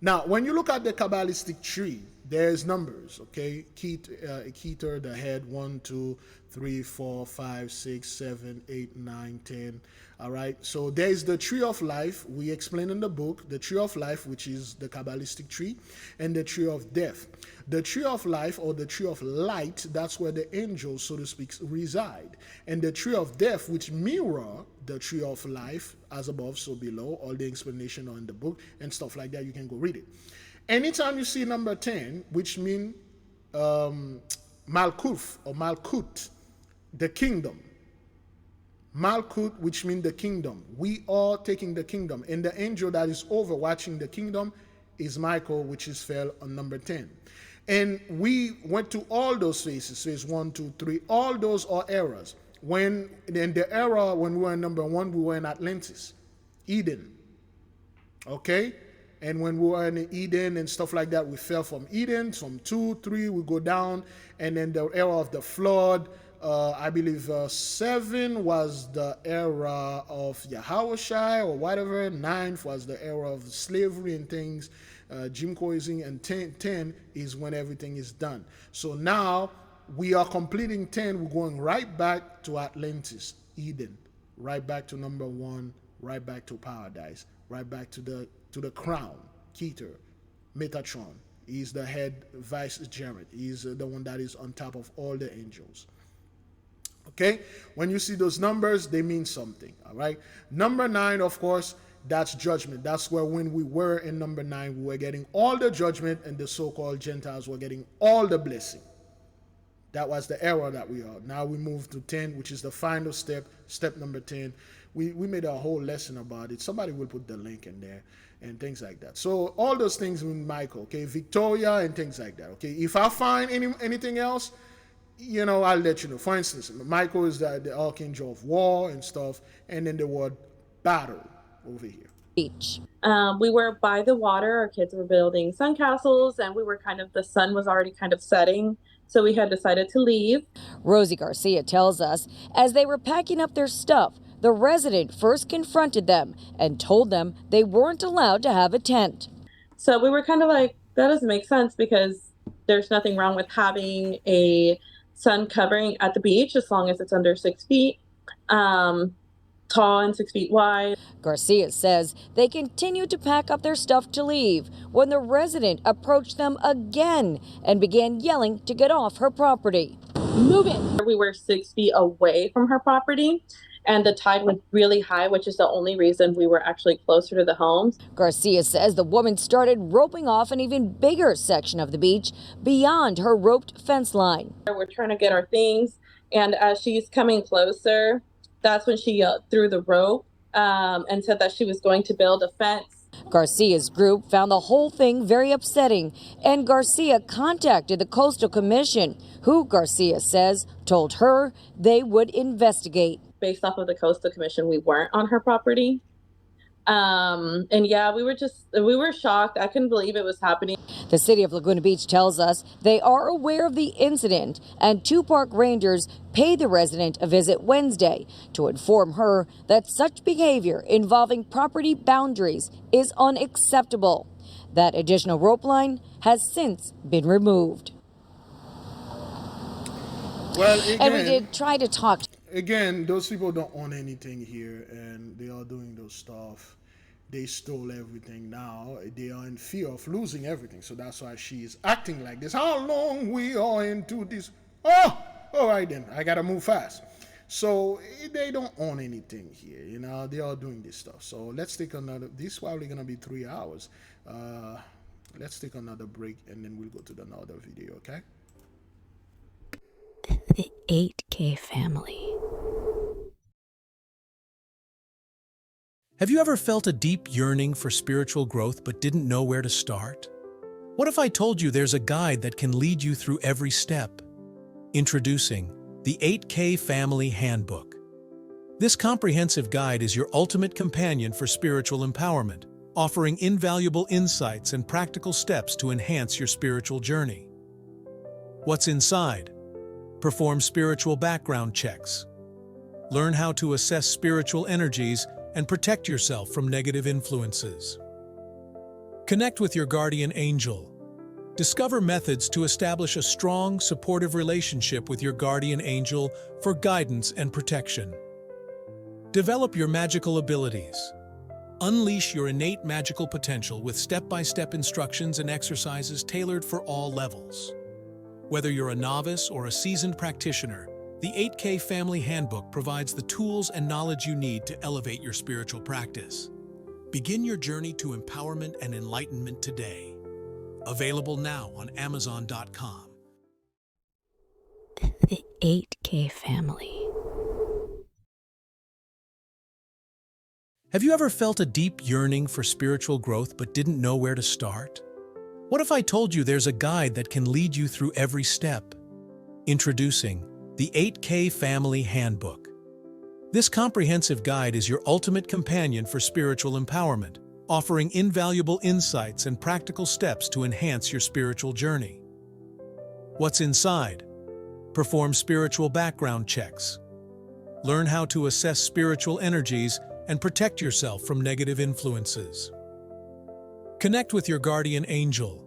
Now, when you look at the Kabbalistic tree, there's numbers, okay? Keter, the head, 1, 2, 3, 4, 5, 6, 7, 8, 9, 10. All right, so there's the tree of life. We explain in the book the tree of life, which is the Kabbalistic tree, and the tree of death. The tree of life, or the tree of light, that's where the angels, so to speak, reside. And the tree of death, which mirror the tree of life, as above, so below. All the explanation are in the book and stuff like that. You can go read it. Anytime you see number 10, which means Malkuth or Malkut, the kingdom. Malkut, which means the kingdom. We are taking the kingdom. And the angel that is overwatching the kingdom is Michael, which is fell on number 10. And we went to all those phases, phase 1, 2, 3. All those are eras. When in the era when we were in number 1, we were in Atlantis, Eden. Okay? And when we were in Eden and stuff like that, we fell from Eden. From 2, 3, we go down. And then the era of the flood, I believe 7 was the era of Yahushua or whatever. 9 was the era of slavery and things, Jim Crow-ism, and 10 is when everything is done. So now we are completing 10. We're going right back to Atlantis, Eden, right back to number 1, right back to paradise, right back to the crown, Keter, Metatron. He's the head vicegerent. He's the one that is on top of all the angels. Okay, when you see those numbers, they mean something. All right, number 9, of course, that's judgment. That's where when we were in number 9, we were getting all the judgment, and the so-called Gentiles were getting all the blessing. That was the era that we are. Now we move to 10, which is the final step number 10. We made a whole lesson about it. Somebody will put the link in there and things like that. So all those things mean Michael, okay, Victoria and things like that. Okay, if I find anything else, you know, I'll let you know. For instance, Michael is the archangel of war and stuff, and then the word battle over here. Beach. We were by the water. Our kids were building sandcastles, and the sun was already kind of setting, so we had decided to leave. Rosie Garcia tells us as they were packing up their stuff, the resident first confronted them and told them they weren't allowed to have a tent. So we were kind of like, that doesn't make sense, because there's nothing wrong with having a sun covering at the beach as long as it's under 6 feet tall and 6 feet wide. Garcia says they continued to pack up their stuff to leave when the resident approached them again and began yelling to get off her property. Move it! We were 6 feet away from her property, and the tide was really high, which is the only reason we were actually closer to the homes. Garcia says the woman started roping off an even bigger section of the beach beyond her roped fence line. We're trying to get our things, and as she's coming closer, that's when she threw the rope and said that she was going to build a fence. Garcia's group found the whole thing very upsetting, and Garcia contacted the Coastal Commission, who Garcia says told her they would investigate. Based off of the Coastal Commission, we weren't on her property. And yeah, we were shocked. I couldn't believe it was happening. The city of Laguna Beach tells us they are aware of the incident, and 2 park rangers paid the resident a visit Wednesday to inform her that such behavior involving property boundaries is unacceptable. That additional rope line has since been removed. Well, again, and we did try to talk. again, those people don't own anything here, and they are doing those stuff. They stole everything now. They are in fear of losing everything. So that's why she is acting like this. How long we are into this? Oh, all right then. I gotta move fast. So they don't own anything here. You know, they are doing this stuff. So let's take another. This is probably gonna be 3 hours. Let's take another break, and then we'll go to another video. Okay? The 8K family. Have you ever felt a deep yearning for spiritual growth but didn't know where to start? What if I told you there's a guide that can lead you through every step? Introducing the 8K Family Handbook. This comprehensive guide is your ultimate companion for spiritual empowerment, offering invaluable insights and practical steps to enhance your spiritual journey. What's inside? Perform spiritual background checks. Learn how to assess spiritual energies and protect yourself from negative influences. Connect with your guardian angel. Discover methods to establish a strong, supportive relationship with your guardian angel for guidance and protection. Develop your magical abilities. Unleash your innate magical potential with step-by-step instructions and exercises tailored for all levels. Whether you're a novice or a seasoned practitioner, the 8K Family Handbook provides the tools and knowledge you need to elevate your spiritual practice. Begin your journey to empowerment and enlightenment today. Available now on Amazon.com. The 8K family. Have you ever felt a deep yearning for spiritual growth but didn't know where to start? What if I told you there's a guide that can lead you through every step? Introducing the 8K Family Handbook. This comprehensive guide is your ultimate companion for spiritual empowerment, offering invaluable insights and practical steps to enhance your spiritual journey. What's inside? Perform spiritual background checks. Learn how to assess spiritual energies and protect yourself from negative influences. Connect with your guardian angel.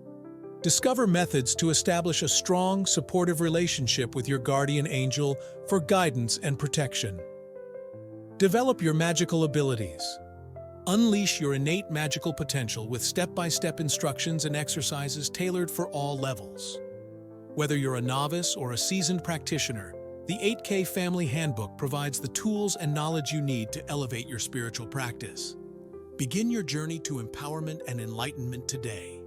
Discover methods to establish a strong, supportive relationship with your guardian angel for guidance and protection. Develop your magical abilities. Unleash your innate magical potential with step-by-step instructions and exercises tailored for all levels. Whether you're a novice or a seasoned practitioner, the 8K Family Handbook provides the tools and knowledge you need to elevate your spiritual practice. Begin your journey to empowerment and enlightenment today.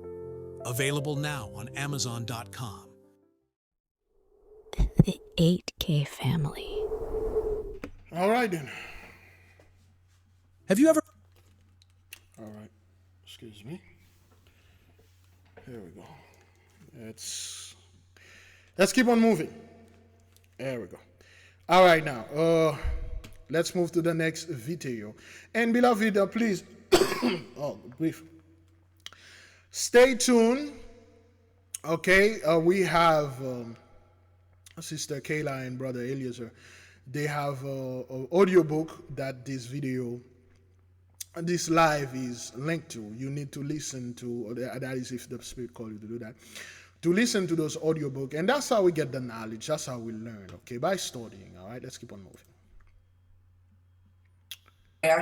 Available now on Amazon.com. The 8K family. All right then. Have you ever... All right. Excuse me. Here we go. Let's keep on moving. There we go. All right now. Let's move to the next video. And beloved, please. Oh, grief. Stay tuned. Okay, we have Sister Kayla and Brother Eliezer. They have an audiobook that this live is linked to. You need to listen to, that is if the Spirit calls you to do that, to listen to those audiobook. And that's how we get the knowledge. That's how we learn, okay, by studying. All right, let's keep on moving.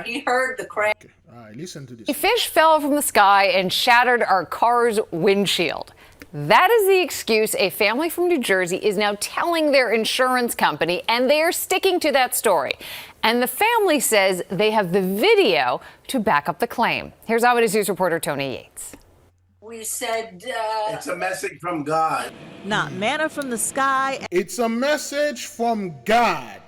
He heard the crash. Okay. All right, listen to this. A fish fell from the sky and shattered our car's windshield. That is the excuse a family from New Jersey is now telling their insurance company, and they are sticking to that story. And the family says they have the video to back up the claim. Here's Eyewitness News reporter Tony Yates. We said it's a message from God. Not manna from the sky. It's a message from God.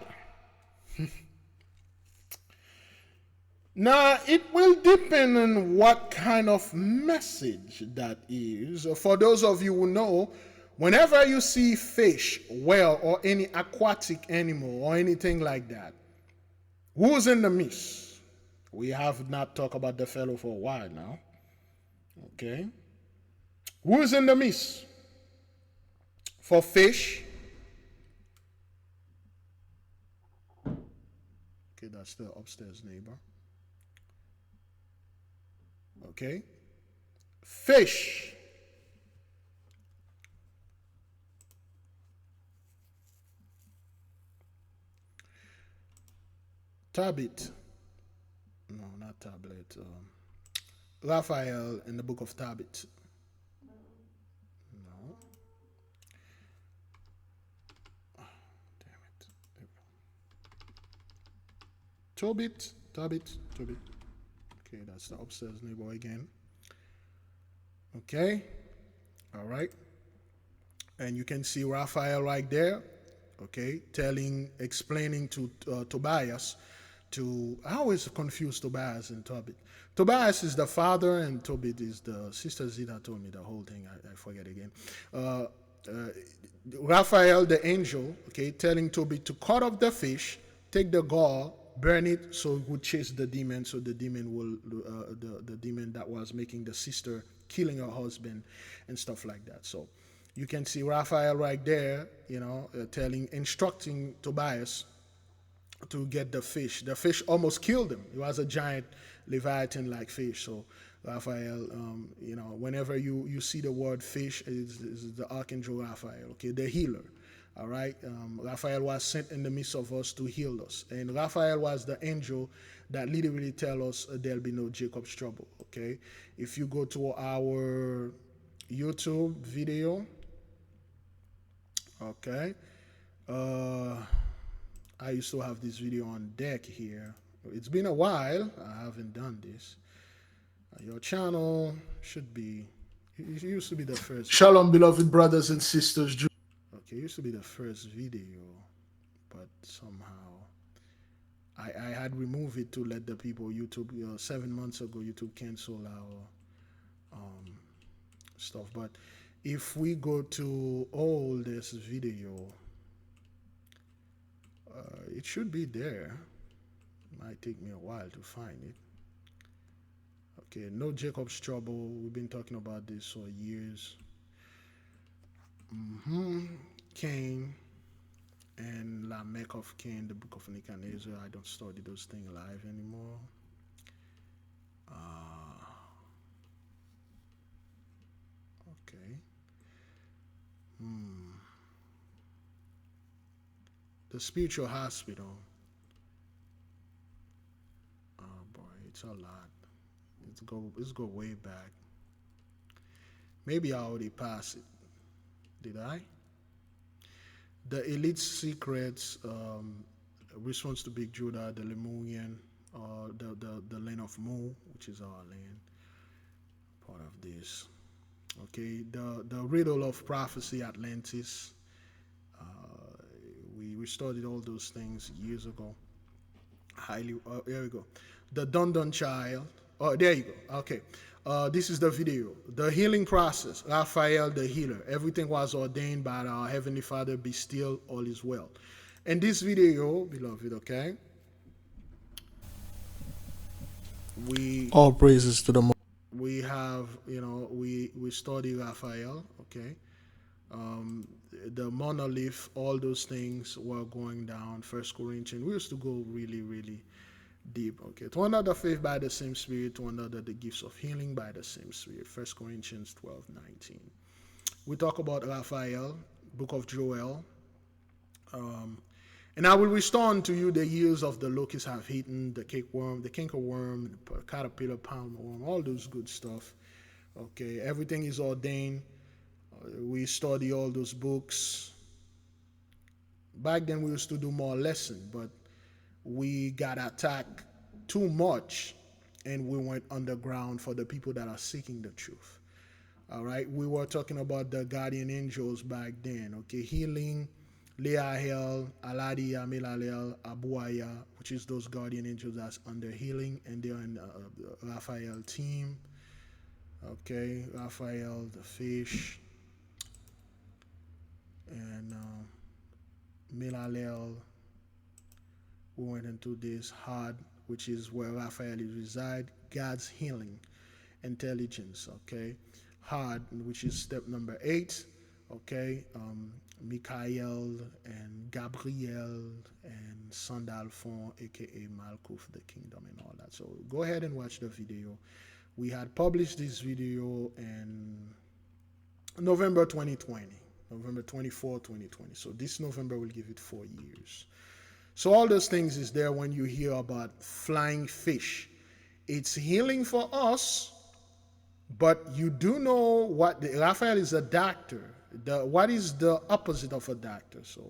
Now, it will depend on what kind of message that is. For those of you who know, whenever you see fish, whale, or any aquatic animal or anything like that, who's in the midst? We have not talked about the fellow for a while now. Okay. Who's in the midst? For fish. Okay, that's the upstairs neighbor. Okay. Fish. Tabit. No, not tablet. Raphael in the book of Tabit. No. Oh, damn it. Tobit. Tabit. Tobit. Okay, that's the upstairs neighbor again. Okay. All right. And you can see Raphael right there. Okay, explaining to Tobias. I always confuse Tobias and Tobit. Tobias is the father, and Tobit is the sister. Zita told me the whole thing. I forget again. Uh, uh, Raphael, the angel, okay, telling Tobit to cut off the fish, take the gall, burn it, so it would chase the demon. So the demon will, the demon that was making the sister killing her husband, and stuff like that. So you can see Raphael right there, instructing Tobias to get the fish. The fish almost killed him. It was a giant Leviathan-like fish. So Raphael, whenever you see the word fish, is the Archangel Raphael, okay, the healer. All right. Raphael was sent in the midst of us to heal us. And Raphael was the angel that literally tell us there'll be no Jacob's trouble. Okay. If you go to our YouTube video, okay, I used to have this video on deck here. It's been a while. I haven't done this. Your channel should be, it used to be the first. Shalom, beloved brothers and sisters. Okay, it used to be the first video, but somehow I had removed it to let the people, YouTube, 7 months ago, YouTube canceled our stuff. But if we go to oldest video, it should be there. It might take me a while to find it. Okay, no Jacob's trouble. We've been talking about this for years. Cain and Lamech of Cain, the book of Nebuchadnezzar. I don't study those things live anymore. Okay. The spiritual hospital. Oh boy, it's a lot. Let's go way back. Maybe I already passed it. Did I? The Elite Secrets, response to Big Judah, the Lemurian, the land of Mu, which is our land. Part of this. Okay, the riddle of prophecy, Atlantis. We studied all those things years ago. Here we go. The Dundon child. Oh, there you go. Okay. This is the video. The healing process. Raphael, the healer. Everything was ordained by our Heavenly Father. Be still, all is well. In this video, beloved, okay? All praises to the Most. We have, we study Raphael, okay? The monolith, all those things were going down. 1 Corinthians. We used to go really, really deep. Okay. To another faith by the same Spirit, to another the gifts of healing by the same Spirit. 1 Corinthians 12:19. We talk about Raphael, book of Joel. And I will restore unto you the years of the locusts have eaten, the cakeworm, the cankerworm, the caterpillar, palmerworm, all those good stuff. Okay. Everything is ordained. We study all those books. Back then we used to do more lesson, but we got attacked too much and we went underground for the people that are seeking the truth. All right. We were talking about the guardian angels back then. Okay. Healing, Leahel, Aladia, Milalel, Abuaya, which is those guardian angels that's under healing, and they're in the Raphael team. Okay. Raphael, the fish. And Milalel, we went into this hard, which is where Raphael reside, God's healing intelligence, okay? Hard, which is step number 8, okay? Michael and Gabriel and Sandalphon, aka Malkuth, the kingdom and all that. So go ahead and watch the video. We had published this video in November 2020. November 24, 2020. So this November will give it 4 years. So all those things is there when you hear about flying fish. It's healing for us, but you do know what Raphael is a doctor. What is the opposite of a doctor? So,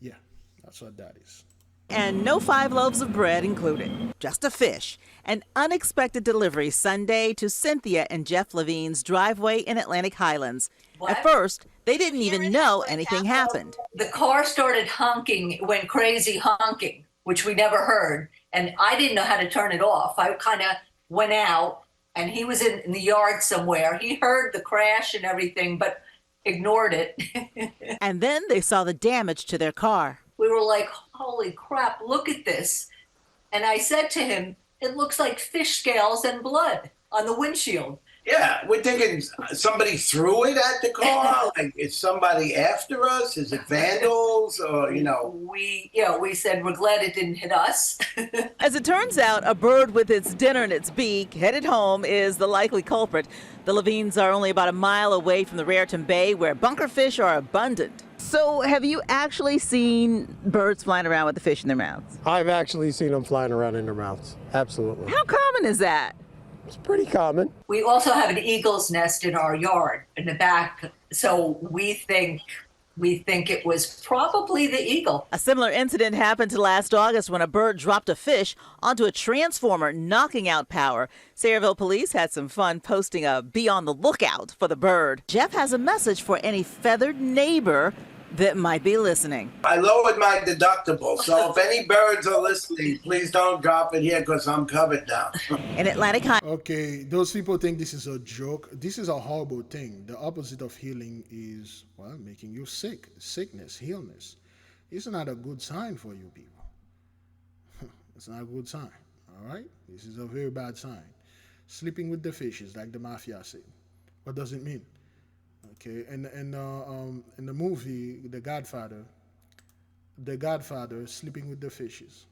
yeah, that's what that is. And no 5 loaves of bread included, just a fish. An unexpected delivery Sunday to Cynthia and Jeff Levine's driveway in Atlantic Highlands. At first, they didn't even know anything happened. The car started honking, went crazy honking, which we never heard. And I didn't know how to turn it off. I kind of went out, and he was in the yard somewhere. He heard the crash and everything, but ignored it. And then they saw the damage to their car. We were like, holy crap, look at this. And I said to him, it looks like fish scales and blood on the windshield. Yeah, we're thinking somebody threw it at the car. Like, is somebody after us? Is it vandals? Or, We said we're glad it didn't hit us. As it turns out, a bird with its dinner in its beak headed home is the likely culprit. The Levines are only about a mile away from the Raritan Bay, where bunkerfish are abundant. So have you actually seen birds flying around with the fish in their mouths? I've actually seen them flying around in their mouths. Absolutely. How common is that? It's pretty common. We also have an eagle's nest in our yard in the back, so we think it was probably the eagle. A similar incident happened last August when a bird dropped a fish onto a transformer, knocking out power. Sayreville police had some fun posting a "Be on the lookout" for the bird. Jeff has a message for any feathered neighbor that might be listening. I lowered my deductible, so if any birds are listening, please don't drop it here because I'm covered now. In Atlantic High. Okay, those people think this is a joke. This is a horrible thing. The opposite of healing is, well, making you sick. Sickness, illness. It's not a good sign for you people. It's not a good sign, all right? This is a very bad sign. Sleeping with the fishes, like the mafia said. What does it mean? Okay, and in the movie The Godfather, sleeping with the fishes.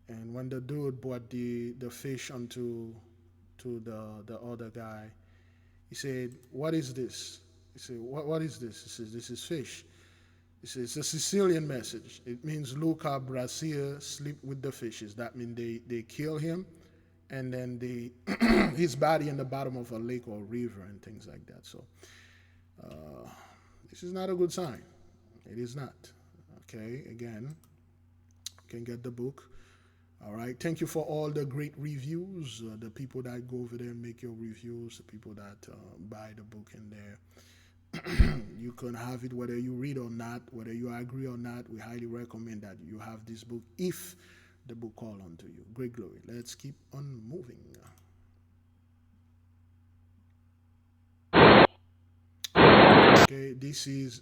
And when the dude brought the fish onto the other guy, he said, "What is this?" He said, "What is this?" He says, "This is fish." He says, "It's a Sicilian message. It means Luca Brasier, sleep with the fishes." That means they kill him, and then his body in the bottom of a lake or river and things like that. So this is not a good sign. It is not. Okay, again, you can get the book. All right, thank you for all the great reviews, the people that go over there and make your reviews, the people that buy the book in there. You can have it whether you read or not, whether you agree or not. We highly recommend that you have this book if the book call unto you. Great glory. Let's keep on moving. Okay, this is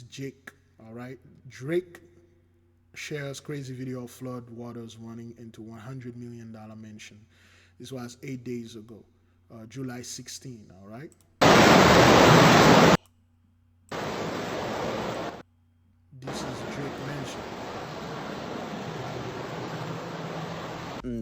Jake. All right, Drake shares crazy video of flood waters running into $100 million mansion. This was 8 days ago, July 16. All right. This is Drake mansion.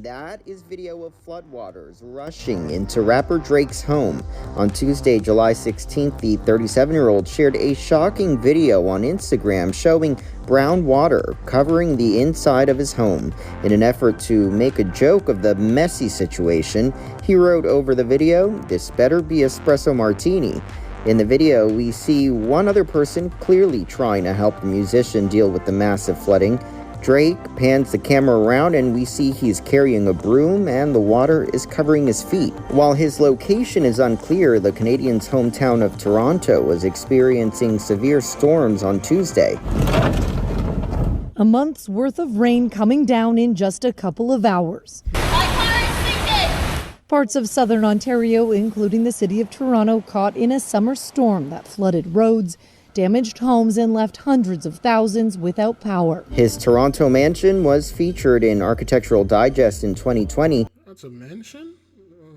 That is video of floodwaters rushing into rapper Drake's home. On Tuesday, July 16th, the 37-year-old shared a shocking video on Instagram showing brown water covering the inside of his home. In an effort to make a joke of the messy situation, he wrote over the video, "This better be espresso martini." In the video, we see one other person clearly trying to help the musician deal with the massive flooding. Drake pans the camera around and we see he's carrying a broom and the water is covering his feet. While his location is unclear, the Canadian's hometown of Toronto was experiencing severe storms on Tuesday. A month's worth of rain coming down in just a couple of hours. Parts of southern Ontario, including the city of Toronto, caught in a summer storm that flooded roads, damaged homes, and left hundreds of thousands without power. His Toronto mansion was featured in Architectural Digest in 2020. That's a mansion?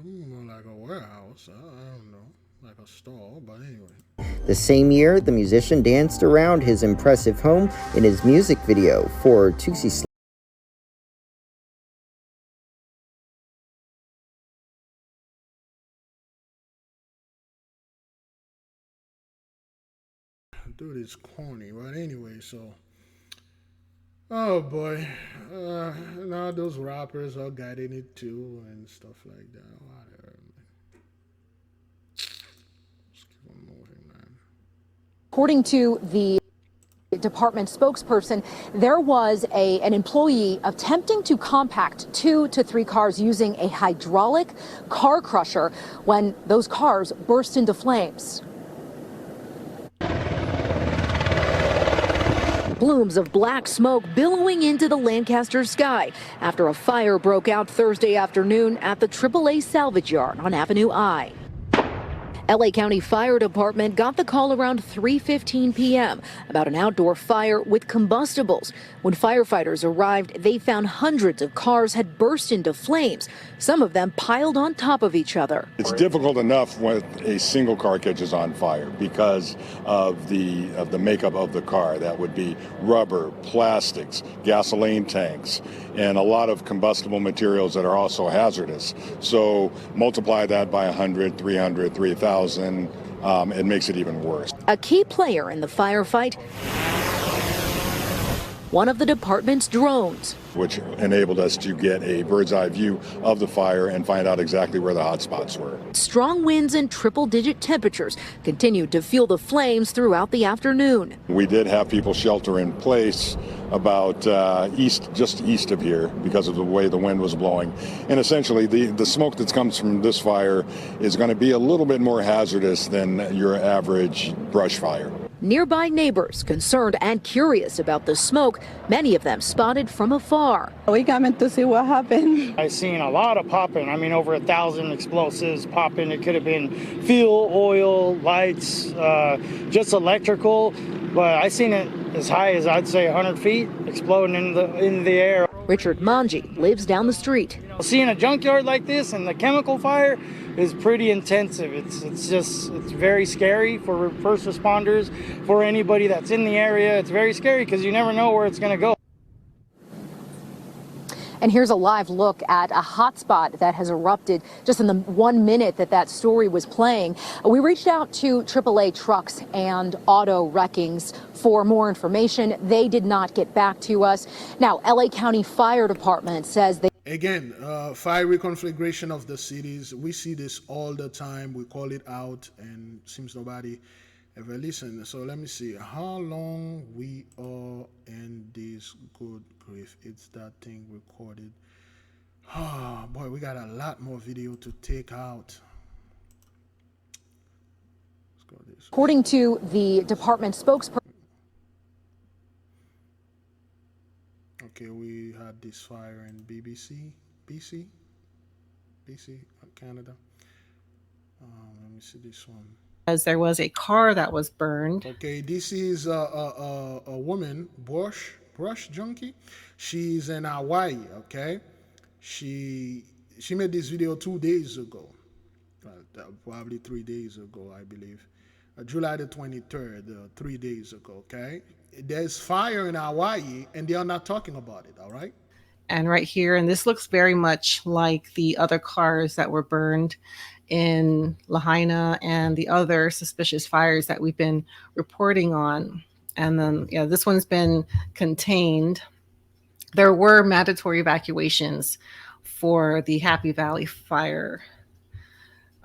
More like a warehouse. I don't know. Like a store, but anyway. The same year, the musician danced around his impressive home in his music video for Tootsie Slide. Dude is corny. But anyway, so. Oh boy. Now those rappers are guiding it too and stuff like that. Whatever, man. Just keep on moving, man. According to the department spokesperson, there was an employee attempting to compact 2 to 3 cars using a hydraulic car crusher when those cars burst into flames. Plumes of black smoke billowing into the Lancaster sky after a fire broke out Thursday afternoon at the AAA salvage yard on Avenue I. LA County Fire Department got the call around 3:15 p.m. about an outdoor fire with combustibles. When firefighters arrived, they found hundreds of cars had burst into flames, some of them piled on top of each other. It's difficult enough when a single car catches on fire because of the makeup of the car. That would be rubber, plastics, gasoline tanks, and a lot of combustible materials that are also hazardous. So multiply that by 100, 300, 3,000. It makes it even worse. A key player in the firefight, one of the department's drones, which enabled us to get a bird's eye view of the fire and find out exactly where the hot spots were. Strong winds and triple-digit temperatures continued to fuel the flames throughout the afternoon. We did have people shelter in place about just east of here because of the way the wind was blowing. And essentially the smoke that comes from this fire is going to be a little bit more hazardous than your average brush fire. Nearby neighbors, concerned and curious about the smoke, many of them spotted from afar. We came to see what happened. I seen a lot of popping. I mean, over 1,000 explosives popping. It could have been fuel, oil, lights, just electrical. But I seen it as high as, I'd say, 100 feet exploding in the air. Richard Manji lives down the street. Seeing a junkyard like this and the chemical fire is pretty intensive. It's very scary for first responders, for anybody that's in the area. It's very scary because you never know where it's going to go. And here's a live look at a hotspot that has erupted just in the 1 minute that story was playing. We reached out to AAA Trucks and Auto Wreckings for more information. They did not get back to us. Now, LA County Fire Department says they... Again, fire reconfiguration of the cities. We see this all the time. We call it out and seems nobody ever listen. So let me see how long we are in this. Good grief, it's that thing recorded. Oh boy, we got a lot more video to take out. Let's go this way. According to the department spokesperson. Okay, we had this fire in BC, Canada. Let me see this one. As there was a car that was burned. Okay, this is a woman, brush junkie. She's in Hawaii. Okay, she made this video 2 days ago, probably 3 days ago, I believe, July the 23rd, 3 days ago. Okay, there's fire in Hawaii, and they are not talking about it. All right. And right here, and this looks very much like the other cars that were burned in Lahaina and the other suspicious fires that we've been reporting on. And then, yeah, this one's been contained. There were mandatory evacuations for the Happy Valley fire.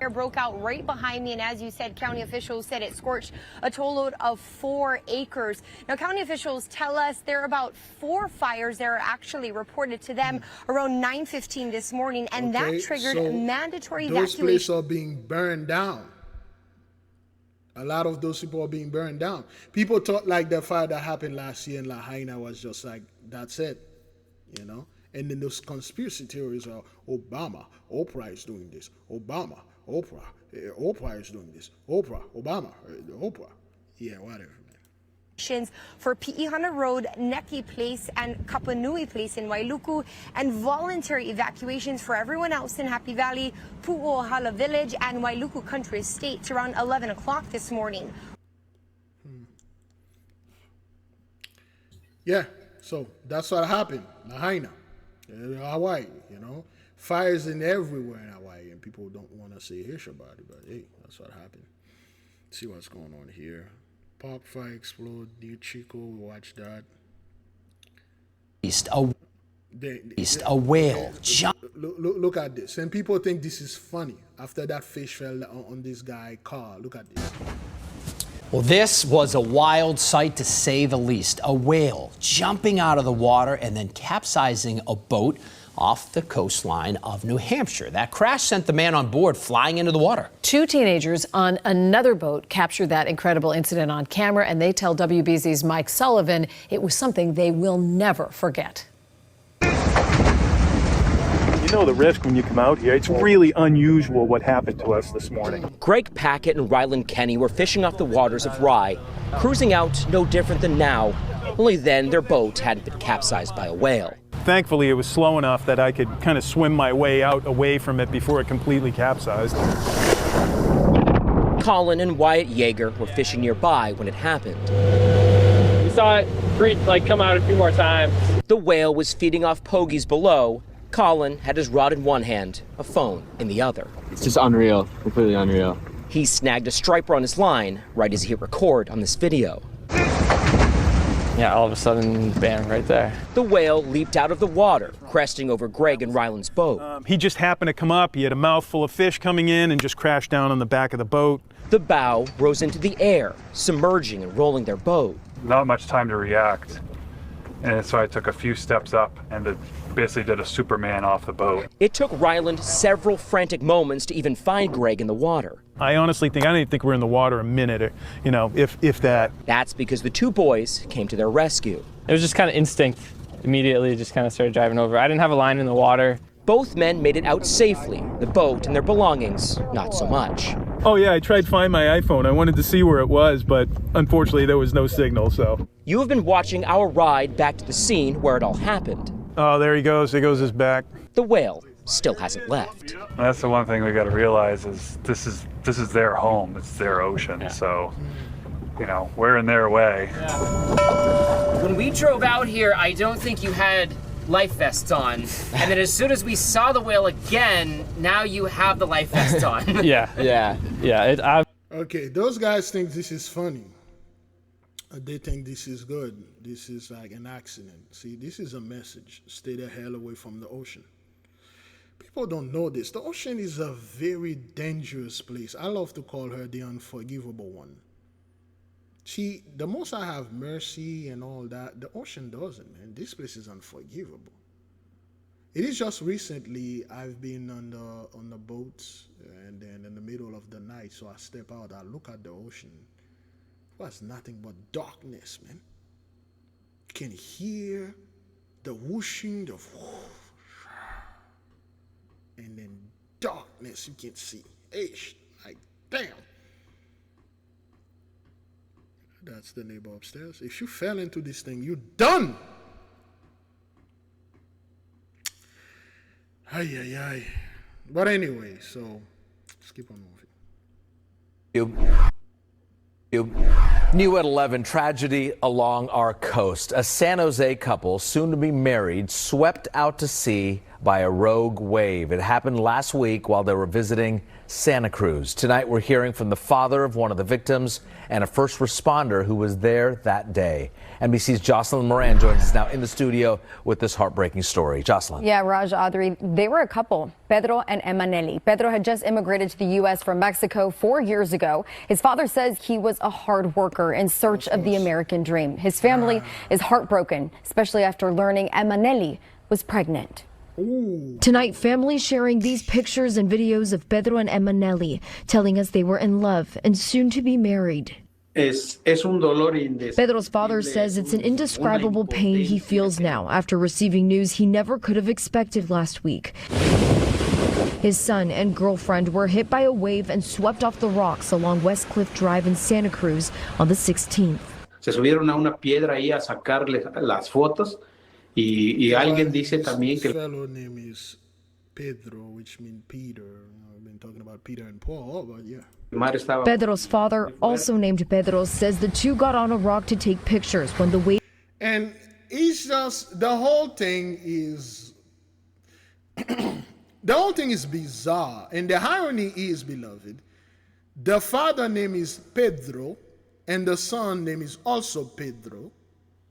Fire broke out right behind me, and as you said, county officials said it scorched a total of 4 acres. Now, county officials tell us there are about 4 fires that are actually reported to them around 9:15 this morning, and that triggered a mandatory those evacuation. places are being burned down. A lot of those people are being burned down. People thought like the fire that happened last year in Lahaina was just like, that's it, you know? And then those conspiracy theories are Obama, Oprah is doing this, Obama, Oprah, Oprah is doing this, Oprah, Obama, Oprah. Yeah, whatever, man. For Pi'ihana Road, Neki Place, and Kapanui Place in Wailuku, and voluntary evacuations for everyone else in Happy Valley, Pu'uohala Village, and Wailuku Country Estates around 11 o'clock this morning. Yeah, so that's what happened. Lahaina, Hawaii, you know. Fires in everywhere in Hawaii, and people don't want to say hish about it, but hey, that's what happened. See what's going on here. Park fire explode. New Chico, we watched that. A whale. Look at this. And people think this is funny. After that fish fell on this guy's car. Look at this. Well, this was a wild sight to say the least. A whale jumping out of the water and then capsizing a boat off the coastline of New Hampshire. That crash sent the man on board flying into the water. 2 teenagers on another boat captured that incredible incident on camera, and they tell WBZ's Mike Sullivan it was something they will never forget. You know the risk when you come out here. It's really unusual what happened to us this morning. Greg Packett and Ryland Kenny were fishing off the waters of Rye, cruising out no different than now, only then their boat hadn't been capsized by a whale. Thankfully, it was slow enough that I could kind of swim my way out away from it before it completely capsized. Colin and Wyatt Yeager were fishing nearby when it happened. We saw it come out a few more times. The whale was feeding off pogies below. Colin had his rod in one hand, a phone in the other. It's just unreal, completely unreal. He snagged a striper on his line right as he hit record on this video. Yeah, all of a sudden, bam, right there. The whale leaped out of the water, cresting over Greg and Ryland's boat. He just happened to come up. He had a mouthful of fish coming in and just crashed down on the back of the boat. The bow rose into the air, submerging and rolling their boat. Not much time to react. And so I took a few steps up and basically did a Superman off the boat. It took Ryland several frantic moments to even find Greg in the water. I honestly think, I didn't think we were in the water a minute, or, if that. That's because the 2 boys came to their rescue. It was just kind of instinct. Immediately just kind of started driving over. I didn't have a line in the water. Both men made it out safely. The boat and their belongings, not so much. Oh yeah, I tried to find my iPhone. I wanted to see where it was, but unfortunately there was no signal, so. You have been watching our ride back to the scene where it all happened. Oh, there he goes. There goes his back. The whale still hasn't left. That's the one thing we got to realize is this is their home. It's their ocean. Yeah. So, we're in their way. When we drove out here, I don't think you had life vests on. And then as soon as we saw the whale again, now you have the life vests on. Yeah. Okay, those guys think this is funny. They think this is good. This is like an accident. See, this is a message. Stay the hell away from the ocean. People don't know this. The ocean is a very dangerous place. I love to call her the unforgivable one. See, the most I have mercy and all that, the ocean doesn't, man. This place is unforgivable. It is just recently I've been on the boats, and then in the middle of the night, so I step out, I look at the ocean. It was nothing but darkness, man. You can hear the whooshing, the whoosh, and then darkness you can see. Ish, like, damn. That's the neighbor upstairs. If you fell into this thing, you're done. Ay. But anyway, so let's keep on moving. New at 11, tragedy along our coast. A San Jose couple, soon to be married, swept out to sea by a rogue wave. It happened last week while they were visiting Santa Cruz. Tonight, we're hearing from the father of one of the victims and a first responder who was there that day. NBC's Jocelyn Moran joins us now in the studio with this heartbreaking story. Jocelyn. Yeah, Raj, Audrey, they were a couple, Pedro and Emanelli. Pedro had just immigrated to the U.S. from Mexico 4 years ago. His father says he was a hard worker in search of the American dream. His family is heartbroken, especially after learning Emanelli was pregnant. Tonight, families sharing these pictures and videos of Pedro and Emanelli, telling us they were in love and soon to be married. Pedro's father says it's an indescribable pain he feels now after receiving news he never could have expected last week. His son and girlfriend were hit by a wave and swept off the rocks along West Cliff Drive in Santa Cruz on the 16th. Se subieron a una piedra ahí a sacarle las fotos. Y alguien dice también que fellow name is Pedro, which means Peter. I've been talking about Peter and Paul, but yeah. Pedro's father, also named Pedro, says the two got on a rock to take pictures when the wave. And it's just the whole thing is bizarre, and the irony is, beloved, the father name is Pedro, And the son name is also Pedro.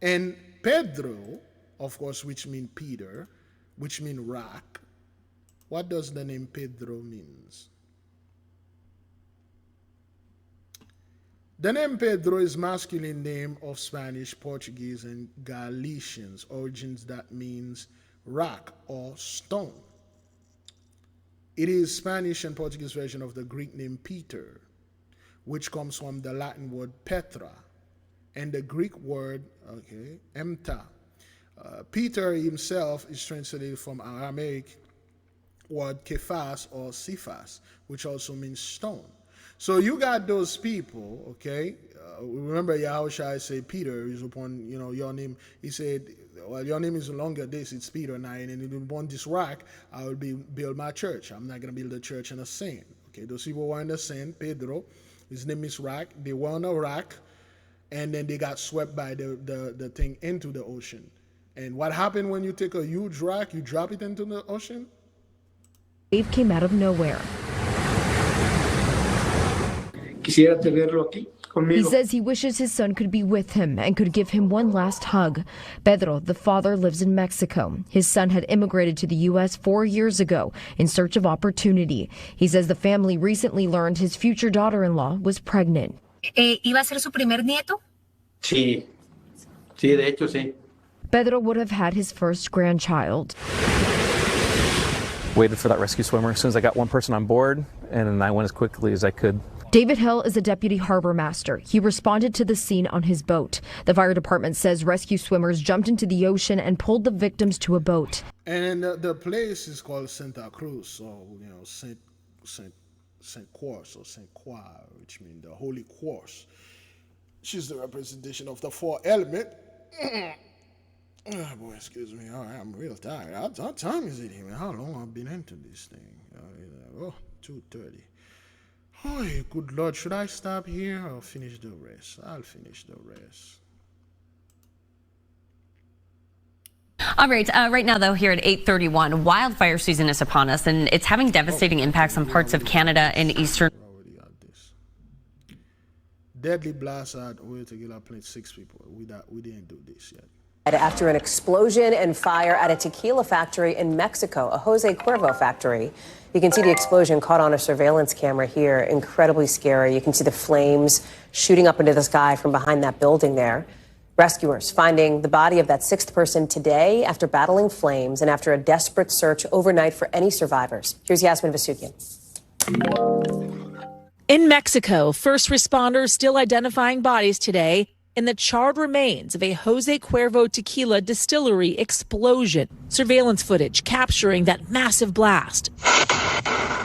And Pedro, of course, which means Peter, which means rock. What does the name Pedro means? The name Pedro is masculine name of Spanish, Portuguese, and Galicians, origins that means rock or stone. It is Spanish and Portuguese version of the Greek name Peter, which comes from the Latin word Petra and the Greek word, emta. Peter himself is translated from Aramaic word kephas or Cephas, which also means stone. So you got those people, okay? Remember Yahushua said Peter is upon, your name. He said, well, your name is no longer this, it's Peter now, and upon this rock, I will build my church. I'm not going to build a church in the sand. Okay, those people were in the sand. Pedro, his name is rock. They were on a rock, and then they got swept by the thing into the ocean. And what happened when you take a huge rock, you drop it into the ocean? Wave came out of nowhere. He says he wishes his son could be with him and could give him one last hug. Pedro, the father, lives in Mexico. His son had immigrated to the U.S. 4 years ago in search of opportunity. He says the family recently learned his future daughter-in-law was pregnant. ¿Iba a ser su primer nieto? Sí, sí, de hecho sí. Pedro would have had his first grandchild. Waited for that rescue swimmer. As soon as I got one person on board, and I went as quickly as I could. David Hill is a deputy harbor master. He responded to the scene on his boat. The fire department says rescue swimmers jumped into the ocean and pulled the victims to a boat. And the place is called Santa Cruz, or Saint Croix or Saint Croix, which means the Holy Cross. She's the representation of the four elements. Oh, boy, excuse me. All right, I'm real tired. How time is it here? How long I've been into this thing? 2:30. Oh, good Lord. Should I stop here or finish the rest? I'll finish the rest. All right. Right now, though, here at 8:31, wildfire season is upon us, and it's having devastating impacts on parts of Canada and eastern. Deadly blast at Oil Tequila Plant, 6 people. We didn't do this yet. After an explosion and fire at a tequila factory in Mexico, a Jose Cuervo factory. You can see the explosion caught on a surveillance camera here. Incredibly scary. You can see the flames shooting up into the sky from behind that building there. Rescuers finding the body of that 6th person today after battling flames and after a desperate search overnight for any survivors. Here's Yasmin Vasukian. In Mexico, first responders still identifying bodies today in the charred remains of a Jose Cuervo tequila distillery explosion. Surveillance footage capturing that massive blast,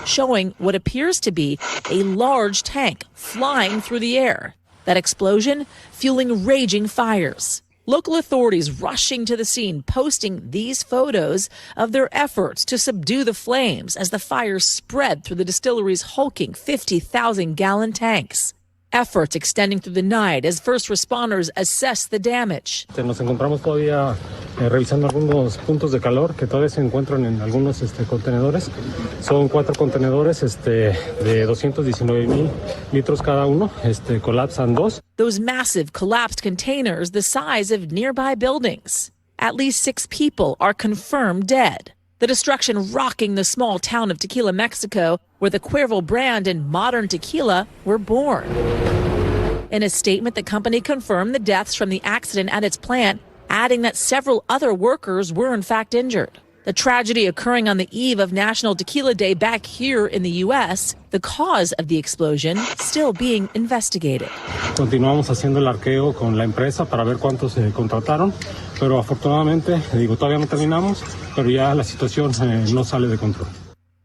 showing what appears to be a large tank flying through the air. That explosion fueling raging fires. Local authorities rushing to the scene, posting these photos of their efforts to subdue the flames as the fires spread through the distillery's hulking 50,000-gallon tanks. Efforts extending through the night as first responders assess the damage. Nos encontramos todavía revisando algunos puntos de calor que todavía se encuentran en algunos contenedores. Son 4 contenedores de 219,000 litros cada uno. Colapsan 2. Those massive collapsed containers the size of nearby buildings. At least 6 people are confirmed dead. The destruction rocking the small town of Tequila, Mexico, where the Cuervo brand and modern tequila were born. In a statement, the company confirmed the deaths from the accident at its plant, adding that several other workers were in fact injured. The tragedy occurring on the eve of National Tequila Day back here in the U.S., the cause of the explosion still being investigated. Continuamos haciendo el arqueo con la empresa para ver cuántos se contrataron, pero afortunadamente, todavía no terminamos, pero ya la situación no sale de control.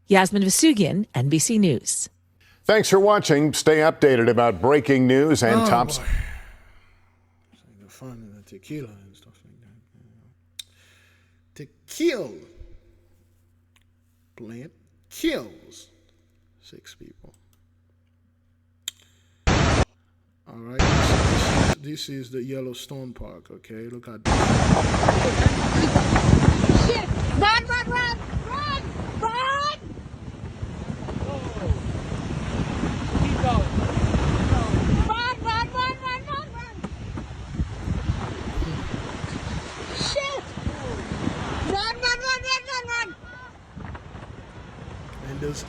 Yasmin Vasugian, NBC News. Thanks for watching. Stay updated about breaking news and top. Boy. The fun of the tequila and stuff like that. Tequila plant kills 6 people. All right, this is the Yellowstone Park. Okay, look at this. Shit! Run! Run! Keep going. Run!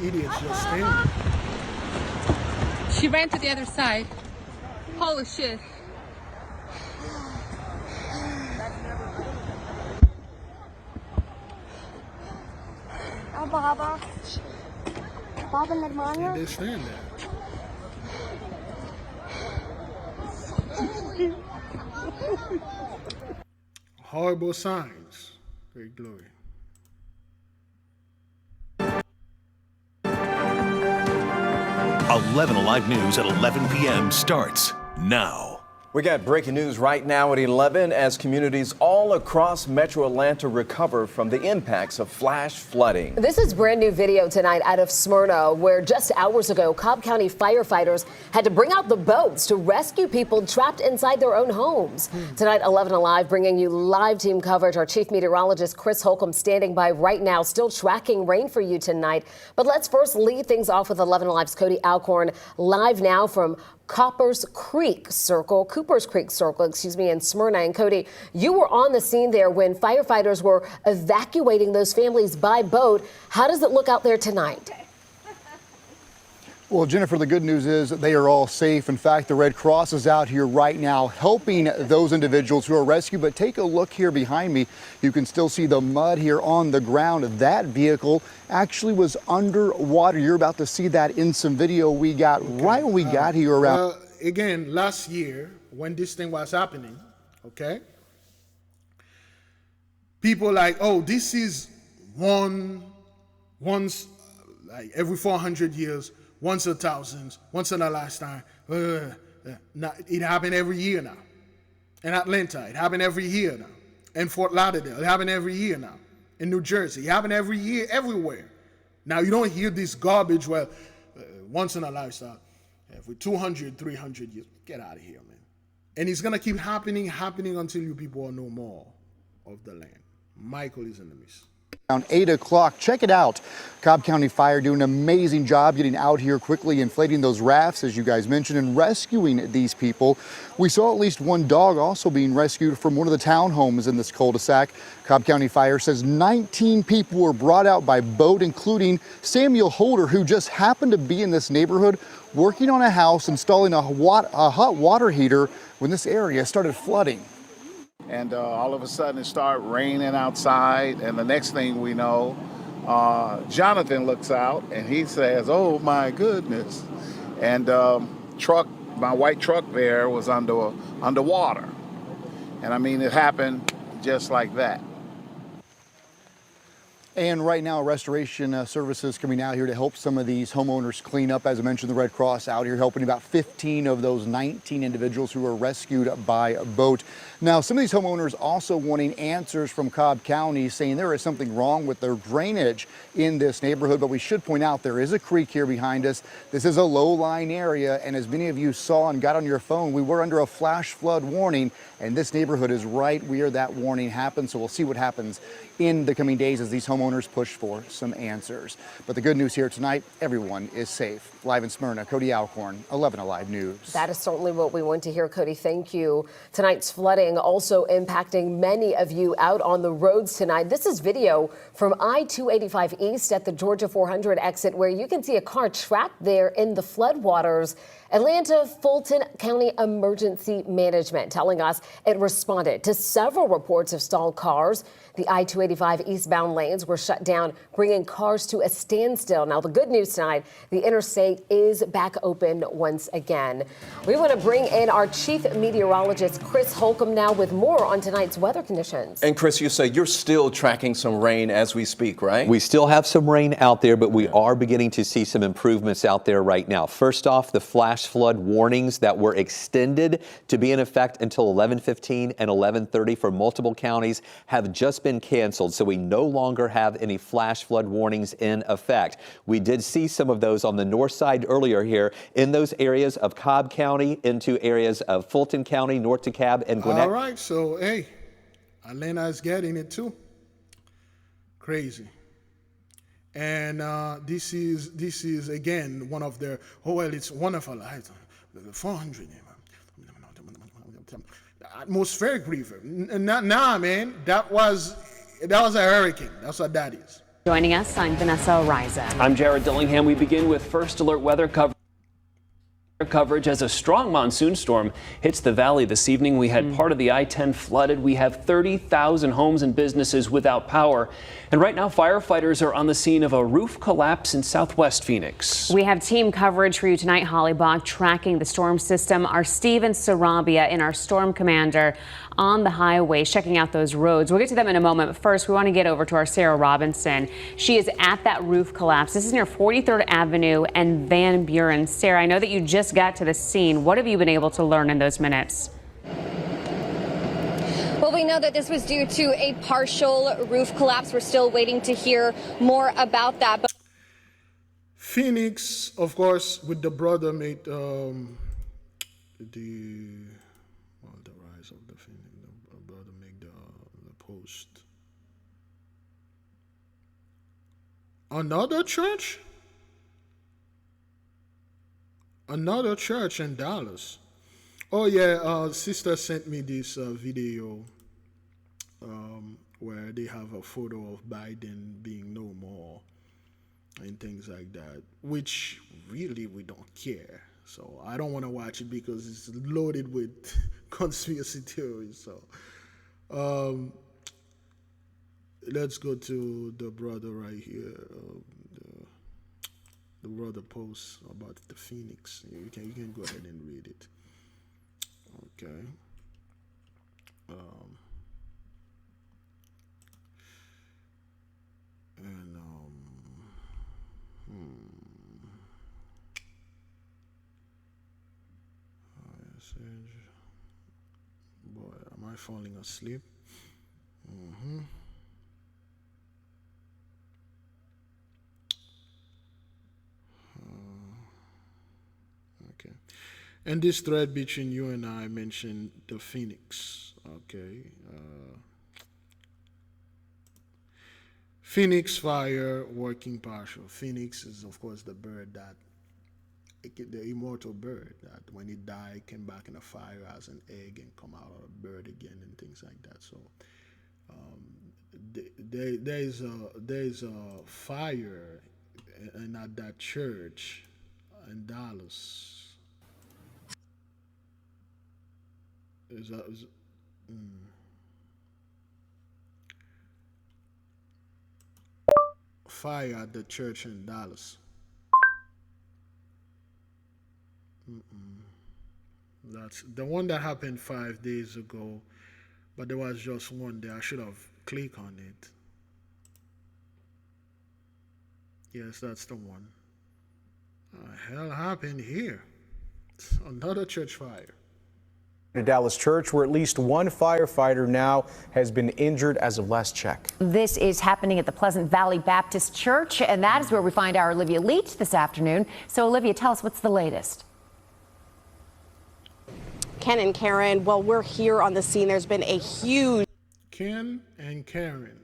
idiots just standing. She ran to the other side. Holy shit. And they stand there. Horrible signs. Great glory. 11 Alive News at 11 p.m. starts now. We got breaking news right now at 11 as communities all across Metro Atlanta recover from the impacts of flash flooding. This is brand new video tonight out of Smyrna, where just hours ago, Cobb County firefighters had to bring out the boats to rescue people trapped inside their own homes. Tonight, 11 Alive bringing you live team coverage. Our chief meteorologist, Chris Holcomb, standing by right now, still tracking rain for you tonight. But let's first lead things off with 11 Alive's Cody Alcorn, live now from Cooper's Creek Circle, in Smyrna. And Cody, you were on the scene there when firefighters were evacuating those families by boat. How does it look out there tonight? Well, Jennifer, the good news is they are all safe. In fact, the Red Cross is out here right now helping those individuals who are rescued. But take a look here behind me. You can still see the mud here on the ground. That vehicle actually was underwater. You're about to see that in some video we got right when we got here around. Again, last year when this thing was happening, okay, people like, oh, this is once like every 400 years. Once in thousands, once in a lifetime. It happened every year now. In Atlanta, it happened every year now. In Fort-Lauderdale, it happened every year now. In New Jersey, it happened every year, everywhere. Now, you don't hear this garbage, well, once in a lifetime, every 200, 300 years. Get out of here, man. And it's going to keep happening until you people are no more of the land. Michael is in the midst. Around 8 o'clock. Check it out. Cobb County Fire doing an amazing job getting out here quickly, inflating those rafts, as you guys mentioned, and rescuing these people. We saw at least one dog also being rescued from one of the townhomes in this cul-de-sac. Cobb County Fire says 19 people were brought out by boat, including Samuel Holder, who just happened to be in this neighborhood working on a house, installing a hot water heater when this area started flooding. And all of a sudden it started raining outside, and the next thing we know, Jonathan looks out and he says, oh my goodness. And my white truck there was underwater. And I mean, it happened just like that. And right now, restoration services coming out here to help some of these homeowners clean up. As I mentioned, the Red Cross out here helping about 15 of those 19 individuals who were rescued by boat. Now, some of these homeowners also wanting answers from Cobb County, saying there is something wrong with their drainage in this neighborhood. But we should point out there is a creek here behind us. This is a low-lying area, and as many of you saw and got on your phone, we were under a flash flood warning, and this neighborhood is right where that warning happened. So we'll see what happens in the coming days as these homeowners push for some answers. But the good news here tonight, everyone is safe. Live in Smyrna, Cody Alcorn, 11 Alive News. That is certainly what we want to hear, Cody. Thank you. Tonight's flooding also impacting many of you out on the roads tonight. This is video from I-285 East at the Georgia 400 exit, where you can see a car trapped there in the floodwaters. Atlanta Fulton County Emergency Management telling us it responded to several reports of stalled cars. The I-285 eastbound lanes were shut down, bringing cars to a standstill. Now, the good news tonight, the interstate is back open once again. We want to bring in our chief meteorologist, Chris Holcomb, now with more on tonight's weather conditions. And Chris, you say you're still tracking some rain as we speak, right? We still have some rain out there, but we are beginning to see some improvements out there right now. First off, the flash flood warnings that were extended to be in effect until 11:15 and 11:30 for multiple counties have just been canceled, so we no longer have any flash flood warnings in effect. We did see some of those on the north side earlier here in those areas of Cobb County into areas of Fulton County, north DeKalb and Gwinnett. All right, so hey, Atlanta is getting it too. Crazy. And this is again one of their, it's wonderful. The 400. Atmospheric river. Nah, man, that was a hurricane. That's what that is. Joining us, I'm Vanessa Ariza. I'm Jared Dillingham. We begin with first alert weather coverage as a strong monsoon storm hits the valley this evening. We had part of the I-10 flooded. We have 30,000 homes and businesses without power. And right now, firefighters are on the scene of a roof collapse in southwest Phoenix. We have team coverage for you tonight, Holly Bach, tracking the storm system. Our Steven Sarabia in our storm commander on the highway, checking out those roads. We'll get to them in a moment, but first we want to get over to our Sarah Robinson. She is at that roof collapse. This is near 43rd Avenue and Van Buren. Sarah, I know that you just got to the scene. What have you been able to learn in those minutes? Well, we know that this was due to a partial roof collapse. We're still waiting to hear more about that. But Phoenix, of course, with the brother made the rise of the Phoenix. The brother made the post. Another church? Another church in Dallas. Oh yeah, sister sent me this video where they have a photo of Biden being no more and things like that, which really we don't care. So I don't want to watch it because it's loaded with conspiracy theories. So let's go to the brother right here. The brother posts about the Phoenix. You can go ahead and read it. Okay. Boy, am I falling asleep? Okay. And this thread between you and I mentioned the Phoenix. Okay. Phoenix fire working partial. Phoenix is, of course, the bird that, the immortal bird that when it died, came back in a fire as an egg and come out of a bird again and things like that. So there's a fire and at that church in Dallas. Fire at the church in Dallas. That's the one that happened 5 days ago, but there was just one there. I should have clicked on it. Yes, that's the one. What the hell happened here? Another church fire. A Dallas church where at least one firefighter now has been injured as of last check. This is happening at the Pleasant Valley Baptist Church, and that is where we find our Olivia Leach this afternoon. So, Olivia, tell us what's the latest. Ken and Karen, well, we're here on the scene. There's been a huge... Ken and Karen.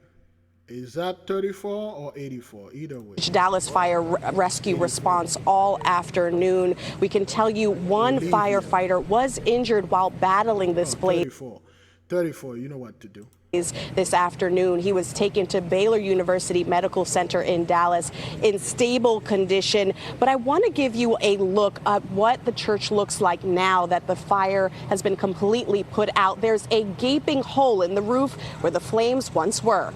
Is that 34 or 84? Either way. Dallas fire rescue response all afternoon. We can tell you one firefighter was injured while battling this blaze. 34, you know what to do. This afternoon, he was taken to Baylor University Medical Center in Dallas in stable condition. But I want to give you a look at what the church looks like now that the fire has been completely put out. There's a gaping hole in the roof where the flames once were.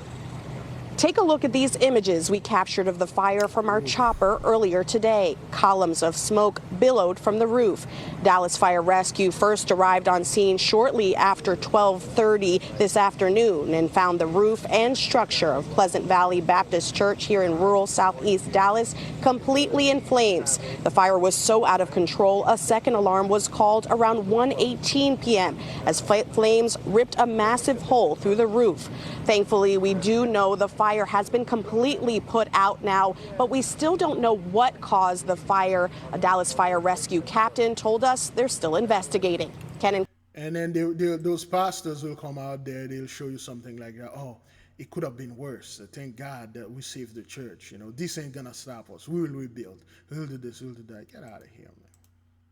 Take a look at these images we captured of the fire from our chopper earlier today. Columns of smoke billowed from the roof. Dallas Fire Rescue first arrived on scene shortly after 12:30 this afternoon and found the roof and structure of Pleasant Valley Baptist Church here in rural southeast Dallas completely in flames. The fire was so out of control, a second alarm was called around 1:18 p.m. as flames ripped a massive hole through the roof. Thankfully, we do know the fire has been completely put out now, but we still don't know what caused the fire. A Dallas Fire Rescue captain told us they're still investigating. Ken and then those pastors will come out there. They'll show you something like that. Oh, it could have been worse. Thank God that we saved the church. You know, this ain't gonna stop us. We will rebuild. We'll do this. We'll do that. Get out of here, man.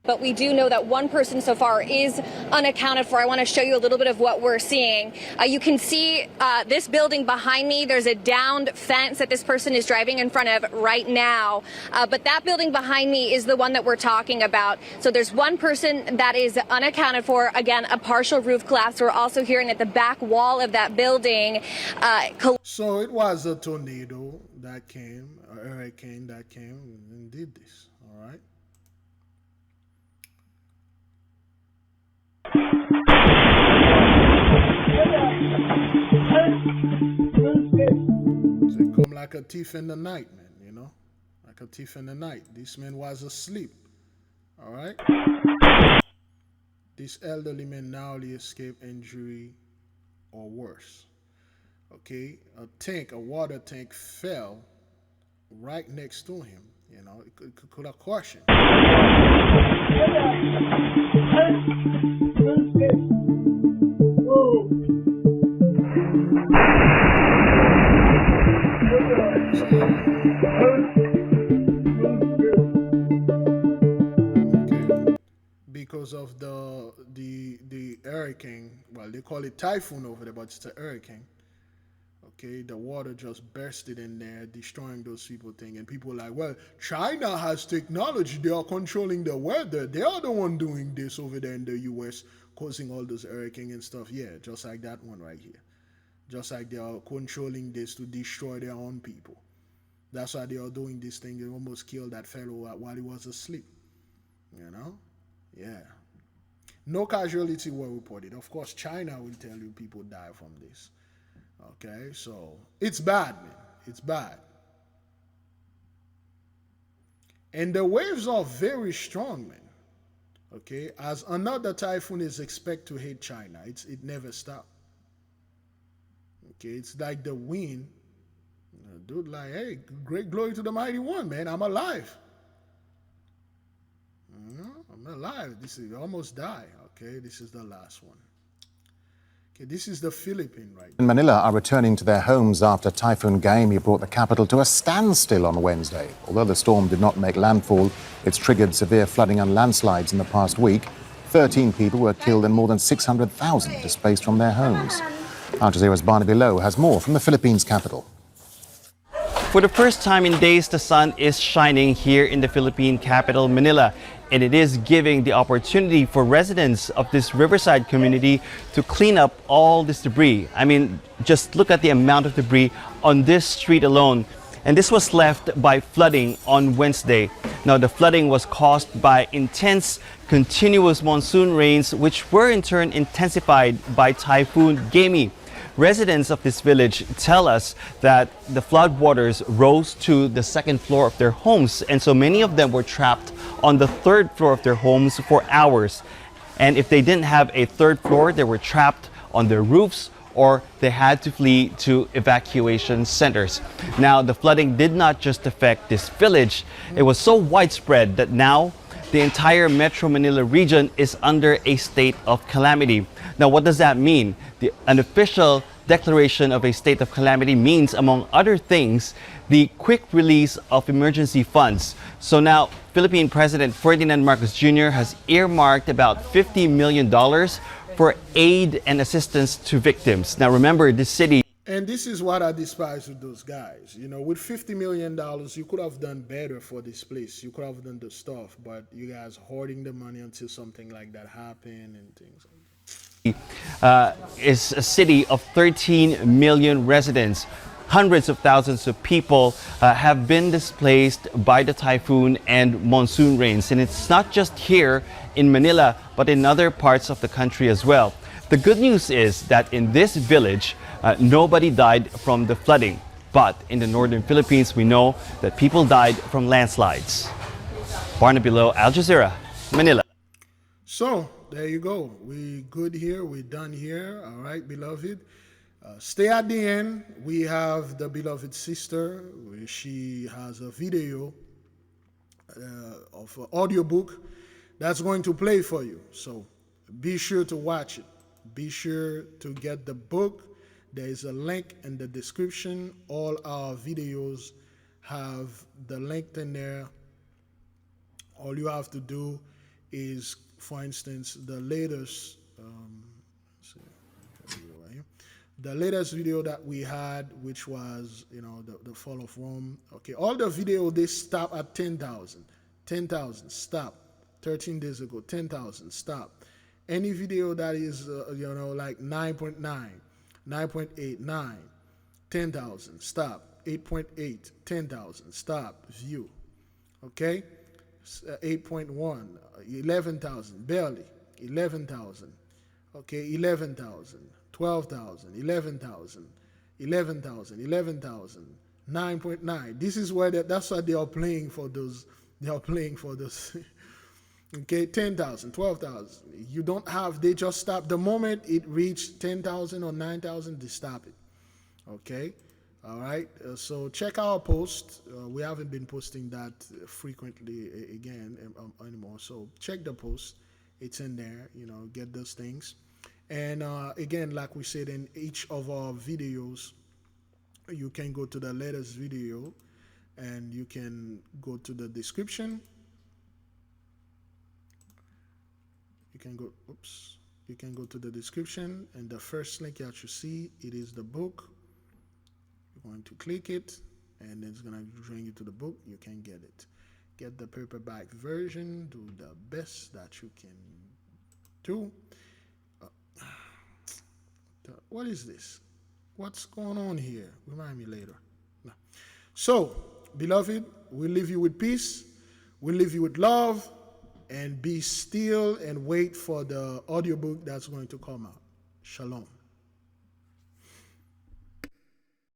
But we do know that one person so far is unaccounted for. I want to show you a little bit of what we're seeing. You can see this building behind me. There's a downed fence that this person is driving in front of right now. But that building behind me is the one that we're talking about. So there's one person that is unaccounted for. Again, a partial roof collapse. We're also hearing that the back wall of that building. So it was a tornado that came, a hurricane that came and did this. All right. They come like a thief in the night, man, you know? Like a thief in the night. This man was asleep. All right? This elderly man narrowly escaped injury or worse. Okay? A water tank fell right next to him. You know, it could have crushed him. Because of the hurricane, well, they call it typhoon over there, but it's a hurricane. Okay, the water just bursted in there, destroying those people thing. And people are like, well, China has technology. They are controlling the weather. They are the one doing this over there in the U.S., causing all those hurricanes and stuff. Yeah, just like that one right here. Just like they are controlling this to destroy their own people. That's why they are doing this thing. They almost killed that fellow while he was asleep. You know? Yeah. No casualty were reported. Of course, China will tell you people die from this. Okay, so it's bad, man. It's bad. And the waves are very strong, man. Okay, as another typhoon is expected to hit China. It never stops. Okay, it's like the wind. Dude, like, hey, great glory to the mighty one, man. I'm alive. I'm alive. This is almost die. Okay, this is the last one. Okay, this is the Philippines right in Manila are returning to their homes after Typhoon Gaemi brought the capital to a standstill on Wednesday. Although the storm did not make landfall, it's triggered severe flooding and landslides in the past week. 13 people were killed and more than 600,000 displaced from their homes. Al Jazeera's Barnaby Lowe has more from the Philippines capital. For the first time in days, the sun is shining here in the Philippine capital, Manila. And it is giving the opportunity for residents of this riverside community to clean up all this debris. I mean, just look at the amount of debris on this street alone. And this was left by flooding on Wednesday. Now, the flooding was caused by intense, continuous monsoon rains, which were in turn intensified by Typhoon Gaemi. Residents of this village tell us that the floodwaters rose to the second floor of their homes, and so many of them were trapped on the third floor of their homes for hours. And if they didn't have a third floor, they were trapped on their roofs or they had to flee to evacuation centers. Now, the flooding did not just affect this village. It was so widespread that now the entire Metro Manila region is under a state of calamity. Now, what does that mean? An official declaration of a state of calamity means, among other things, the quick release of emergency funds. So now, Philippine President Ferdinand Marcos Jr. has earmarked about $50 million for aid and assistance to victims. Now, remember, this city... And this is what I despise with those guys. You know, with $50 million, you could have done better for this place. You could have done the stuff, but you guys hoarding the money until something like that happened and things like that. Is a city of 13 million residents. Hundreds of thousands of people have been displaced by the typhoon and monsoon rains. And it's not just here in Manila, but in other parts of the country as well. The good news is that in this village, nobody died from the flooding. But in the northern Philippines, we know that people died from landslides. Barnaby Lowe, Al Jazeera, Manila. So, there you go. We good here. We're done here. All right, beloved. Stay at the end. We have the beloved sister. She has a video of an audiobook that's going to play for you. So be sure to watch it. Be sure to get the book. There is a link in the description. All our videos have the link in there. All you have to do is, for instance, the latest. The latest video that we had, which was, the fall of Rome. Okay, all the video, they stop at 10,000. 10,000, stop. 13 days ago, 10,000, stop. Any video that is, like 9.9, 9.8, 9, 10,000, stop. 8.8, 10,000, stop. View. Okay? 8.1, 11,000, barely. 11,000. Okay, 11,000. 12,000, 11,000, 11,000, 11,000, 9.9. This is where that's what they are playing for those. They are playing for those. Okay, 10,000, 12,000. You don't have, they just stop. The moment it reached 10,000 or 9,000, they stop it. Okay, all right. So check our post. We haven't been posting that frequently again anymore. So check the post. It's in there. Get those things. And again, like we said in each of our videos, you can go to the latest video and you can go to the description. You can go to the description, and the first link that you see, it is the book. You're going to click it, and it's going to bring you to the book. You can get it. Get the paperback version. Do the best that you can do. What is this? What's going on here? Remind me later. No. So, beloved, we leave you with peace. We leave you with love. And be still and wait for the audiobook that's going to come out. Shalom.